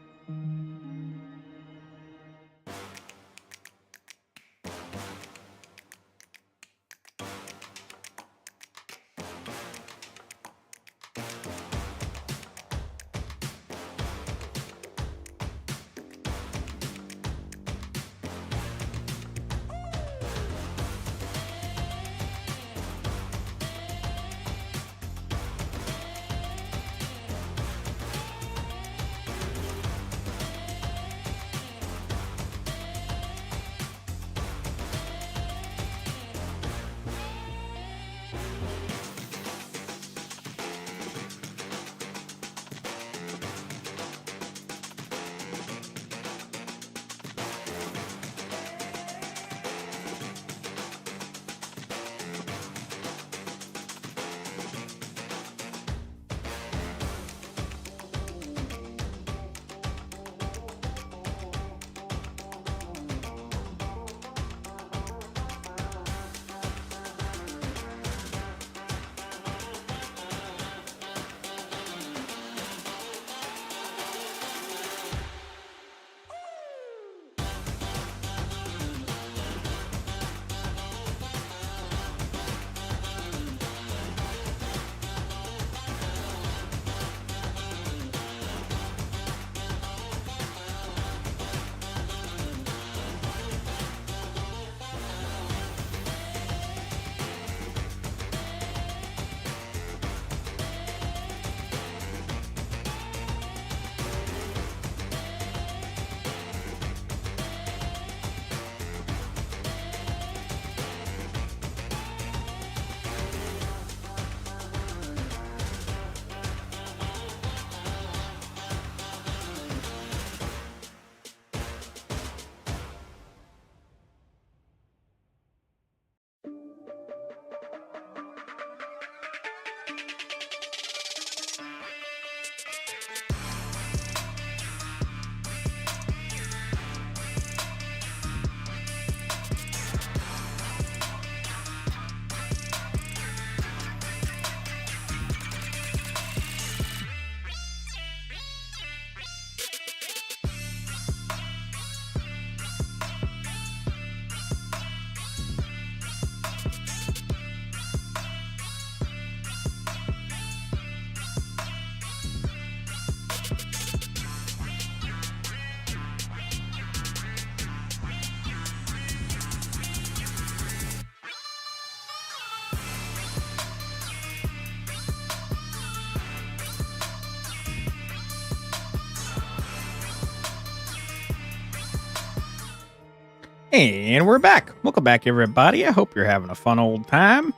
Speaker 1: And we're back. Welcome back, everybody. I hope you're having a fun old time.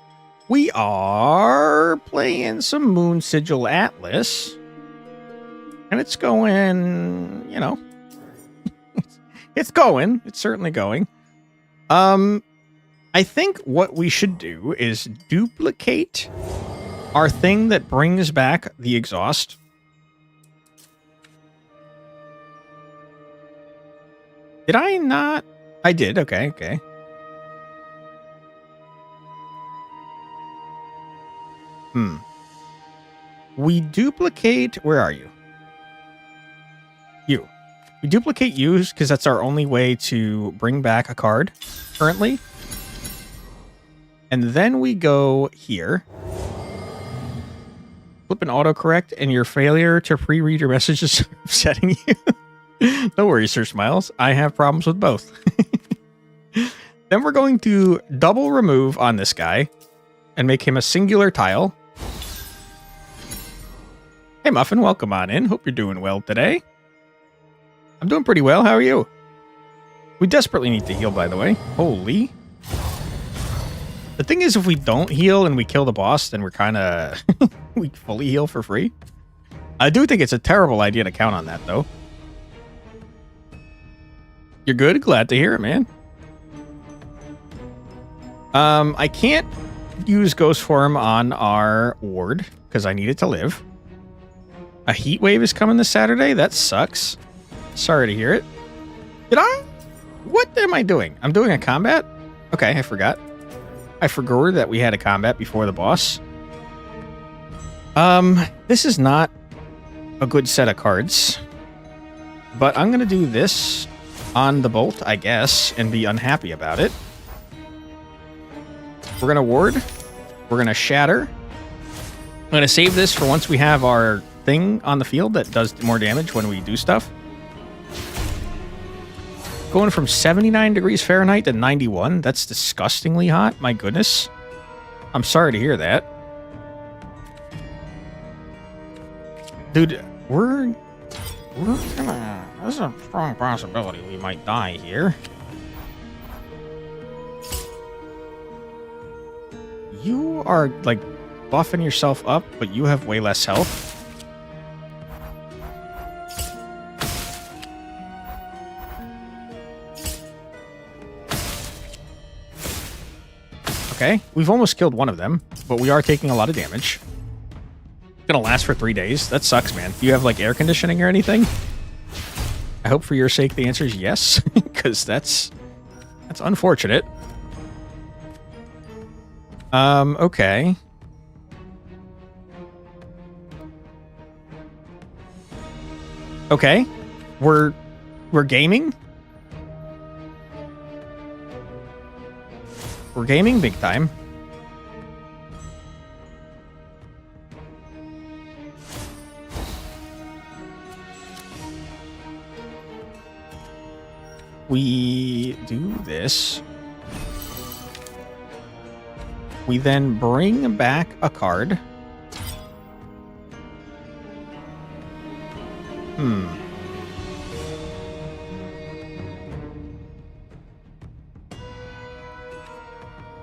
Speaker 1: We are playing some Moon Sigil Atlas. And it's going, you know, it's going. It's certainly going. I think what we should do is duplicate our thing that brings back the exhaust. Did I not? I did. Okay. We duplicate... Where are you? You. We duplicate you because that's our only way to bring back a card currently. And then we go here. Flip an autocorrect, and your failure to pre-read your message is upsetting you. No worries, Sir Smiles. I have problems with both. Then we're going to double remove on this guy and make him a singular tile. Hey, Muffin, welcome on in. Hope you're doing well today. I'm doing pretty well. How are you? We desperately need to heal, by the way. Holy. The thing is, if we don't heal and we kill the boss, then we're kind of... we fully heal for free. I do think it's a terrible idea to count on that, though. You're good? Glad to hear it, man. I can't use Ghost Form on our ward because I need it to live. A heat wave is coming this Saturday? That sucks. Sorry to hear it. Did I? What am I doing? I'm doing a combat? Okay, I forgot. I forgot that we had a combat before the boss. This is not a good set of cards. But I'm going to do this on the bolt, I guess, and be unhappy about it. We're going to ward. We're going to shatter. I'm going to save this for once we have our thing on the field that does more damage when we do stuff. Going from 79 degrees Fahrenheit to 91. That's disgustingly hot. My goodness. I'm sorry to hear that. Dude, we're gonna... There's a strong possibility we might die here. You are, like, buffing yourself up, but you have way less health. Okay, we've almost killed one of them, but we are taking a lot of damage. It's gonna last for 3 days. That sucks, man. Do you have, like, air conditioning or anything? I hope for your sake the answer is yes, because that's unfortunate. Okay. Okay. We're gaming. We're gaming big time. We do this. We then bring back a card.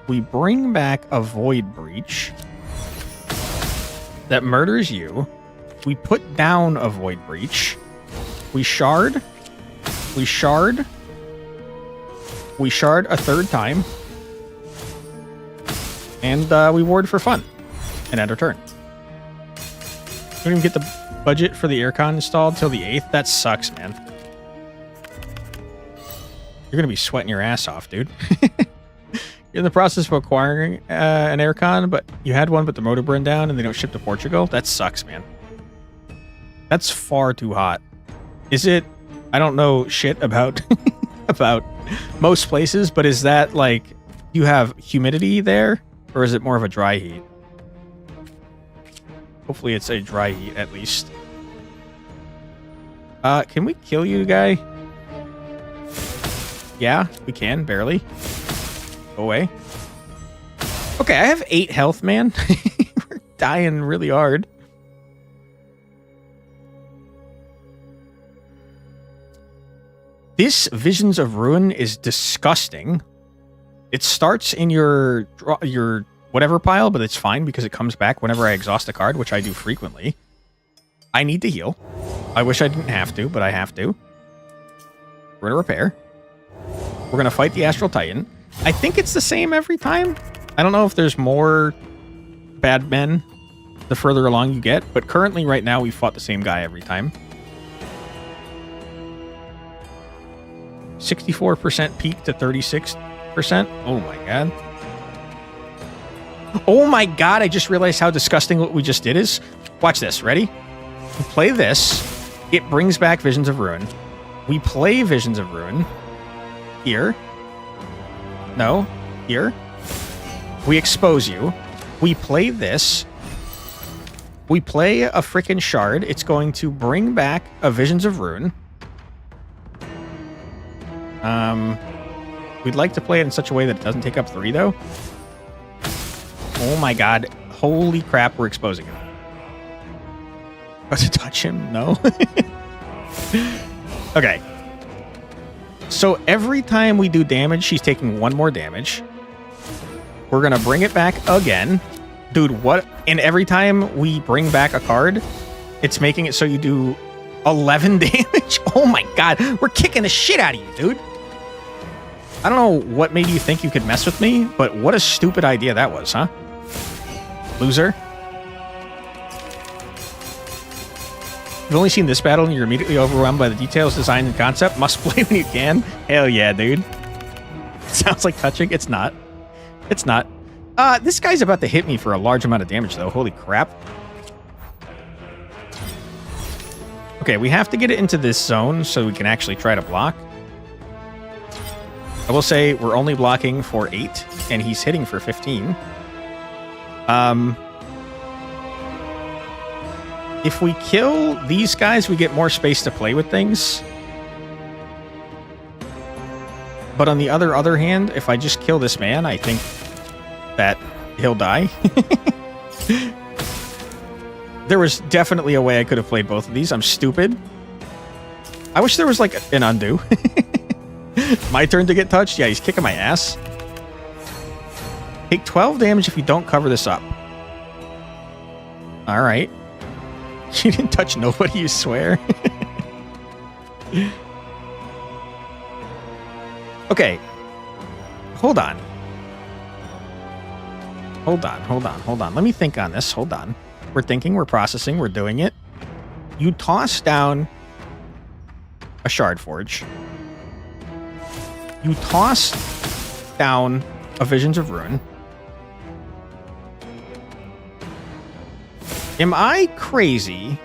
Speaker 1: We bring back a Void Breach that murders you. We put down a Void Breach. We shard. We shard. We shard a third time. And we ward for fun. And end our turn. We don't even get the budget for the aircon installed till the 8th. That sucks, man. You're going to be sweating your ass off, dude. You're in the process of acquiring an aircon, but you had one, but the motor burned down and they don't ship to Portugal. That sucks, man. That's far too hot. Is it? I don't know shit about about most places, but is that like you have humidity there, or is it more of a dry heat? Hopefully it's a dry heat at least. Can we kill you, guy? Yeah, we can, barely. Go away. Okay, I have 8 health, man. We're dying really hard. This Visions of Ruin is disgusting. It starts in your whatever pile, but it's fine because it comes back whenever I exhaust a card, which I do frequently. I need to heal. I wish I didn't have to, but I have to. We're going to repair. We're going to fight the Astral Titan. I think it's the same every time. I don't know if there's more bad men the further along you get, but currently right now we fought the same guy every time. 64% peak to 36%. Oh my god. Oh my god, I just realized how disgusting what we just did is. Watch this, ready? We play this. It brings back Visions of Ruin. We play Visions of Ruin. Here. No. Here. We expose you. We play this. We play a freaking shard. It's going to bring back a Visions of Ruin. We'd like to play it in such a way that it doesn't take up 3, though. Oh my god. Holy crap, we're exposing him. About to touch him? No. Okay. So every time we do damage, she's taking 1 more damage. We're going to bring it back again. Dude, what? And every time we bring back a card, it's making it so you do 11 damage? Oh my god. We're kicking the shit out of you, dude. I don't know what made you think you could mess with me, but what a stupid idea that was, huh? Loser. You've only seen this battle and you're immediately overwhelmed by the details, design, and concept. Must play when you can. Hell yeah, dude. Sounds like touching. It's not. It's not. This guy's about to hit me for a large amount of damage, though. Holy crap. Okay, we have to get it into this zone so we can actually try to block. I will say we're only blocking for 8, and he's hitting for 15. If we kill these guys, we get more space to play with things. But on the other hand, if I just kill this man, I think that he'll die. There was definitely a way I could have played both of these. I'm stupid. I wish there was like an undo. My turn to get touched? Yeah, he's kicking my ass. Take 12 damage if you don't cover this up. All right. You didn't touch nobody, you swear? Okay. Hold on. Hold on. Let me think on this. Hold on. We're thinking, we're processing, we're doing it. You toss down a Shard Forge. You toss down a Visions of Ruin. Am I crazy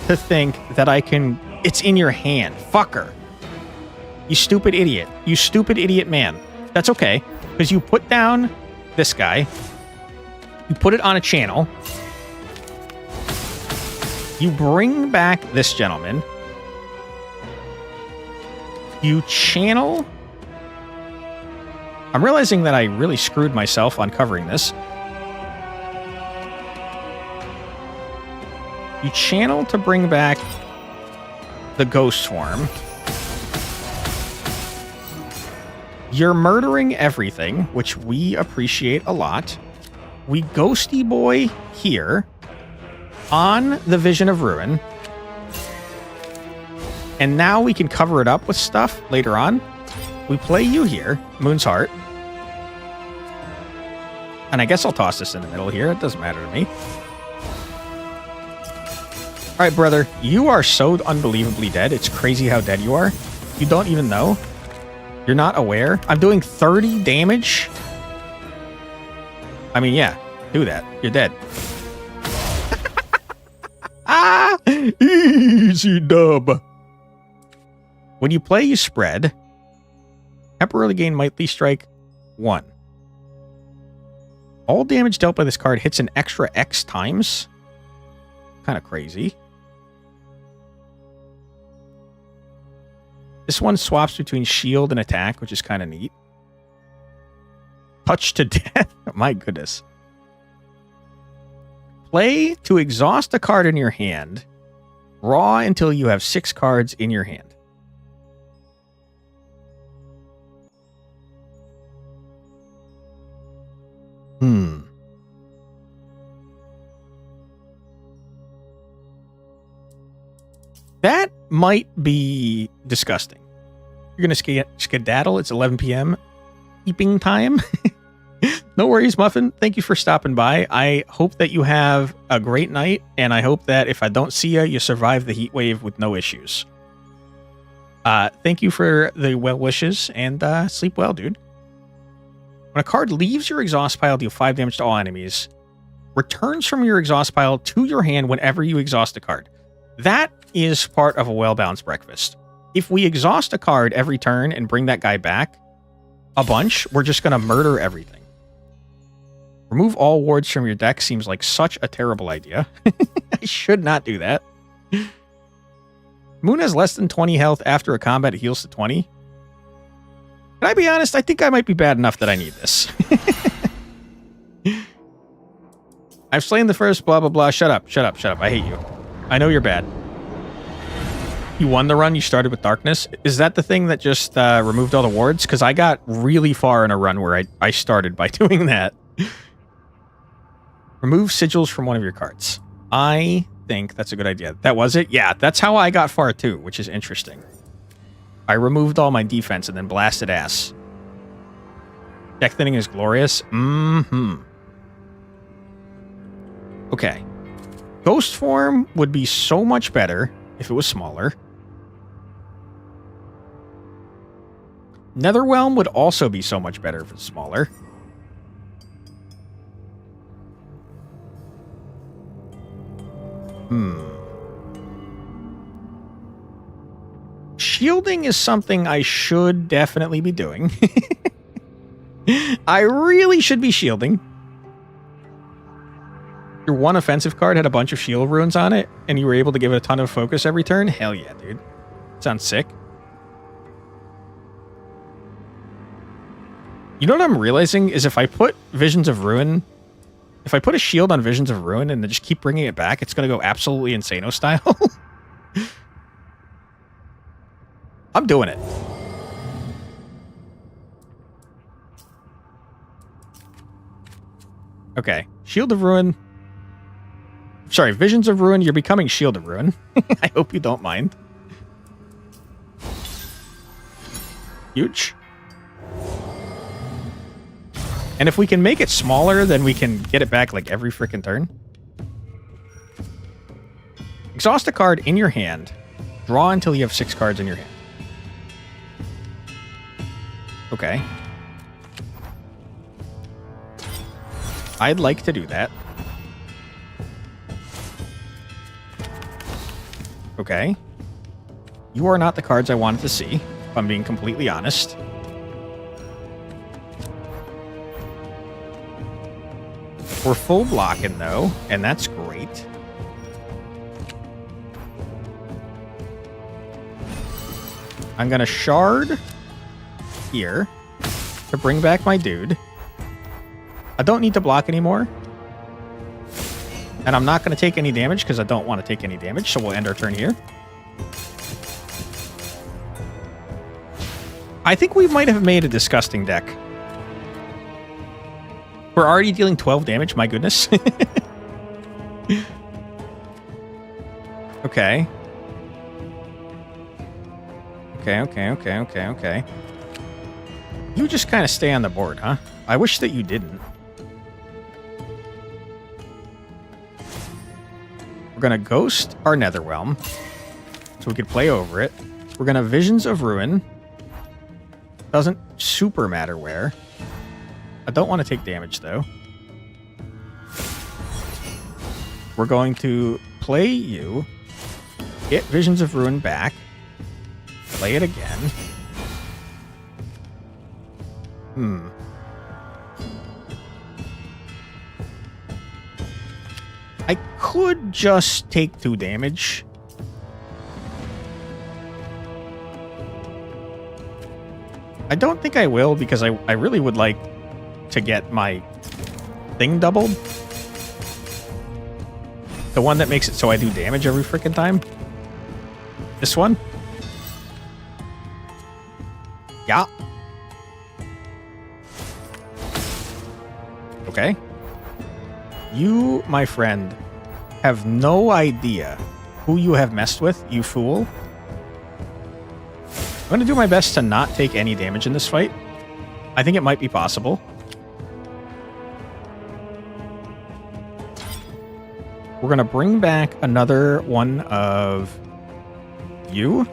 Speaker 1: to think that I can... It's in your hand. Fucker. You stupid idiot. You stupid idiot man. That's okay. Because you put down this guy. You put it on a channel. You bring back this gentleman. You channel... I'm realizing that I really screwed myself on covering this. You channel to bring back the Ghost Swarm. You're murdering everything, which we appreciate a lot. We Ghosty Boy here on the Vision of Ruin. And now we can cover it up with stuff later on. We play you here, Moon's Heart. And I guess I'll toss this in the middle here. It doesn't matter to me. All right, brother. You are so unbelievably dead. It's crazy how dead you are. You don't even know. You're not aware. I'm doing 30 damage. I mean, yeah. Do that. You're dead. Ah! Easy dub. When you play, you spread. Temporarily gain Mighty Strike 1. All damage dealt by this card hits an extra X times. Kind of crazy. This one swaps between shield and attack, which is kind of neat. Touch to death. My goodness. Play to exhaust a card in your hand. Raw until you have 6 cards in your hand. That might be disgusting. You're going to skedaddle. It's 11 p.m. Eeping time. No worries, Muffin. Thank you for stopping by. I hope that you have a great night, and I hope that if I don't see you, you survive the heat wave with no issues. Thank you for the well wishes, and sleep well, dude. When a card leaves your exhaust pile, deal 5 damage to all enemies. Returns from your exhaust pile to your hand whenever you exhaust a card. That is part of a well-balanced breakfast. If we exhaust a card every turn and bring that guy back a bunch, we're just going to murder everything. Remove all wards from your deck seems like such a terrible idea. I should not do that. Moon has less than 20 health after a combat. It heals to 20. Can I be honest? I think I might be bad enough that I need this. I've slain the first blah, blah, blah. Shut up. Shut up. Shut up. I hate you. I know you're bad. You won the run. You started with darkness. Is that the thing that just removed all the wards? Because I got really far in a run where I started by doing that. Remove sigils from one of your cards. I think that's a good idea. That was it? Yeah, that's how I got far too, which is interesting. I removed all my defense and then blasted ass. Deck thinning is glorious. Okay. Ghost form would be so much better if it was smaller. Netherwhelm would also be so much better if it's smaller. Shielding is something I should definitely be doing. I really should be shielding. Your one offensive card had a bunch of shield runes on it, and you were able to give it a ton of focus every turn? Hell yeah, dude. Sounds sick. You know what I'm realizing is if I put Visions of Ruin... If I put a shield on Visions of Ruin and then just keep bringing it back, it's going to go absolutely Insano style. I'm doing it. Okay. Shield of Ruin. Sorry, Visions of Ruin. You're becoming Shield of Ruin. I hope you don't mind. Huge. And if we can make it smaller, then we can get it back like every freaking turn. Exhaust a card in your hand. Draw until you have 6 cards in your hand. Okay. I'd like to do that. Okay. You are not the cards I wanted to see, if I'm being completely honest. We're full blocking, though, and that's great. I'm going to shard here to bring back my dude. I don't need to block anymore. And I'm not going to take any damage because I don't want to take any damage, so we'll end our turn here. I think we might have made a disgusting deck. We're already dealing 12 damage, my goodness. Okay. Okay. You just kind of stay on the board, huh? I wish that you didn't. We're going to ghost our Netherwhelm so we could play over it. We're going to Visions of Ruin. Doesn't super matter where. I don't want to take damage, though. We're going to play you, get Visions of Ruin back, play it again. I could just take 2 damage. I don't think I will because I really would like to get my thing doubled. The one that makes it so I do damage every freaking time. This one. Yeah. Okay. You, my friend, have no idea who you have messed with, you fool. I'm going to do my best to not take any damage in this fight. I think it might be possible. We're going to bring back another one of you.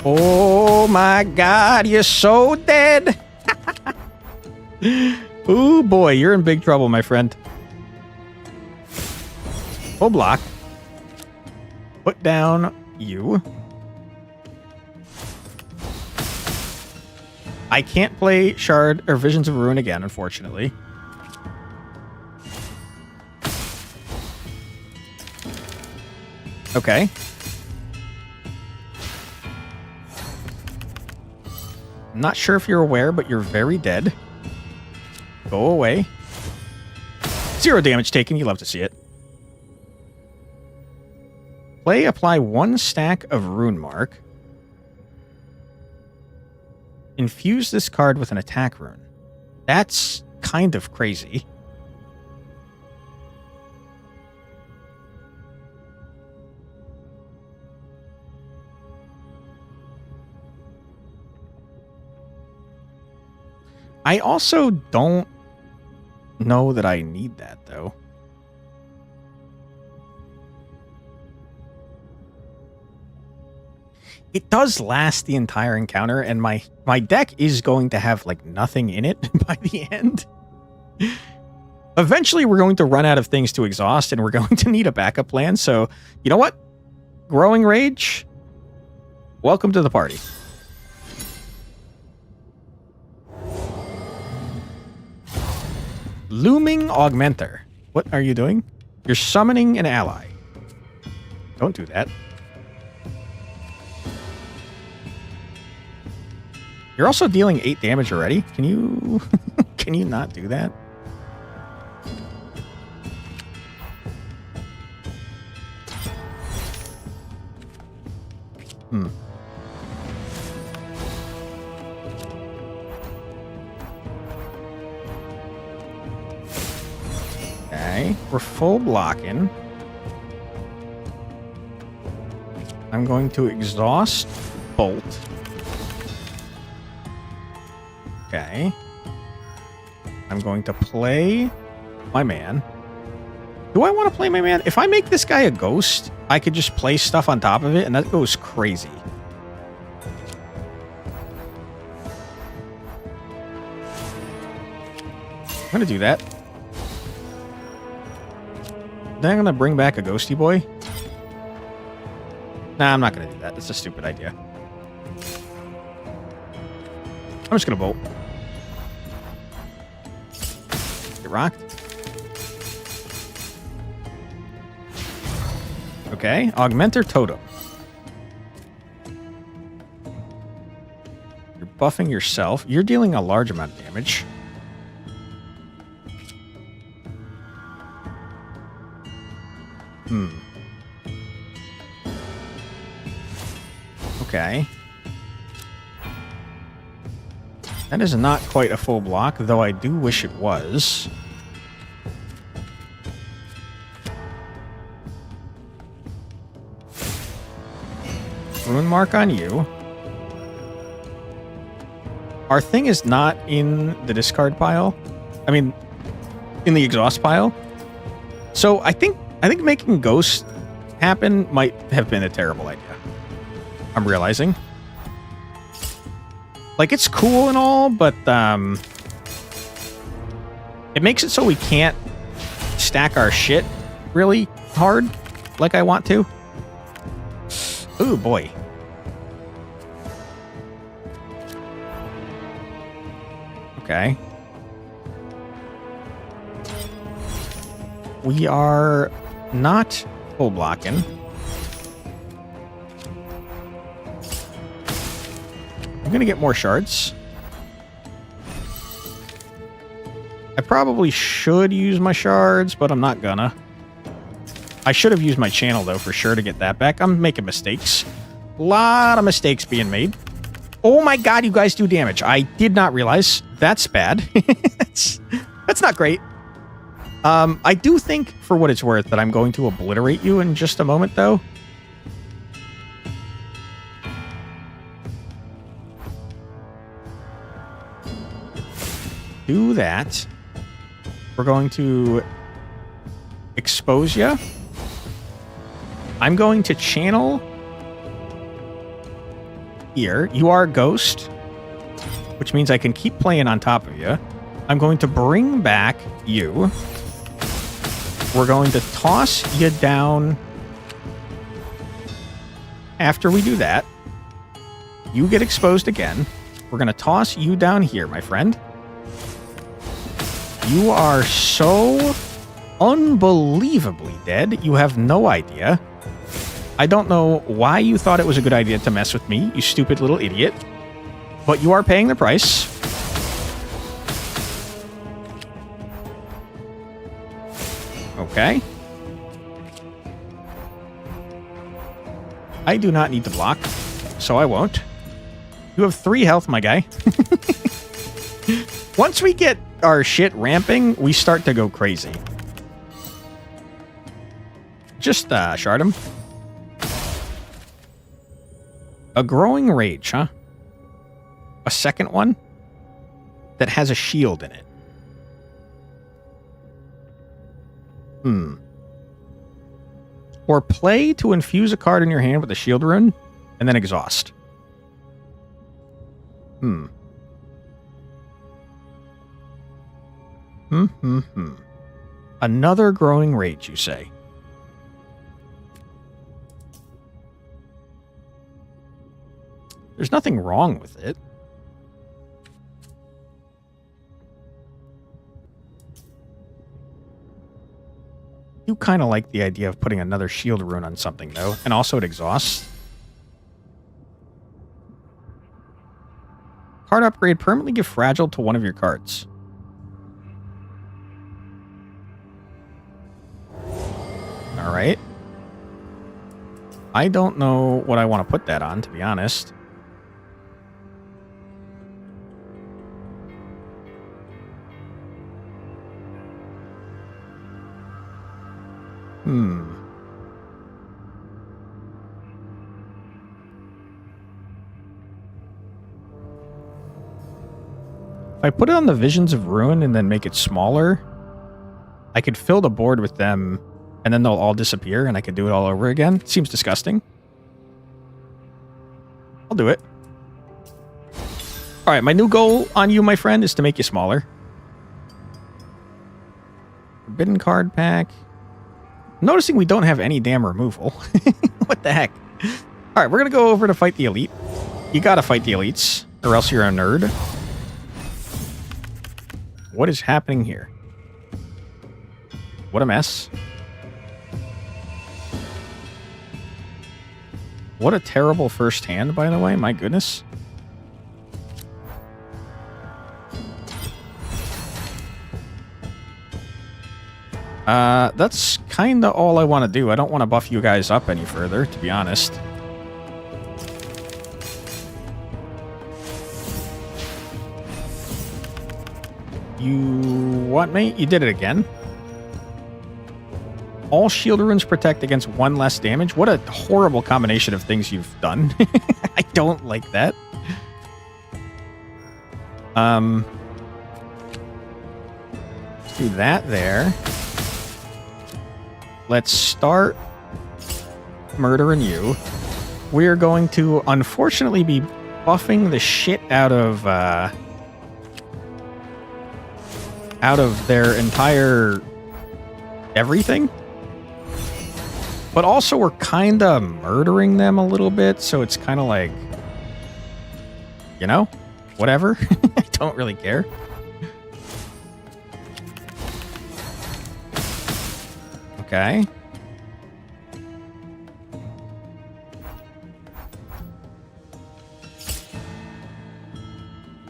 Speaker 1: Oh my god, you're so dead. Ooh boy, you're in big trouble, my friend. Full block. Put down you. I can't play Shard or Visions of Ruin again, unfortunately. Okay. I'm not sure if you're aware, but you're very dead. Go away. 0 damage taken. You love to see it. Apply 1 stack of Rune Mark. Infuse this card with an attack rune. That's kind of crazy. I also don't know that I need that, though. It does last the entire encounter, and my deck is going to have, like, nothing in it by the end. Eventually, we're going to run out of things to exhaust, and we're going to need a backup plan, so, you know what? Growing Rage, welcome to the party. Looming Augmenter. What are you doing? You're summoning an ally. Don't do that. You're also dealing 8 damage already. Can you can you not do that? Okay, we're full blocking. I'm going to exhaust Bolt. Okay. I'm going to play my man. Do I want to play my man? If I make this guy a ghost, I could just play stuff on top of it, and that goes crazy. I'm going to do that. Then I'm going to bring back a ghosty boy. Nah, I'm not going to do that. That's a stupid idea. I'm just going to bolt. Get rocked. Okay, Augmenter Totem. You're buffing yourself. You're dealing a large amount of damage. Okay. That is not quite a full block, though I do wish it was. Rune Mark on you. Our thing is not in the discard pile. I mean, in the exhaust pile. So I think making Ghost happen might have been a terrible idea. I'm realizing. Like, it's cool and all, but it makes it so we can't stack our shit really hard like I want to. Ooh, boy. Okay. We are not full blocking. I'm going to get more shards. I probably should use my shards, but I'm not gonna. I should have used my channel, though, for sure to get that back. I'm making mistakes. A lot of mistakes being made. Oh my god, you guys do damage. I did not realize. That's bad. That's not great. I do think, for what it's worth, that I'm going to obliterate you in just a moment, though. do that. We're going to expose you. I'm going to channel here. You are a ghost, which means I can keep playing on top of you. I'm going to bring back you. We're going to toss you down. After we do that, you get exposed again. We're going to toss you down here, my friend. You are so unbelievably dead. You have no idea. I don't know why you thought it was a good idea to mess with me, you stupid little idiot. But you are paying the price. Okay. I do not need to block, so I won't. You have 3 health, my guy. Once we get our shit ramping, we start to go crazy. Just shard him. A growing rage, huh? A second one that has a shield in it. Or play to infuse a card in your hand with a shield rune, and then exhaust. Another growing rage, you say? There's nothing wrong with it. You kind of like the idea of putting another shield rune on something, though, and also it exhausts. Card upgrade, permanently give fragile to one of your cards. Alright. I don't know what I want to put that on, to be honest. If I put it on the Visions of Ruin and then make it smaller, I could fill the board with them and then they'll all disappear and I could do it all over again. Seems disgusting. I'll do it. Alright, my new goal on you, my friend, is to make you smaller. Forbidden card pack. Noticing we don't have any damn removal. What the heck? Alright, we're going to go over to fight the elite. You gotta fight the elites, or else you're a nerd. What is happening here? What a mess. What a terrible first hand, by the way. My goodness. That's kind of all I want to do. I don't want to buff you guys up any further, to be honest. You... what, mate? You did it again. All shield runes protect against 1 less damage. What a horrible combination of things you've done. I don't like that. Let's do that there. Let's start murdering you. We're going to, unfortunately, be buffing the shit out of their entire everything. But also, we're kind of murdering them a little bit, so it's kind of like, you know, whatever. I don't really care. Okay.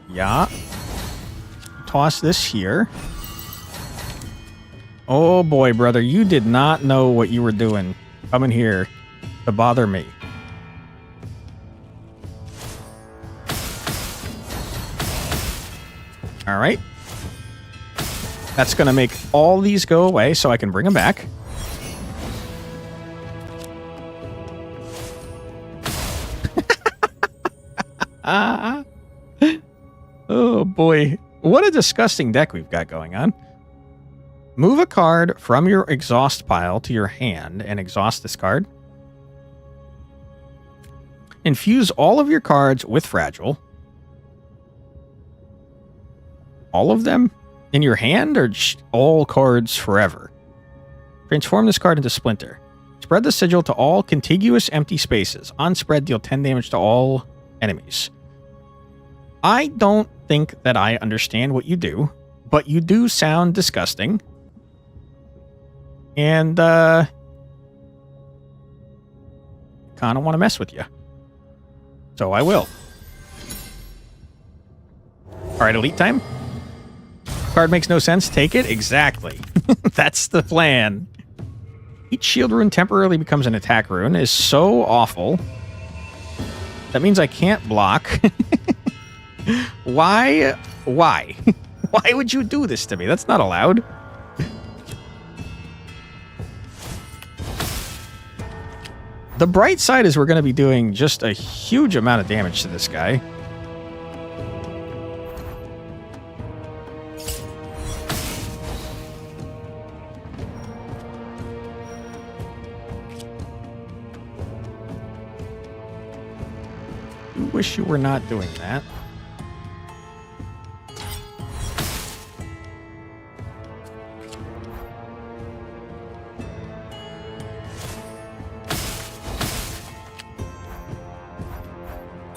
Speaker 1: Yeah. Toss this here. Oh boy, brother, you did not know what you were doing coming here to bother me. All right. That's going to make all these go away so I can bring them back. Oh boy. What a disgusting deck we've got going on. Move a card from your exhaust pile to your hand and exhaust this card. Infuse all of your cards with Fragile. All of them in your hand, or just all cards forever? Transform this card into Splinter. Spread the sigil to all contiguous empty spaces. On spread, deal 10 damage to all enemies. I don't think that I understand what you do, but you do sound disgusting. And, kind of want to mess with you. So I will. Alright, Elite time. Card makes no sense. Take it. Exactly. That's the plan. Each shield rune temporarily becomes an attack rune is so awful. That means I can't block. Why? Why? Why would you do this to me? That's not allowed. The bright side is we're going to be doing just a huge amount of damage to this guy. I wish you were not doing that.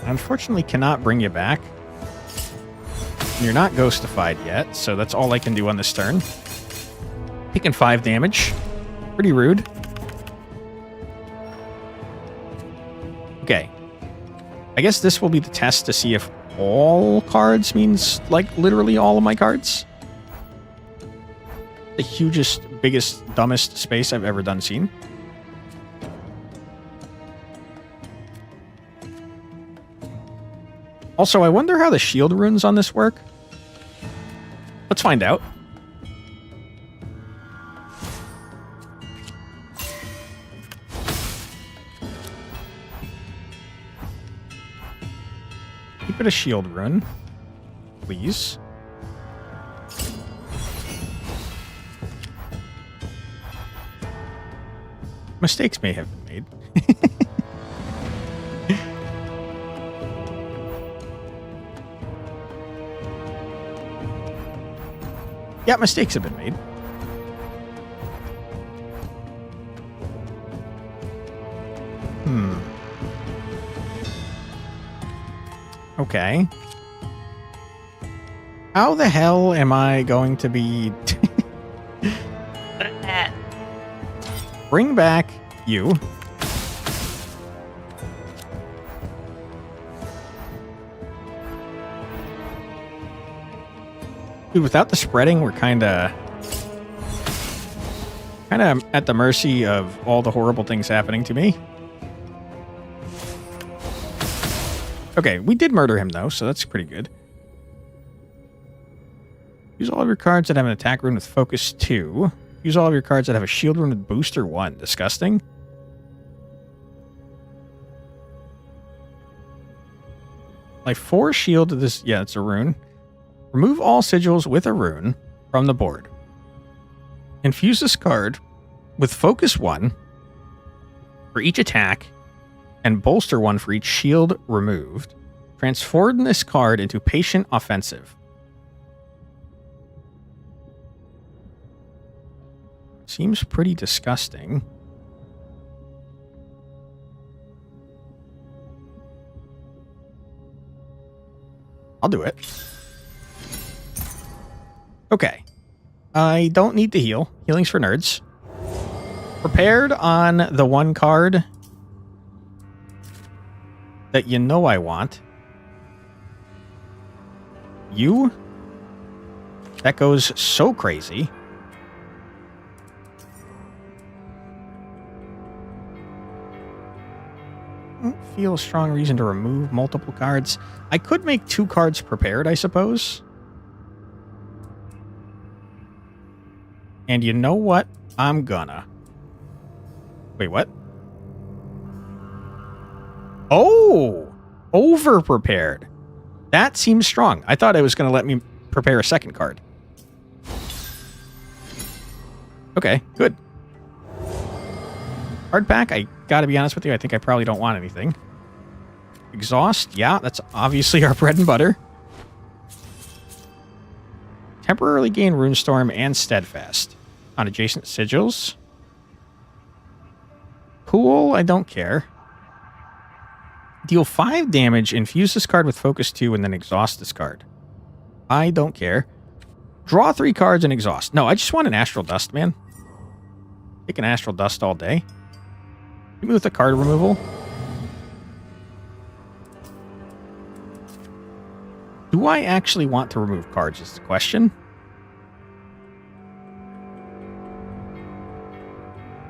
Speaker 1: Unfortunately, cannot bring you back. You're not ghostified yet, so that's all I can do on this turn. Taking 5 damage. Pretty rude. Okay. I guess this will be the test to see if all cards means, like, literally all of my cards. The hugest, biggest, dumbest space I've ever done seen. Also, I wonder how the shield runes on this work. Let's find out. Keep it a shield rune, please. Mistakes may have been made. Yeah, mistakes have been made. Okay. How the hell am I going to be... Bring back you. Dude, without the spreading, we're kind of at the mercy of all the horrible things happening to me. Okay, we did murder him, though, so that's pretty good. Use all of your cards that have an attack rune with focus 2. Use all of your cards that have a shield rune with booster 1. Disgusting. Like 4 shield to this... Yeah, it's a rune. Remove all sigils with a rune from the board. Infuse this card with focus 1 for each attack and bolster 1 for each shield removed. Transform this card into Patient Offensive. Seems pretty disgusting. I'll do it. Okay. I don't need to heal. Healing's for nerds. Prepared on the one card that you know I want. You? That goes so crazy. I don't feel a strong reason to remove multiple cards. I could make 2 cards prepared, I suppose. And you know what? I'm gonna. Wait, what? Oh! Over-prepared. That seems strong. I thought it was going to let me prepare a second card. Okay, good. Hard pack, I gotta be honest with you, I think I probably don't want anything. Exhaust, yeah, that's obviously our bread and butter. Temporarily gain Runestorm and Steadfast on adjacent sigils. Pool, I don't care. Deal 5 damage, infuse this card with Focus 2, and then exhaust this card. I don't care. Draw 3 cards and exhaust. No, I just want an Astral Dust, man. Take an Astral Dust all day. Hit me with a card removal. Do I actually want to remove cards is the question.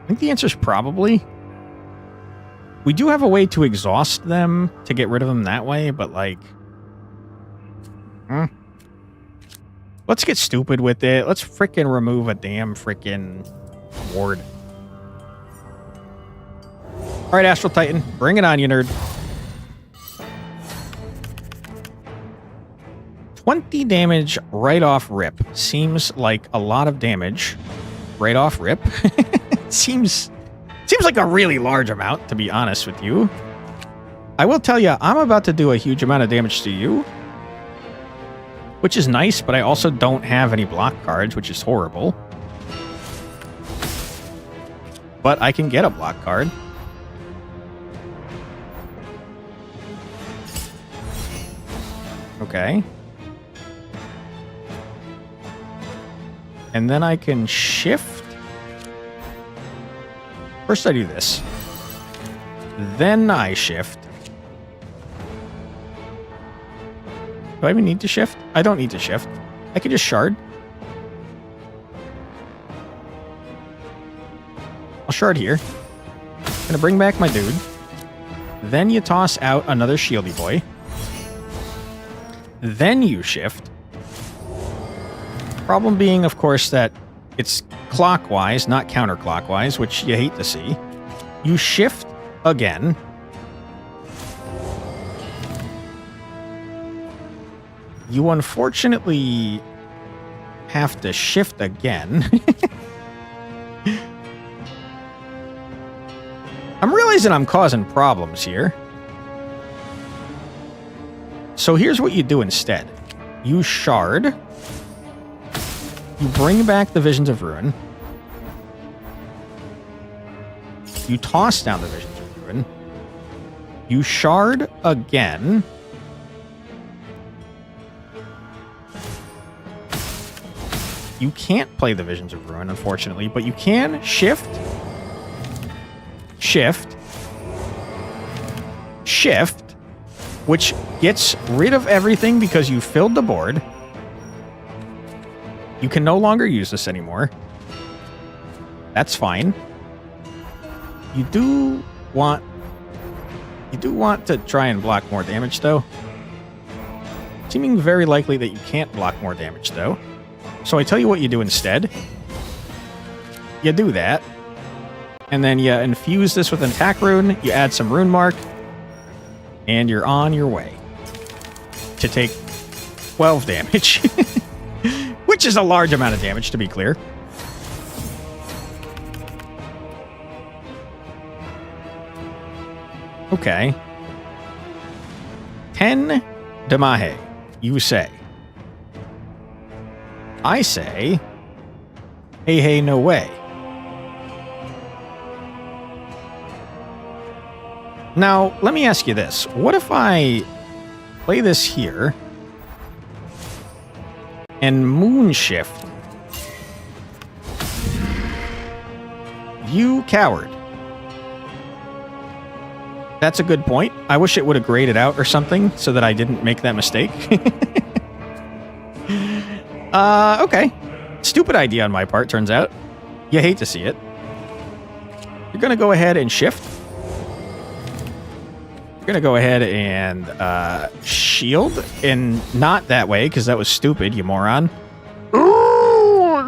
Speaker 1: I think the answer is probably. We do have a way to exhaust them to get rid of them that way, but like... Let's get stupid with it. Let's frickin' remove a damn frickin' ward. Alright, Astral Titan. Bring it on, you nerd. 20 damage right off rip. Seems like a lot of damage right off rip. Seems like a really large amount, to be honest with you. I will tell you, I'm about to do a huge amount of damage to you. Which is nice, but I also don't have any block cards, which is horrible. But I can get a block card. Okay. And then I can shift. First I do this. Then I shift. Do I even need to shift? I don't need to shift. I can just shard. I'll shard here. Gonna bring back my dude. Then you toss out another shieldy boy. Then you shift. Problem being, of course, that it's clockwise, not counterclockwise, which you hate to see. You shift again. You unfortunately have to shift again. I'm realizing I'm causing problems here. So here's what you do instead. You shard. You bring back the Visions of Ruin. You toss down the Visions of Ruin. You shard again. You can't play the Visions of Ruin, unfortunately, but you can shift, shift, shift, which gets rid of everything because you filled the board. You can no longer use this anymore. That's fine. You do want to try and block more damage, though. Seeming very likely that you can't block more damage, though. So I tell you what you do instead. You do that. And then you infuse this with an attack rune. You add some rune mark. And you're on your way to take 12 damage. Which is a large amount of damage, to be clear. Okay. 10 Damahe, you say. I say, hey, no way. Now, let me ask you this. What if I play this here and moon shift? You coward. That's a good point. I wish it would have graded out or something so that I didn't make that mistake. Okay. Stupid idea on my part, turns out. You hate to see it. You're going to go ahead and shift. You're going to go ahead and shield. And not that way, because that was stupid, you moron. You're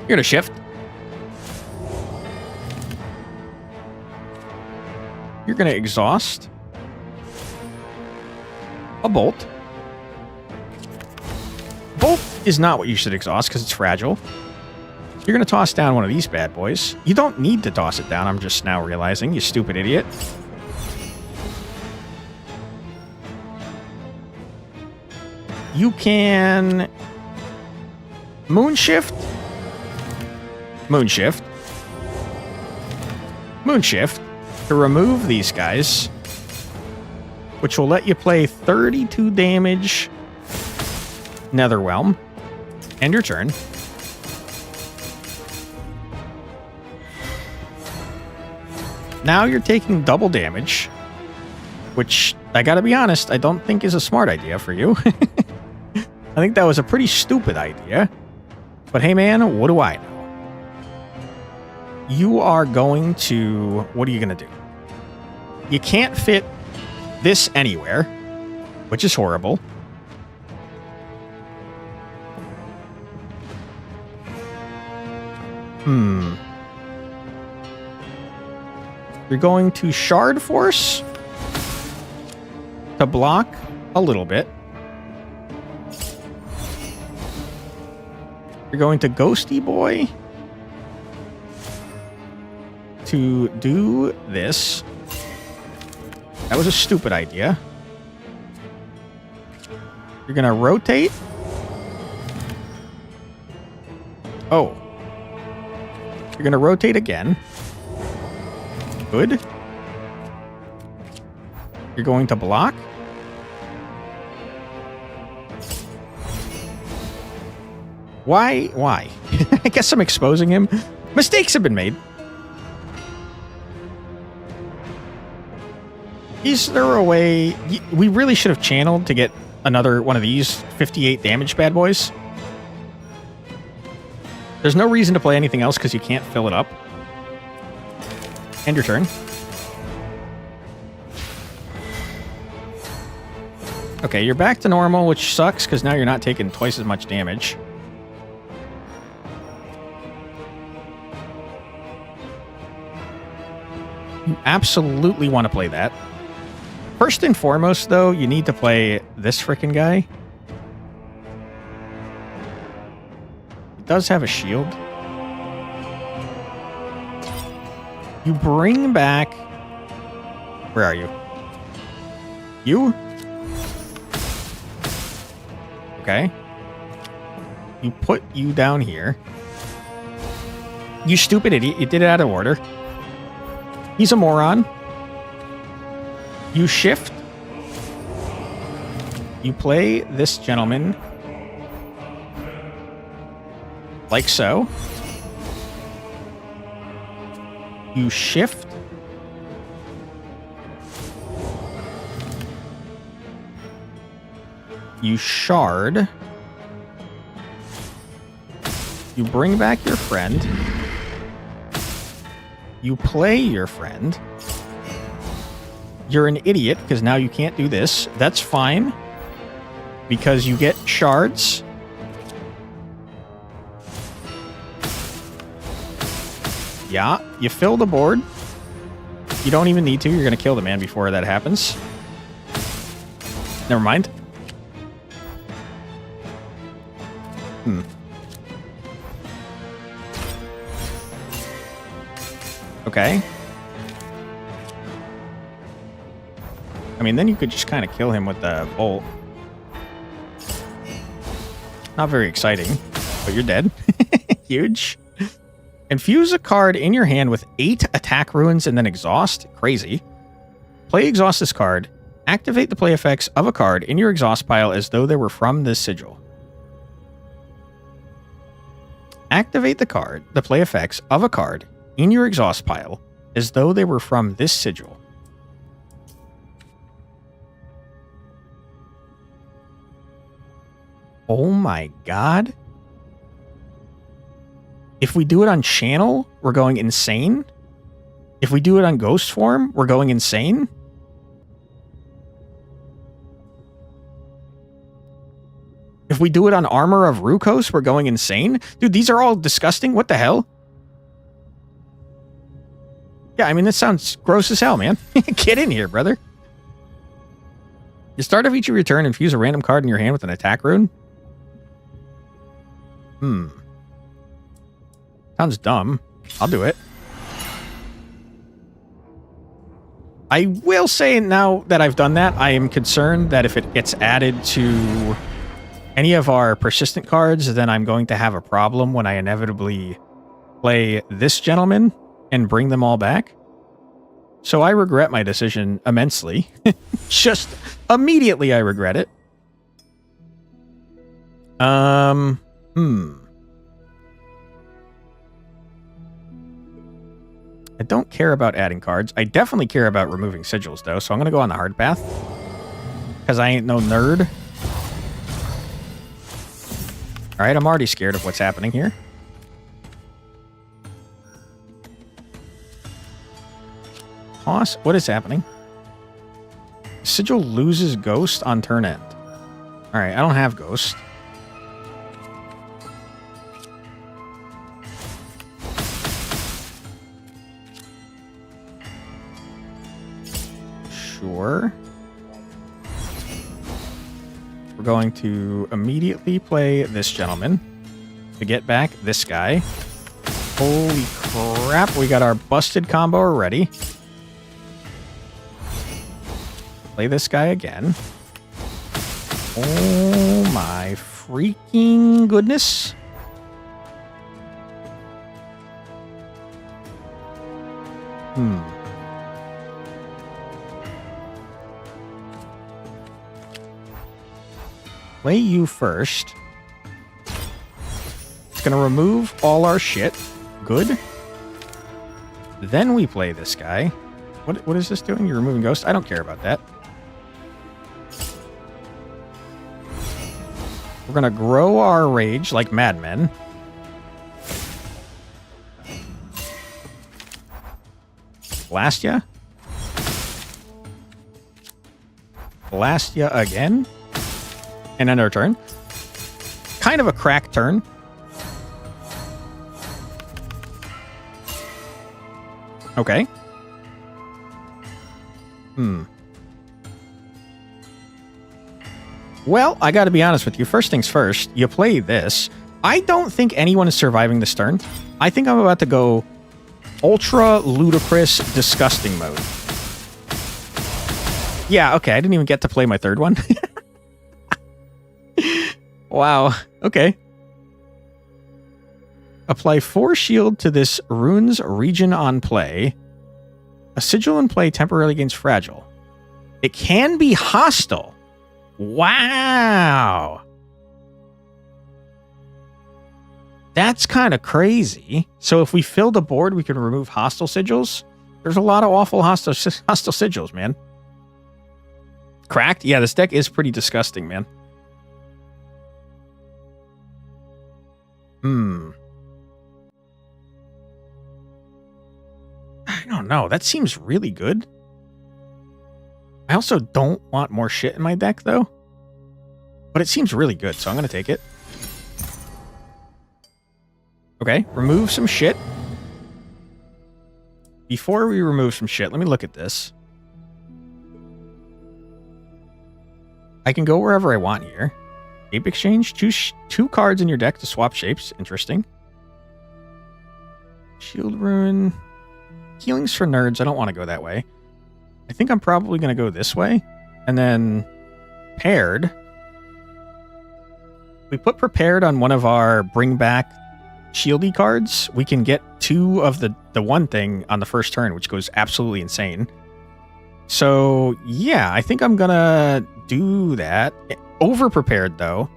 Speaker 1: going to shift. You're going to exhaust. A bolt. is not what you should exhaust because it's fragile. You're going to toss down one of these bad boys. You don't need to toss it down, I'm just now realizing, you stupid idiot. You can Moonshift, Moonshift, Moonshift to remove these guys, which will let you play 32 damage Netherwhelm. End your turn. Now you're taking double damage, which, I gotta be honest, I don't think is a smart idea for you. I think that was a pretty stupid idea. But hey man, what do I know? You are going to... What are you going to do? You can't fit this anywhere, which is horrible. You're going to Shard Force to block a little bit. You're going to Ghosty Boy to do this. That was a stupid idea. You're going to rotate. Oh. You're going to rotate again. Good. You're going to block. Why? Why? I guess I'm exposing him. Mistakes have been made. Is there a way... We really should have channeled to get another one of these 58 damage bad boys. There's no reason to play anything else because you can't fill it up. End your turn. Okay, you're back to normal, which sucks because now you're not taking twice as much damage. You absolutely want to play that. First and foremost, though, you need to play this frickin' guy. He does have a shield. You bring back... Where are you? You? Okay. You put you down here. You stupid idiot. You did it out of order. He's a moron. You shift. You play this gentleman. Like so. You shift. You shard. You bring back your friend. You play your friend. You're an idiot because now you can't do this. That's fine. Because you get shards. Yeah, you fill the board. You don't even need to. You're going to kill the man before that happens. Never mind. Okay. I mean, then you could just kind of kill him with the bolt. Not very exciting, but you're dead. Huge. Infuse a card in your hand with 8 attack runes and then exhaust. Crazy. Play exhaust this card. Activate the play effects of a card in your exhaust pile as though they were from this sigil. Activate the play effects of a card in your exhaust pile as though they were from this sigil. Oh my god. If we do it on channel, we're going insane. If we do it on ghost form, we're going insane. If we do it on armor of Rukos, we're going insane. Dude, these are all disgusting. What the hell? Yeah, I mean, this sounds gross as hell, man. Get in here, brother. The start of each of your turn, infuse a random card in your hand with an attack rune. Sounds dumb. I'll do it. I will say now that I've done that, I am concerned that if it gets added to any of our persistent cards, then I'm going to have a problem when I inevitably play this gentleman and bring them all back. So I regret my decision immensely. Just immediately I regret it. I don't care about adding cards. I definitely care about removing sigils, though, so I'm going to go on the hard path. Because I ain't no nerd. Alright, I'm already scared of what's happening here. Toss? What is happening? Sigil loses Ghost on turn end. Alright, I don't have Ghost. Sure. We're going to immediately play this gentleman to get back this guy. Holy crap, we got our busted combo already. Play this guy again. Oh my freaking goodness. Play you first. It's going to remove all our shit. Good. Then we play this guy. What is this doing? You're removing Ghost? I don't care about that. We're going to grow our rage like madmen. Blast ya. Blast ya again. And end our turn. Kind of a crack turn. Okay. Well, I gotta be honest with you. First things first, you play this. I don't think anyone is surviving this turn. I think I'm about to go ultra ludicrous disgusting mode. Yeah, okay. I didn't even get to play my third one. Wow. Okay. Apply 4 shield to this rune's region on play. A sigil in play temporarily gains fragile. It can be hostile. Wow. That's kind of crazy. So if we fill the board, we can remove hostile sigils. There's a lot of awful hostile sigils, man. Cracked? Yeah, this deck is pretty disgusting, man. I don't know. That seems really good. I also don't want more shit in my deck, though. But it seems really good, so I'm going to take it. Okay, remove some shit. Before we remove some shit, let me look at this. I can go wherever I want here. Shape exchange. Choose 2 cards in your deck to swap shapes. Interesting. Shield rune. Healings for nerds. I don't want to go that way. I think I'm probably going to go this way. And then paired. We put prepared on one of our bring back shieldy cards. We can get 2 of the one thing on the first turn, which goes absolutely insane. So yeah, I think I'm going to do that. Over prepared though.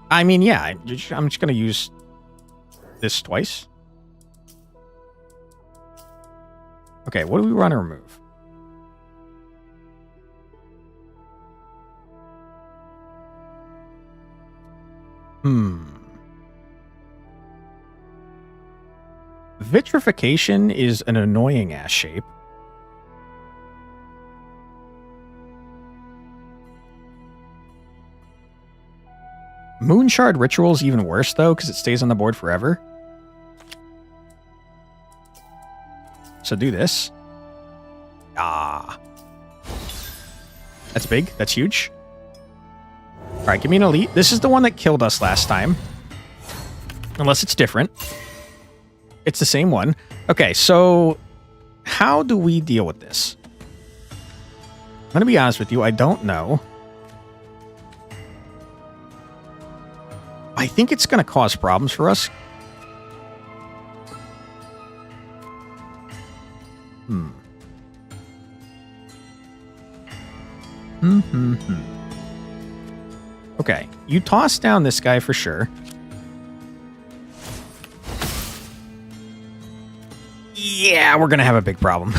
Speaker 1: I mean, yeah, I'm just going to use this twice. Okay, what do we want to remove? Vitrification is an annoying ass shape. Moonshard Ritual is even worse, though, because it stays on the board forever. So do this. Ah. That's big. That's huge. All right, give me an elite. This is the one that killed us last time. Unless it's different. It's the same one. Okay, so how do we deal with this? I'm going to be honest with you. I don't know. I think it's going to cause problems for us. Okay, you toss down this guy for sure. Yeah, we're gonna have a big problem.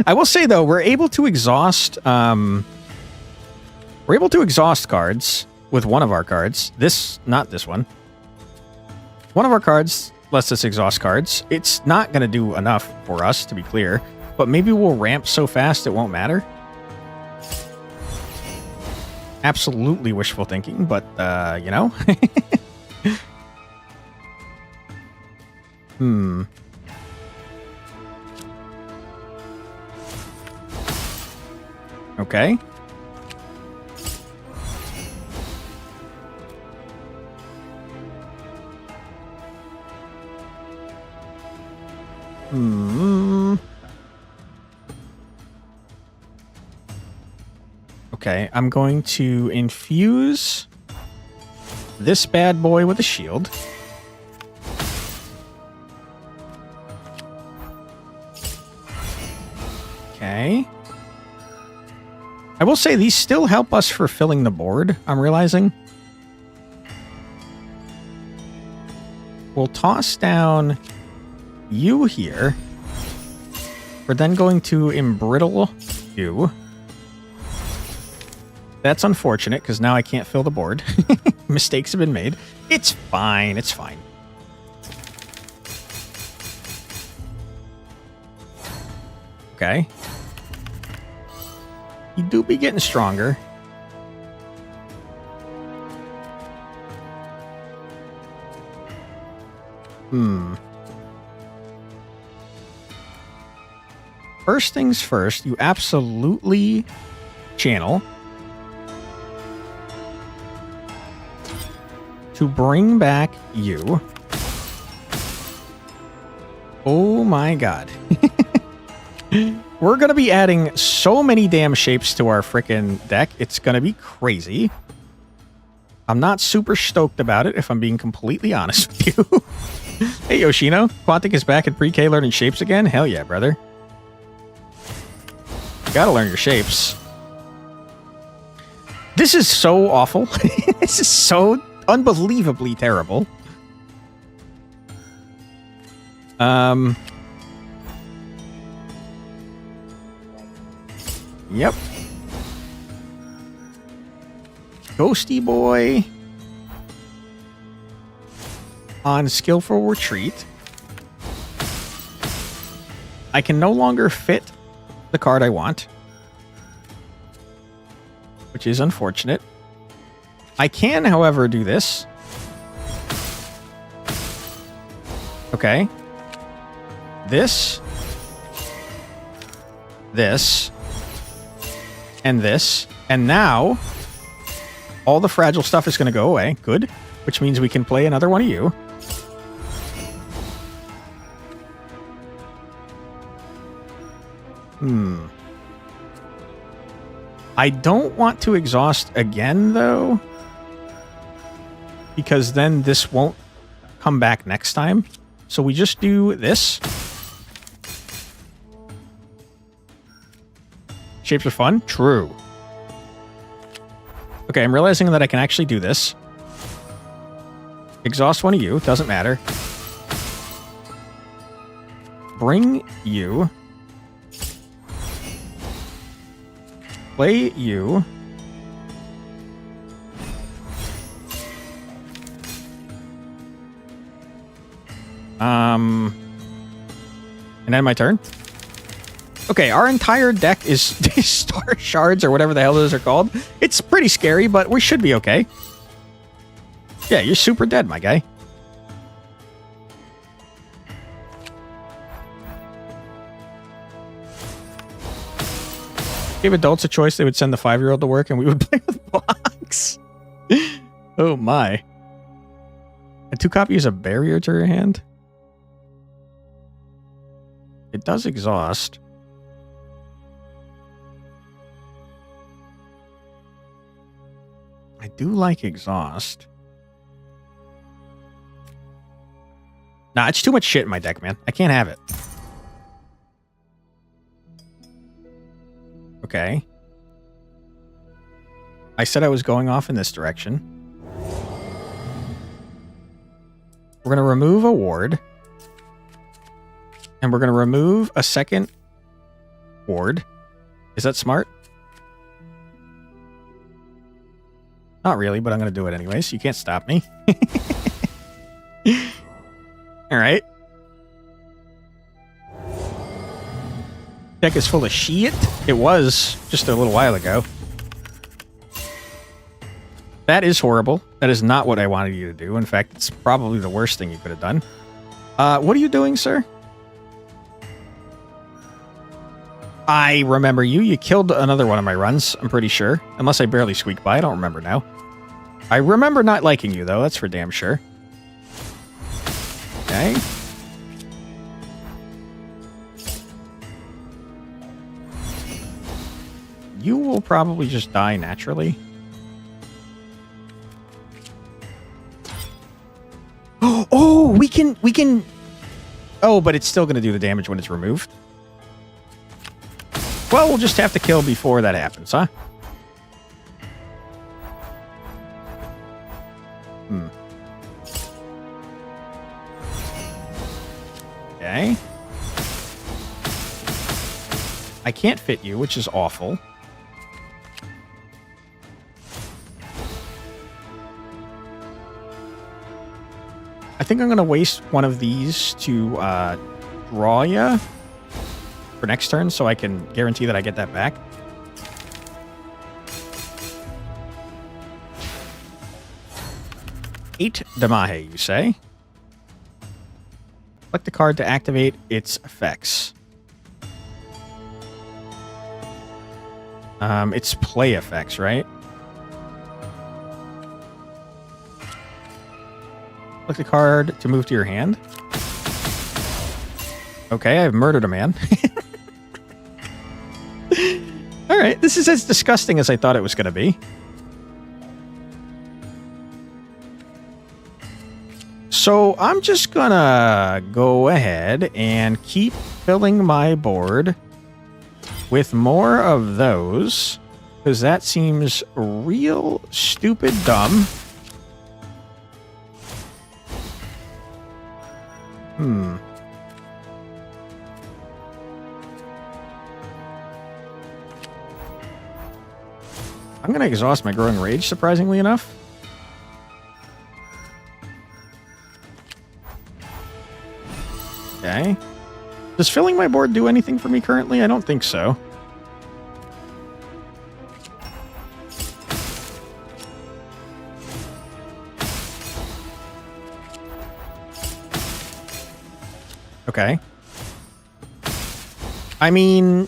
Speaker 1: I will say though, we're able to exhaust cards with one of our cards. Not this one. One of our cards lets us exhaust cards. It's not gonna do enough for us, to be clear, but maybe we'll ramp so fast it won't matter. Absolutely wishful thinking, but you know. Okay. Okay, I'm going to infuse this bad boy with a shield. Okay. I will say these still help us for filling the board, I'm realizing. We'll toss down you here. We're then going to embrittle you. That's unfortunate, because now I can't fill the board. Mistakes have been made. It's fine, it's fine. Okay. You do be getting stronger. First things first, you absolutely channel to bring back you. Oh my god. We're going to be adding so many damn shapes to our frickin' deck. It's going to be crazy. I'm not super stoked about it, if I'm being completely honest with you. Hey, Yoshino. Quantic is back at pre-K learning shapes again? Hell yeah, brother. You gotta learn your shapes. This is so awful. This is so unbelievably terrible. Yep. Ghosty boy on skillful retreat. I can no longer fit the card I want, which is unfortunate. I can, however, do this. Okay. This, and this, and now all the fragile stuff is going to go away. Good. Which means we can play another one of you. I don't want to exhaust again, though, because then this won't come back next time. So we just do this. Shapes are fun? True. Okay, I'm realizing that I can actually do this. Exhaust one of you. Doesn't matter. Bring you. Play you. And end my turn. Okay, our entire deck is star shards or whatever the hell those are called. It's pretty scary, but we should be okay. Yeah, you're super dead, my guy. Give adults a choice, they would send the 5-year-old to work and we would play with blocks. Oh my. And 2 copies of barrier to your hand? It does exhaust. I do like exhaust. Nah, it's too much shit in my deck, man. I can't have it. Okay. I said I was going off in this direction. We're going to remove a ward. And we're going to remove a second ward. Is that smart? Not really, but I'm going to do it anyways. You can't stop me. All right. Deck is full of shit. It was just a little while ago. That is horrible. That is not what I wanted you to do. In fact, it's probably the worst thing you could have done. What are you doing, sir? I remember you. You killed another one of my runs, I'm pretty sure. Unless I barely squeaked by. I don't remember now. I remember not liking you, though. That's for damn sure. Okay. You will probably just die naturally. Oh, we can... Oh, but it's still going to do the damage when it's removed. Well, we'll just have to kill before that happens, huh? Okay. I can't fit you, which is awful. I think I'm going to waste one of these to draw you for next turn so I can guarantee that I get that back. Eight Damahe, you say? Select the card to activate its effects. It's play effects, right? Select the card to move to your hand. Okay, I've murdered a man. Alright, this is as disgusting as I thought it was going to be. So I'm just gonna go ahead and keep filling my board with more of those, because that seems real stupid dumb. I'm gonna exhaust my growing rage, surprisingly enough. Okay. Does filling my board do anything for me currently? I don't think so. Okay. I mean,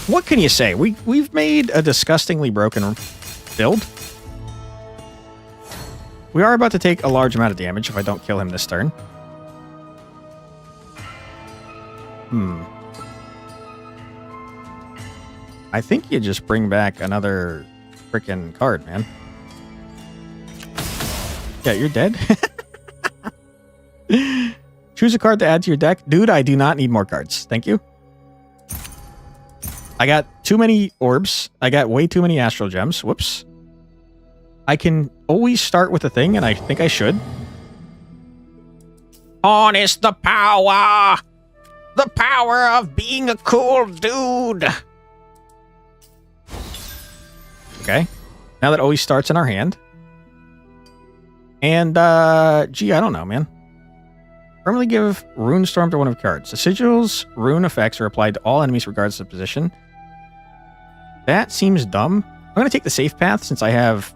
Speaker 1: what can you say? We've made a disgustingly broken build. We are about to take a large amount of damage if I don't kill him this turn. I think you just bring back another freaking card, man. Yeah, you're dead. Choose a card to add to your deck. Dude, I do not need more cards. Thank you. I got too many orbs. I got way too many astral gems. Whoops. I can always start with a thing, and I think I should. Harness the power! The power of being a cool dude! Okay. Now that always starts in our hand. And, gee, I don't know, man. Permanently give Rune Storm to one of your cards. The sigil's rune effects are applied to all enemies regardless of position. That seems dumb. I'm going to take the safe path since I have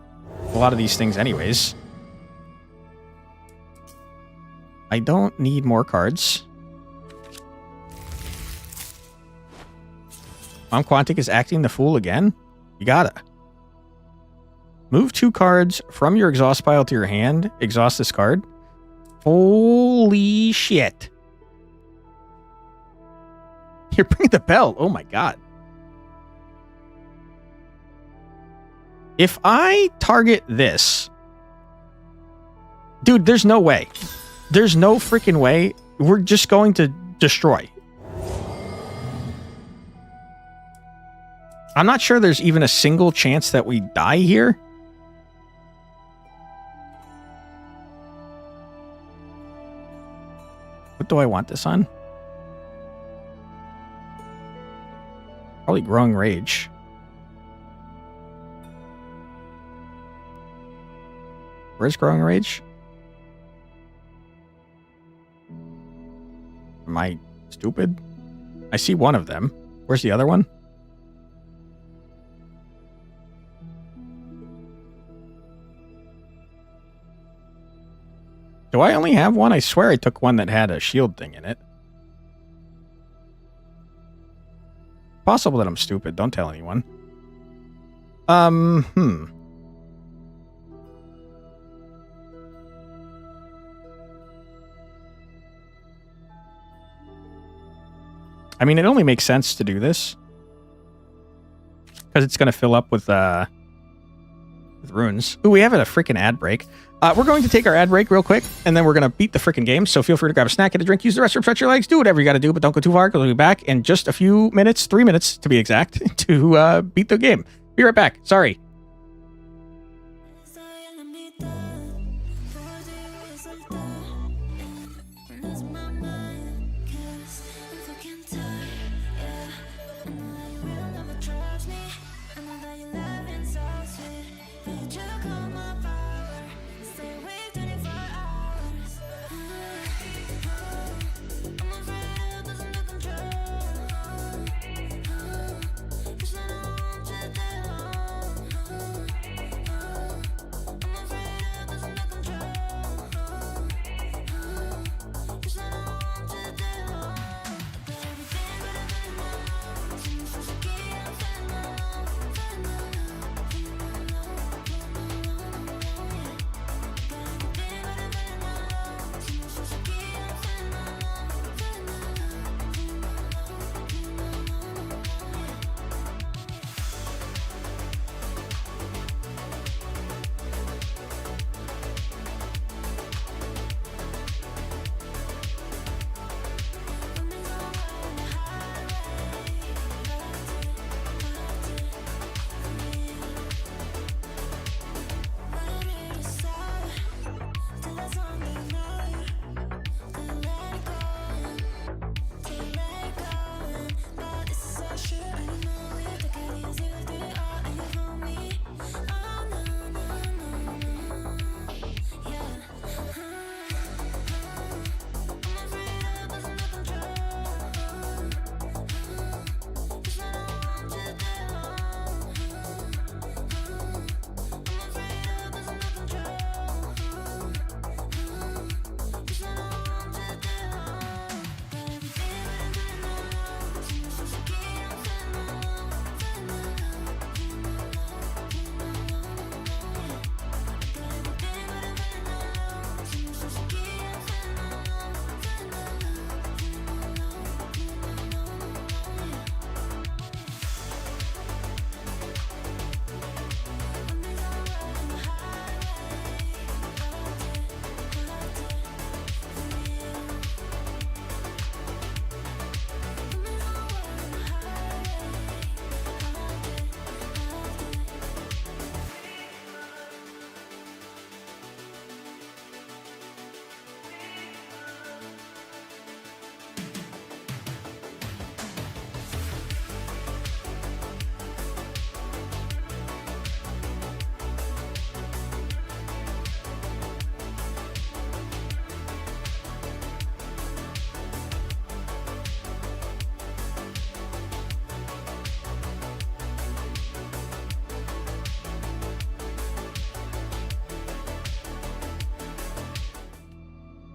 Speaker 1: a lot of these things anyways. I don't need more cards. Mom Quantic is acting the fool again? You gotta. Move 2 cards from your exhaust pile to your hand. Exhaust this card. Holy shit. You're bringing the bell. Oh my god. If I target this... Dude, there's no way. There's no freaking way. We're just going to destroy. I'm not sure there's even a single chance that we die here. What do I want this on? Probably Growing Rage. Where's Growing Rage? Am I stupid? I see one of them. Where's the other one? Do I only have one? I swear I took one that had a shield thing in it. Possible that I'm stupid. Don't tell anyone. I mean, it only makes sense to do this. Because it's going to fill up with runes. Ooh, we have a freaking ad break. We're going to take our ad break real quick, and then we're going to beat the freaking game. So feel free to grab a snack, get a drink, use the restroom, stretch your legs, do whatever you got to do, but don't go too far, because we'll be back in just a few minutes, 3 minutes to be exact, to beat the game. Be right back. Sorry.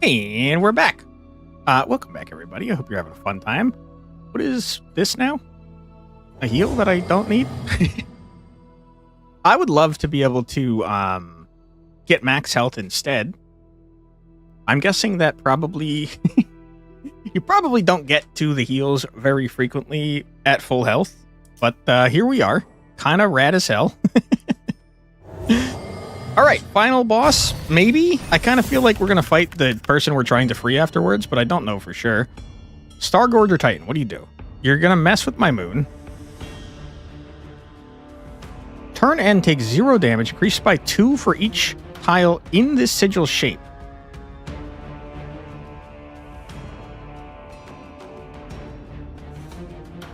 Speaker 1: And we're back. Welcome back, everybody. I hope you're having a fun time. What is this now? A heal that I don't need? I would love to be able to get max health instead. I'm guessing that probably... you probably don't get to the heals very frequently at full health. But here we are. Kind of rad as hell. Alright, final boss. Maybe? I kind of feel like we're going to fight the person we're trying to free afterwards, but I don't know for sure. Stargorger Titan, what do you do? You're going to mess with my moon. Turn end takes 0 damage, increased by 2 for each tile in this sigil shape.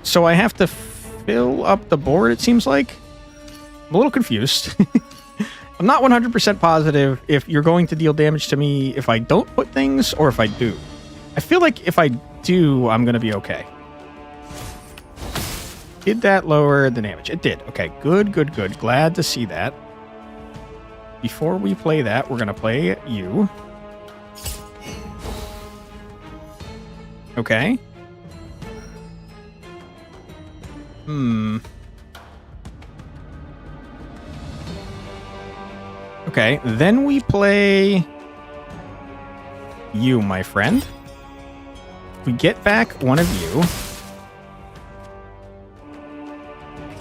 Speaker 1: So I have to fill up the board, it seems like. I'm a little confused. I'm not 100% positive if you're going to deal damage to me if I don't put things or if I do. I feel like if I do, I'm going to be okay. Did that lower the damage? It did. Okay, good, good, good. Glad to see that. Before we play that, we're going to play you. Okay. Okay, then we play you, my friend. We get back one of you.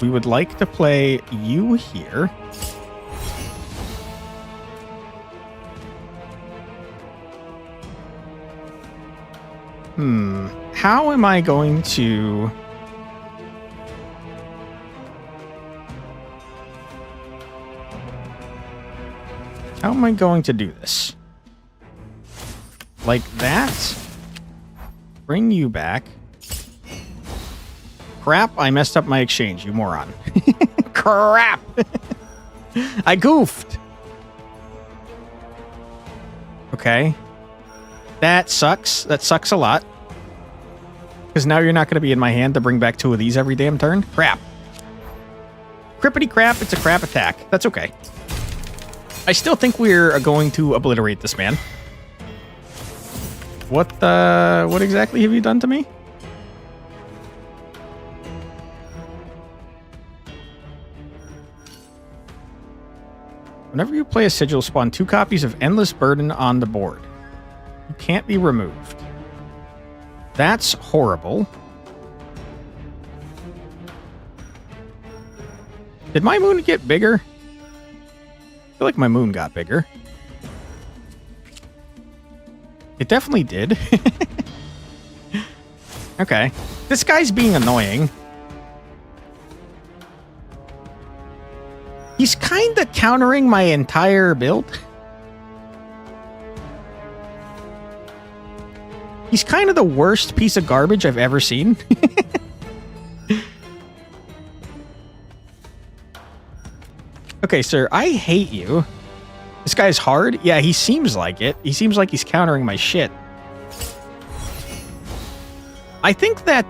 Speaker 1: We would like to play you here. How am I going to... How am I going to do this? Like that? Bring you back. Crap, I messed up my exchange, you moron. Crap! I goofed! Okay. That sucks. That sucks a lot. Because now you're not going to be in my hand to bring back 2 of these every damn turn. Crap. Crippity crap, it's a crap attack. That's okay. I still think we're going to obliterate this man. What exactly have you done to me? Whenever you play a sigil, spawn 2 copies of Endless Burden on the board. You can't be removed. That's horrible. Did my moon get bigger? I feel like my moon got bigger. It definitely did. Okay. This guy's being annoying. He's kind of countering my entire build. He's kind of the worst piece of garbage I've ever seen. Okay, sir, I hate you. This guy's hard? Yeah, he seems like it. He seems like he's countering my shit. I think that,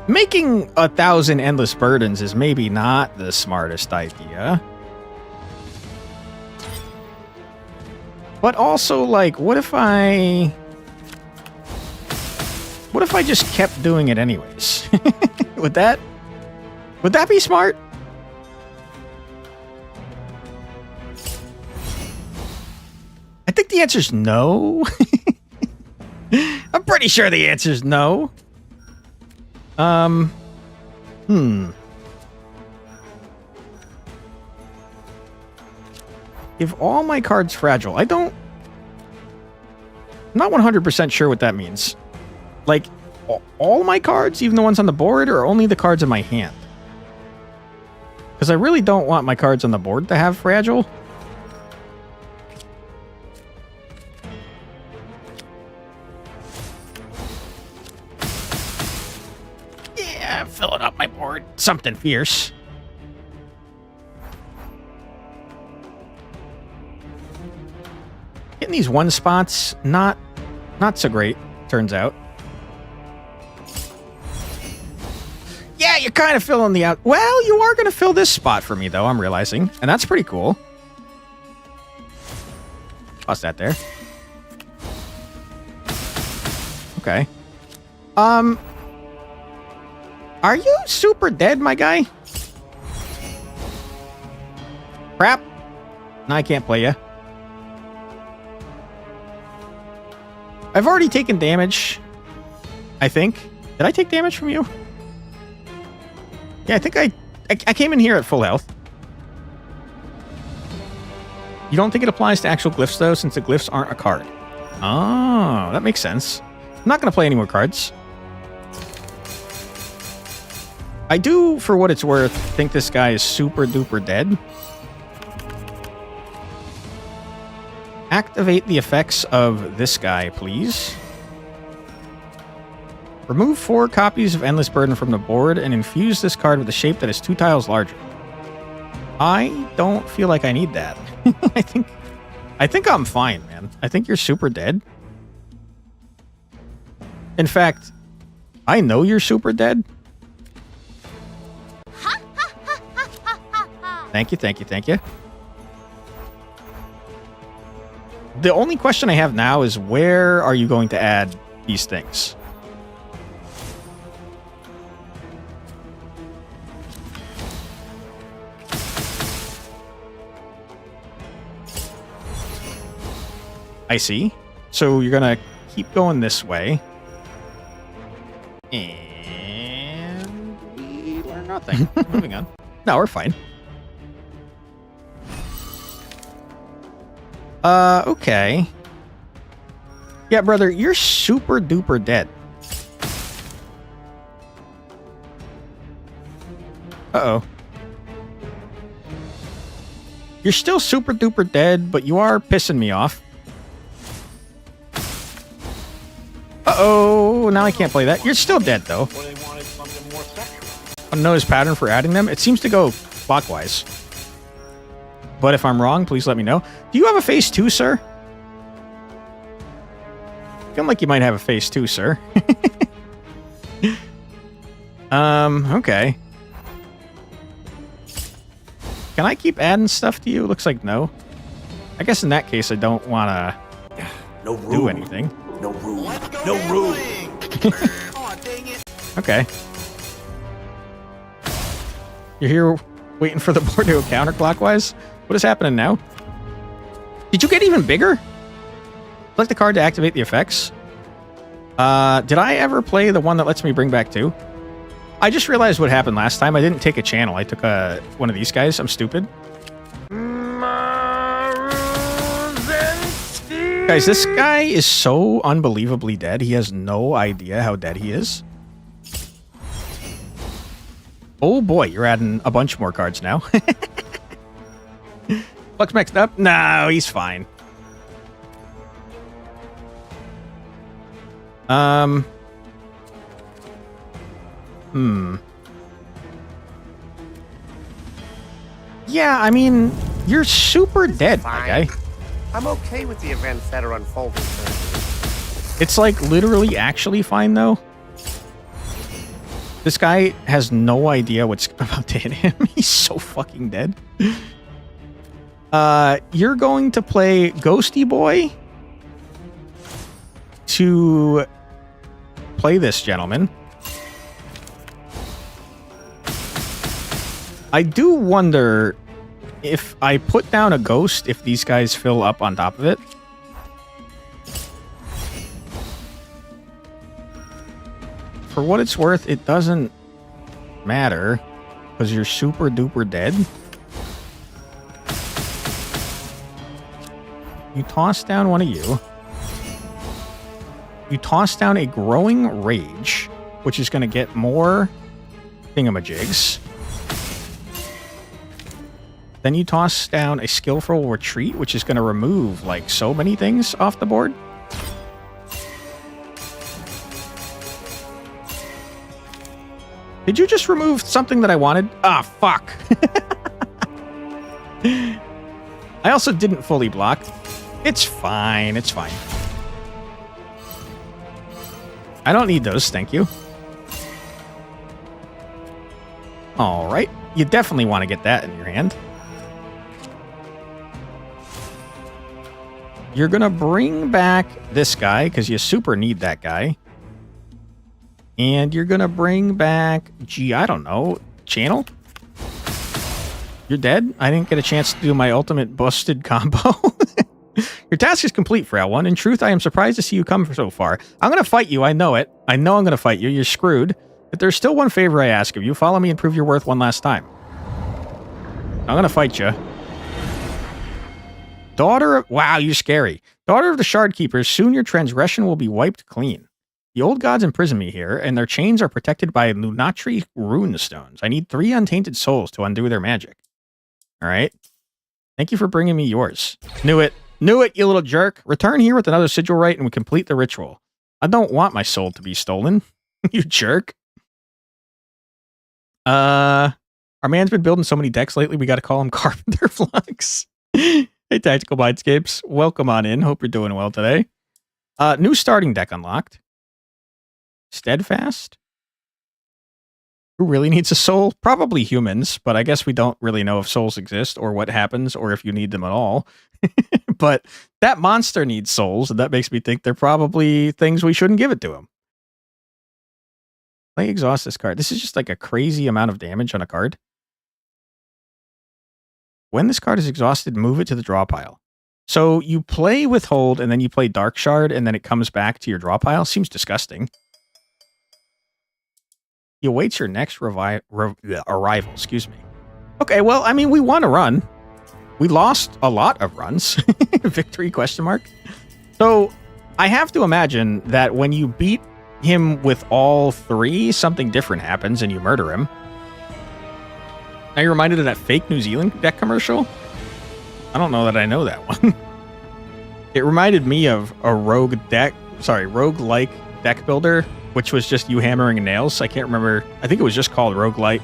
Speaker 1: making 1,000 endless burdens is maybe not the smartest idea. But also, like, what if I just kept doing it anyways? Would that be smart? I think the answer's no. I'm pretty sure the answer's no. If all my cards fragile, I'm not 100% sure what that means. Like, all my cards, even the ones on the board, or only the cards in my hand? Because I really don't want my cards on the board to have fragile. Yeah, filling up my board. Something fierce. Getting these 1 spots, not so great, turns out. Yeah, you're kind of filling the out. Well, you are going to fill this spot for me, though, I'm realizing. And that's pretty cool. Toss that there. Okay. Are you super dead, my guy? Crap. Now I can't play you. I've already taken damage, I think. Did I take damage from you? Yeah, I think I came in here at full health. You don't think it applies to actual glyphs, though, since the glyphs aren't a card? Oh, that makes sense. I'm not going to play any more cards. I do, for what it's worth, think this guy is super duper dead. Activate the effects of this guy, please. Remove 4 copies of Endless Burden from the board and infuse this card with a shape that is 2 tiles larger. I don't feel like I need that. I think I'm fine, man. I think you're super dead. In fact, I know you're super dead. Thank you, thank you, thank you. The only question I have now is where are you going to add these things? I see. So you're going to keep going this way. And we learn nothing. Moving on. No, we're fine. Okay. Yeah, brother, you're super duper dead. Uh-oh. You're still super duper dead, but you are pissing me off. Uh-oh, now I can't play that. You're still dead, though. I notice pattern for adding them. It seems to go clockwise. But if I'm wrong, please let me know. Do you have a phase 2, sir? I feel like you might have a phase 2, sir. Okay. Can I keep adding stuff to you? Looks like no. I guess in that case, I don't want to do anything.
Speaker 2: No room. No room. Oh, dang it.
Speaker 1: Okay. You're here waiting for the board to go counterclockwise? What is happening now? Did you get even bigger? Select the card to activate the effects. Did I ever play the one that lets me bring back 2? I just realized what happened last time. I didn't take a channel. I took one of these guys. I'm stupid. Guys, this guy is so unbelievably dead. He has no idea how dead he is. Oh boy, you're adding a bunch more cards now. Flux mixed up? No, he's fine. Yeah, I mean, you're super dead, my guy.
Speaker 2: I'm okay with the events that are unfolding currently.
Speaker 1: It's like literally actually fine, though. This guy has no idea what's about to hit him. He's so fucking dead. You're going to play Ghosty Boy to play this gentleman. I do wonder if I put down a ghost, if these guys fill up on top of it. For what it's worth, it doesn't matter because you're super duper dead. You toss down one of you. You toss down a Growing Rage, which is going to get more thingamajigs. Then you toss down a Skillful Retreat, which is going to remove, like, so many things off the board. Did you just remove something that I wanted? Ah, fuck. I also didn't fully block. It's fine, it's fine. I don't need those, thank you. Alright, you definitely want to get that in your hand. You're gonna bring back this guy, because you super need that guy. And you're gonna bring back, gee, I don't know, channel? You're dead? I didn't get a chance to do my ultimate busted combo. Your task is complete, Frail One. In truth, I am surprised to see you come so far. I'm going to fight you. I know it. I know I'm going to fight you. You're screwed. But there's still one favor I ask of you. Follow me and prove your worth one last time. I'm going to fight you. Daughter of... Wow, you're scary. Daughter of the Shard Keepers, soon your transgression will be wiped clean. The old gods imprison me here, and their chains are protected by Lunatri rune stones. I need 3 untainted souls to undo their magic. All right. Thank you for bringing me yours. Knew it. Knew it, you little jerk. Return here with another sigil rite and we complete the ritual. I don't want my soul to be stolen. You jerk. Our man's been building so many decks lately, we got to call him Carpenter Flux. Hey, Tactical Mindscapes. Welcome on in. Hope you're doing well today. New starting deck unlocked. Steadfast. Who really needs a soul? Probably humans, but I guess we don't really know if souls exist or what happens or if you need them at all. But that monster needs souls, and that makes me think they're probably things we shouldn't give it to him. Play exhaust this card. This is just like a crazy amount of damage on a card. When this card is exhausted, move it to the draw pile. So you play Withhold, and then you play Dark Shard, and then it comes back to your draw pile. Seems disgusting. He awaits your next arrival. Excuse me. Okay, well, I mean, we won a run. We lost a lot of runs. Victory, question mark. So I have to imagine that when you beat him with all 3, something different happens and you murder him. Now you're reminded of that fake New Zealand deck commercial? I don't know that I know that one. It reminded me of a roguelike deck builder, which was just you hammering nails. I can't remember. I think it was just called Roguelike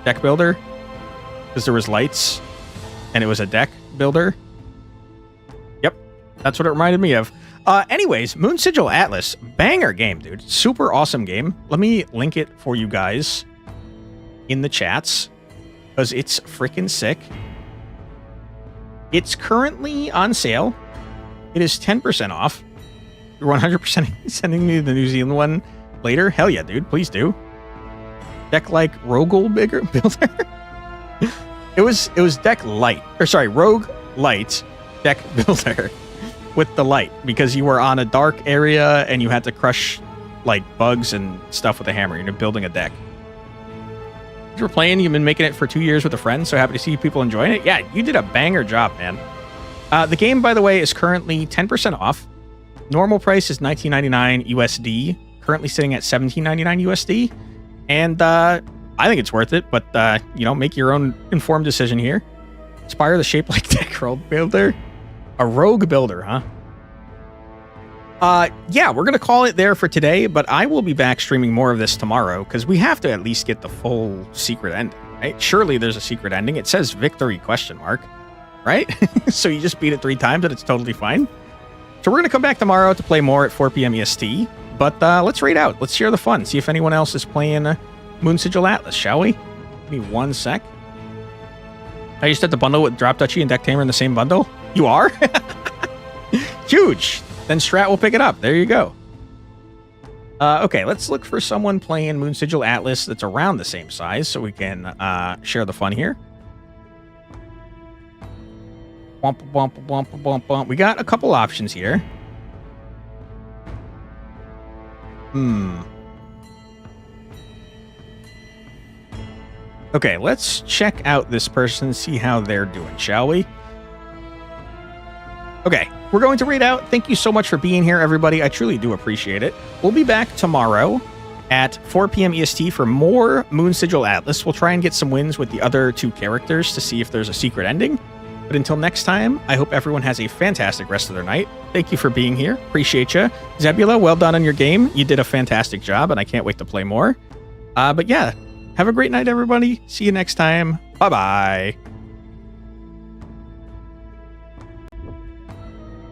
Speaker 1: Deck Builder because there was lights and it was a deck builder. Yep, that's what it reminded me of. Anyways, Moon Sigil Atlas, banger game, dude. Super awesome game. Let me link it for you guys in the chats because it's freaking sick. It's currently on sale. It is 10% off. You're 100% sending me the New Zealand one later? Hell yeah, dude. Please do. Deck like Roguelike Builder? It was deck light. Or sorry, Rogue Light Deck Builder with the light because you were on a dark area and you had to crush like bugs and stuff with a hammer. You're building a deck. You were playing, you've been making it for 2 years with a friend, so happy to see people enjoying it. Yeah, you did a banger job, man. The game, by the way, is currently 10% off. Normal price is $19.99 USD, currently sitting at $17.99 USD. And I think it's worth it, but make your own informed decision here. Inspire the shape like deck rogue builder. A rogue builder, huh? Yeah, we're going to call it there for today, but I will be back streaming more of this tomorrow because we have to at least get the full secret ending, right? Surely there's a secret ending. It says victory question mark, right? So you just beat it 3 times and it's totally fine. So we're going to come back tomorrow to play more at 4 p.m. EST, but let's raid out. Let's share the fun. See if anyone else is playing Moon Sigil Atlas, shall we? Give me 1 sec. I just had the bundle with Drop Duchy and Deck Tamer in the same bundle. You are? Huge. Then Strat will pick it up. There you go. Okay, let's look for someone playing Moon Sigil Atlas that's around the same size so we can share the fun here. Bump, bump, bump, bump, bump. We got a couple options here. Okay, let's check out this person, see how they're doing, shall we? Okay, we're going to raid out. Thank you so much for being here, everybody. I truly do appreciate it. We'll be back tomorrow at 4 p.m. EST for more Moon Sigil Atlas. We'll try and get some wins with the other 2 characters to see if there's a secret ending. But until next time, I hope everyone has a fantastic rest of their night. Thank you for being here. Appreciate you. Zebula, well done on your game. You did a fantastic job, and I can't wait to play more. But yeah, have a great night, everybody. See you next time. Bye-bye.